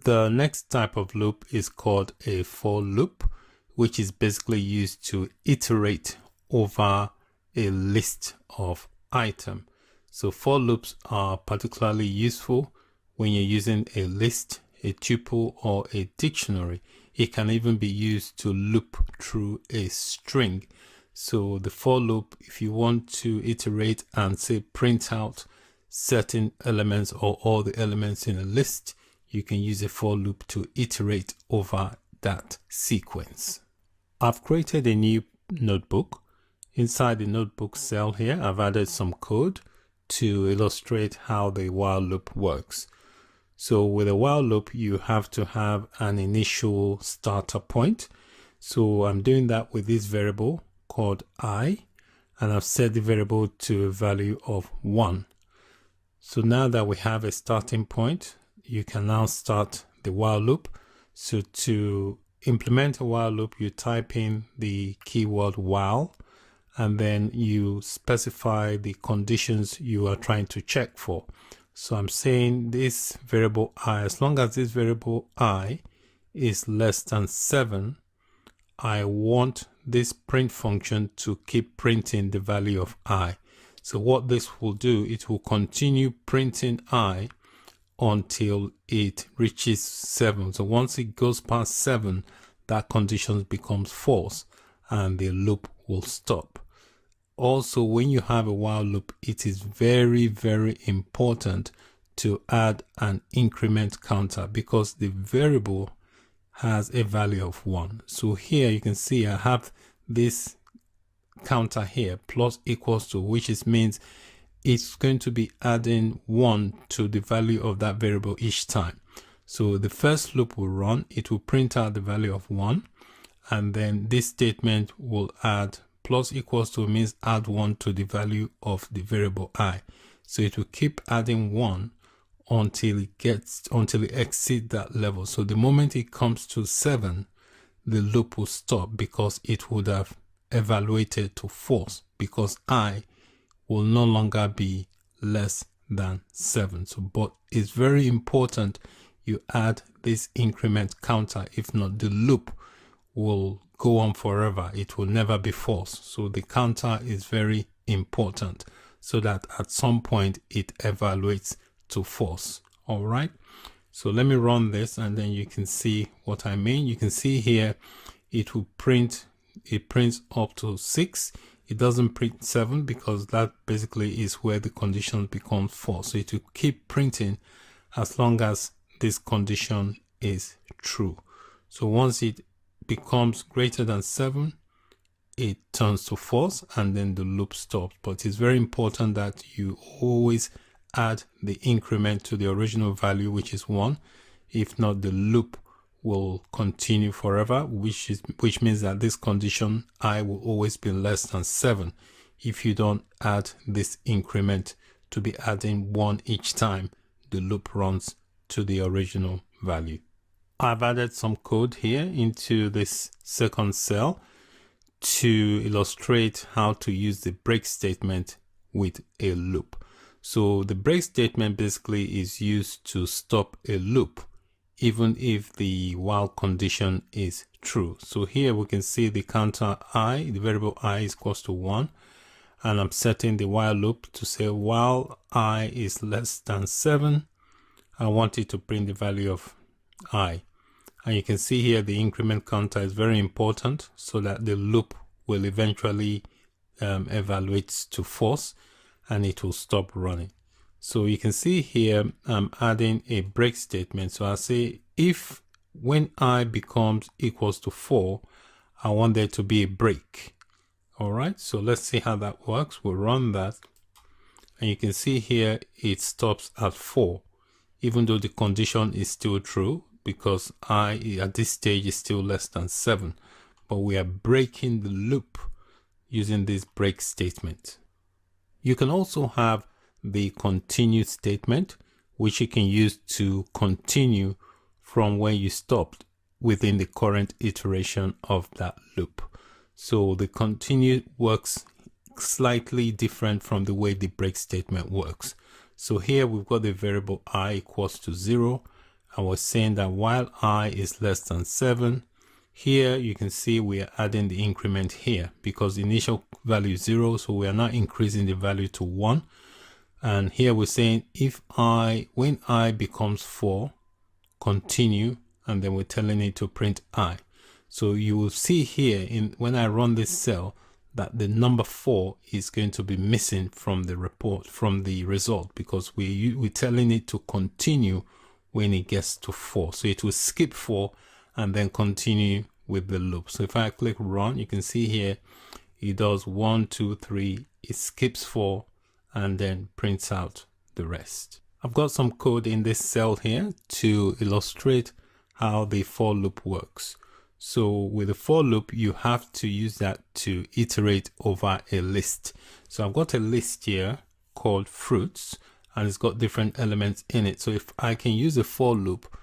The next type of loop is called a for loop, which is basically used to iterate over a list of items. So for loops are particularly useful when you're using a list, a tuple, or a dictionary. It can even be used to loop through a string. So the for loop, if you want to iterate and say print out certain elements or all the elements in a list, you can use a for loop to iterate over that sequence. I've created a new notebook. Inside the notebook cell here, I've added some code to illustrate how the while loop works. So with a while loop, you have to have an initial starter point. So I'm doing that with this variable called I, and I've set the variable to a value of 1. So now that we have a starting point, you can now start the while loop. So to implement a while loop, you type in the keyword while, and then you specify the conditions you are trying to check for. So I'm saying this variable I, as long as this variable I is less than 7, I want this print function to keep printing the value of I. So what this will do, it will continue printing I until it reaches 7. So once it goes past 7, that condition becomes false and the loop will stop. Also, when you have a while loop, it is very, very important to add an increment counter because the variable has a value of 1. So here you can see I have this counter here, plus equals to, which means it's going to be adding 1 to the value of that variable each time. So the first loop will run, it will print out the value of 1, and then this statement will add plus equals to means add 1 to the value of the variable I. So it will keep adding 1 until it exceeds that level. So the moment it comes to 7, the loop will stop because it would have evaluated to false because I will no longer be less than 7. So, but it's very important you add this increment counter. If not, the loop will go on forever. It will never be false. So the counter is very important so that at some point it evaluates to false. All right. So let me run this and then you can see what I mean. You can see here it will print, it prints up to 6. It doesn't print 7 because that basically is where the condition becomes false. So it will keep printing as long as this condition is true. So once it becomes greater than 7, it turns to false and then the loop stops. But it's very important that you always add the increment to the original value, which is 1. If not, the loop will continue forever, which means that this condition I will always be less than 7 if you don't add this increment to be adding 1 each time the loop runs to the original value. I've added some code here into this second cell to illustrate how to use the break statement with a loop. So the break statement basically is used to stop a loop even if the while condition is true. So here we can see the counter I, the variable I is equals to 1, and I'm setting the while loop to say while I is less than 7, I want it to print the value of I. And you can see here the increment counter is very important so that the loop will eventually evaluate to false and it will stop running. So you can see here I'm adding a break statement. So I say if when I becomes equals to 4, I want there to be a break. All right, so let's see how that works. We'll run that and you can see here it stops at 4 even though the condition is still true, because I at this stage is still less than 7, but we are breaking the loop using this break statement. You can also have the continue statement, which you can use to continue from where you stopped within the current iteration of that loop. So the continue works slightly different from the way the break statement works. So here we've got the variable I equals to 0. And we're saying that while I is less than 7, here you can see we are adding the increment here because the initial value is 0, so we are now increasing the value to 1. And here we're saying when I becomes 4, continue, and then we're telling it to print I. So you will see here when I run this cell that the number 4 is going to be missing from the report, from the result, because we're telling it to continue when it gets to 4. So it will skip 4 and then continue with the loop. So if I click run, you can see here it does 1, 2, 3, it skips 4 and then prints out the rest. I've got some code in this cell here to illustrate how the for loop works. So with the for loop, you have to use that to iterate over a list. So I've got a list here called fruits, and it's got different elements in it. So if I can use a for loop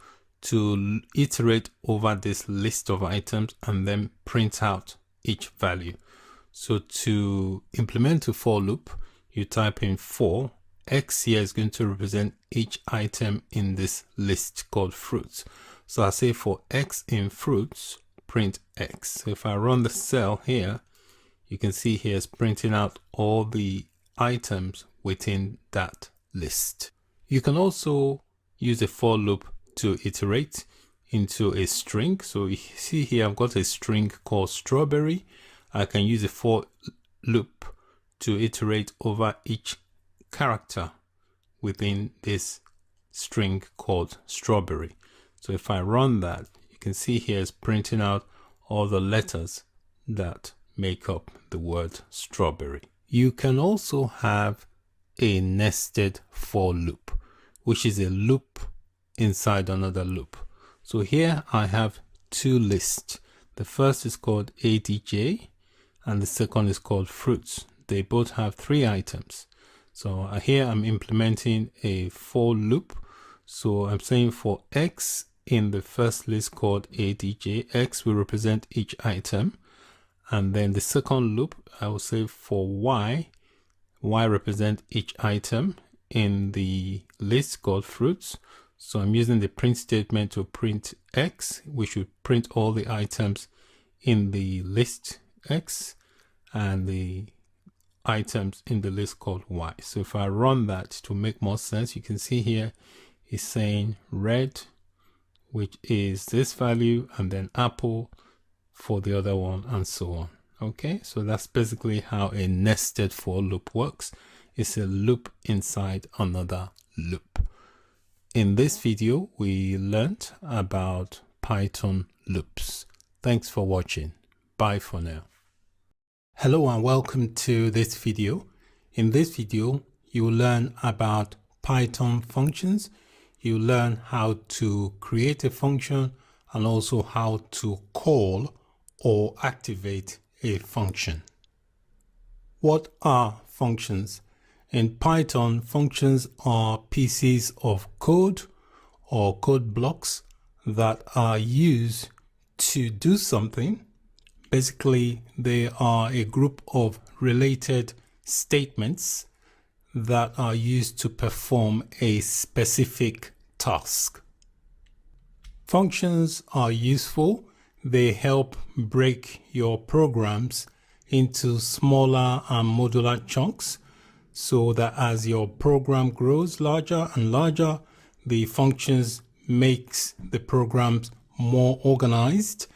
to iterate over this list of items and then print out each value. So to implement a for loop, you type in for, X here is going to represent each item in this list called fruits. So I say for X in fruits, print X. So if I run the cell here, you can see here it's printing out all the items within that list. You can also use a for loop to iterate into a string. So you see here I've got a string called strawberry. I can use a for loop to iterate over each character within this string called strawberry. So if I run that, you can see here it's printing out all the letters that make up the word strawberry. You can also have a nested for loop, which is a loop inside another loop. So here I have two lists. The first is called ADJ and the second is called fruits. They both have 3 items. So here I'm implementing a for loop. So I'm saying for X in the first list called ADJ, X will represent each item. And then the second loop, I will say for Y, Y represent each item in the list called fruits. So I'm using the print statement to print X, which will print all the items in the list X and the items in the list called Y. So if I run that to make more sense, you can see here it's saying red, which is this value, and then apple for the other one, and so on. Okay, so that's basically how a nested for loop works. It's a loop inside another loop. In this video, we learned about Python loops. Thanks for watching. Bye for now. Hello and welcome to this video. In this video, you will learn about Python functions. You learn how to create a function and also how to call or activate a function. What are functions? In Python, functions are pieces of code or code blocks that are used to do something. Basically, they are a group of related statements that are used to perform a specific task. Functions are useful. They help break your programs into smaller and modular chunks so that as your program grows larger and larger, the functions makes the programs more organized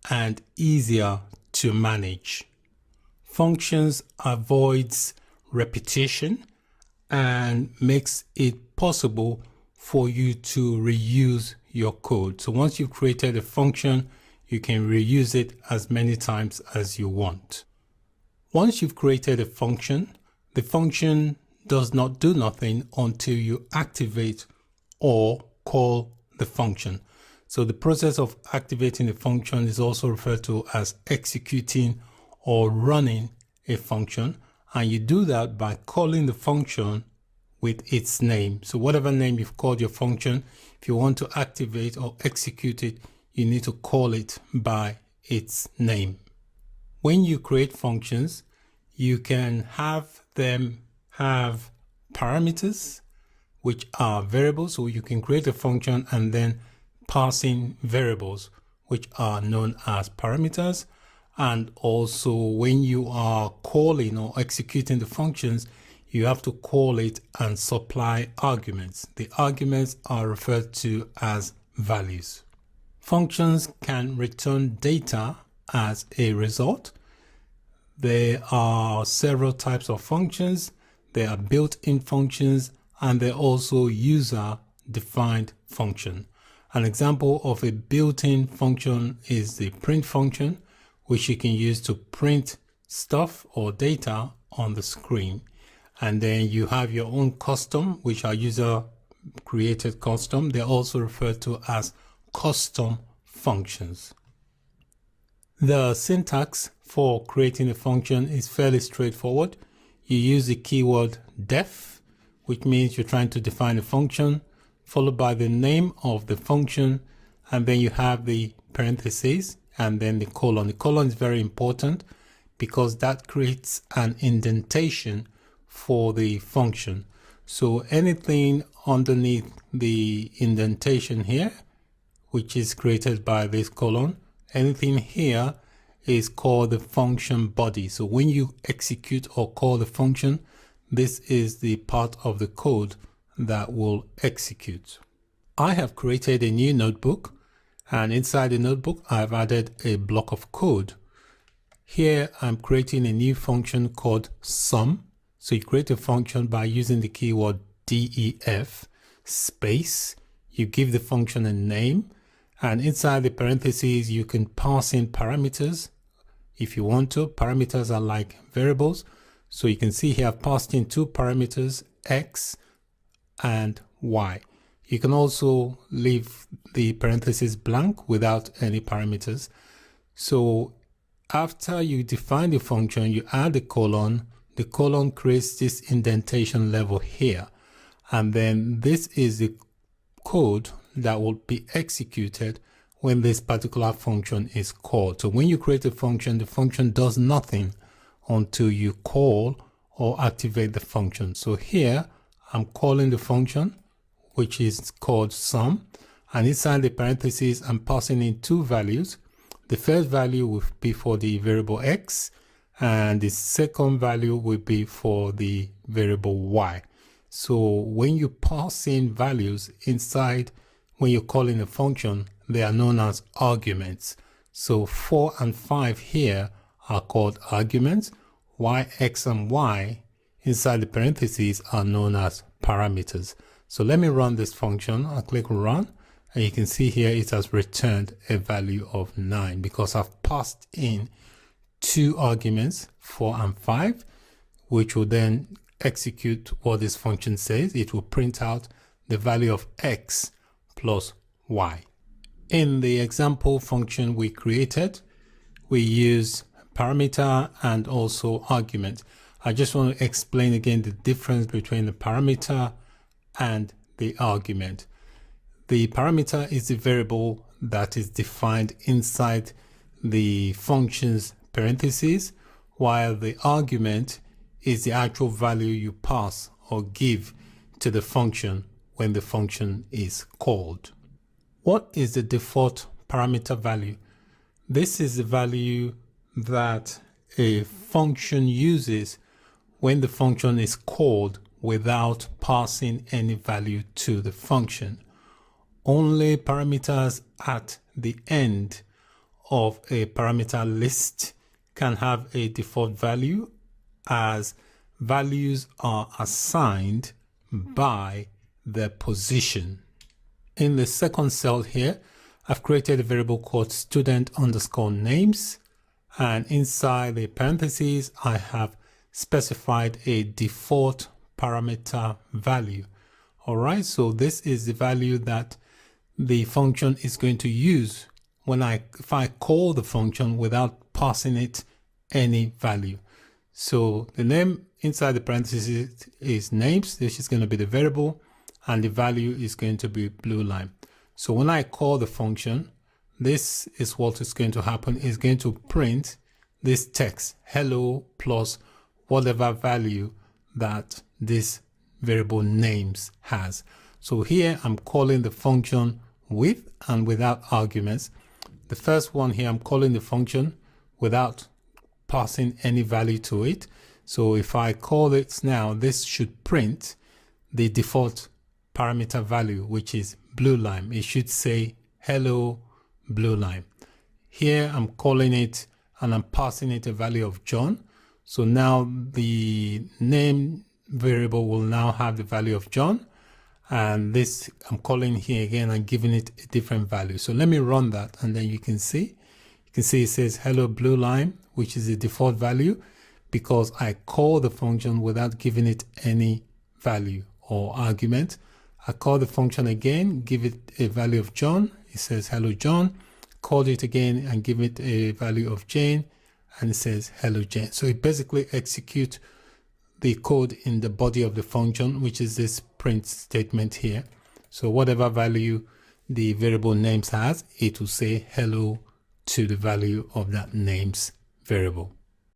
and easier to manage. Functions avoids repetition and makes it possible for you to reuse your code. So once you've created a function, you can reuse it as many times as you want. Once you've created a function, the function does not do nothing until you activate or call the function. So the process of activating a function is also referred to as executing or running a function. And you do that by calling the function with its name. So whatever name you've called your function, if you want to activate or execute it, you need to call it by its name. When you create functions, you can have them have parameters, which are variables. So you can create a function and then pass in variables, which are known as parameters. And also when you are calling or executing the functions, you have to call it and supply arguments. The arguments are referred to as values. Functions can return data as a result. There are several types of functions. There are built-in functions and there are also user-defined function. An example of a built-in function is the print function, which you can use to print stuff or data on the screen. And then you have your own custom, which are user-created custom. They're also referred to as custom functions. The syntax for creating a function is fairly straightforward. You use the keyword def, which means you're trying to define a function, followed by the name of the function, and then you have the parentheses and then the colon. The colon is very important because that creates an indentation for the function. So anything underneath the indentation here, which is created by this colon, anything here is called the function body. So when you execute or call the function, this is the part of the code that will execute. I have created a new notebook, and inside the notebook I've added a block of code. Here I'm creating a new function called sum. So you create a function by using the keyword def space. You give the function a name, and inside the parentheses you can pass in parameters if you want to. Parameters are like variables. So you can see here I've passed in two parameters, x and y. You can also leave the parentheses blank without any parameters. So after you define the function, you add the colon. The colon creates this indentation level here. And then this is the code that will be executed when this particular function is called. So when you create a function, the function does nothing until you call or activate the function. So here I'm calling the function, which is called sum, and inside the parentheses I'm passing in two values. The first value will be for the variable x, and the second value will be for the variable y. So when you pass in values inside, when you're calling a function, they are known as arguments. So 4 and 5 here are called arguments, while x and y inside the parentheses are known as parameters. So let me run this function. I'll click run, and you can see here it has returned a value of 9 because I've passed in two arguments, 4 and 5, which will then execute what this function says. It will print out the value of x plus y. In the example function we created, we use parameter and also argument. I just want to explain again the difference between the parameter and the argument. The parameter is the variable that is defined inside the function's parentheses, while the argument is the actual value you pass or give to the function when the function is called. What is the default parameter value? This is the value that a function uses when the function is called without passing any value to the function. Only parameters at the end of a parameter list can have a default value, as values are assigned by their position. In the second cell here, I've created a variable called student_names, and inside the parentheses I have specified a default parameter value. Alright, so this is the value that the function is going to use if I call the function without passing it any value. So the name inside the parentheses is names. This is going to be the variable, and the value is going to be blue line. So when I call the function, this is what is going to happen. It's going to print this text, hello, plus whatever value that this variable names has. So here I'm calling the function with and without arguments. The first one here, I'm calling the function without passing any value to it. So if I call it now, this should print the default parameter value, which is blue line. It should say hello blue line. Here I'm calling it and I'm passing it a value of John. So now the name variable will now have the value of John, and this I'm calling here again and giving it a different value. So let me run that, and then you can see it says hello blue line, which is the default value because I call the function without giving it any value or argument. I call the function again, give it a value of John. It says hello John. Call it again and give it a value of Jane, and it says hello Jane. So it basically executes the code in the body of the function, which is this print statement here. So whatever value the variable names has, it will say hello to the value of that names variable.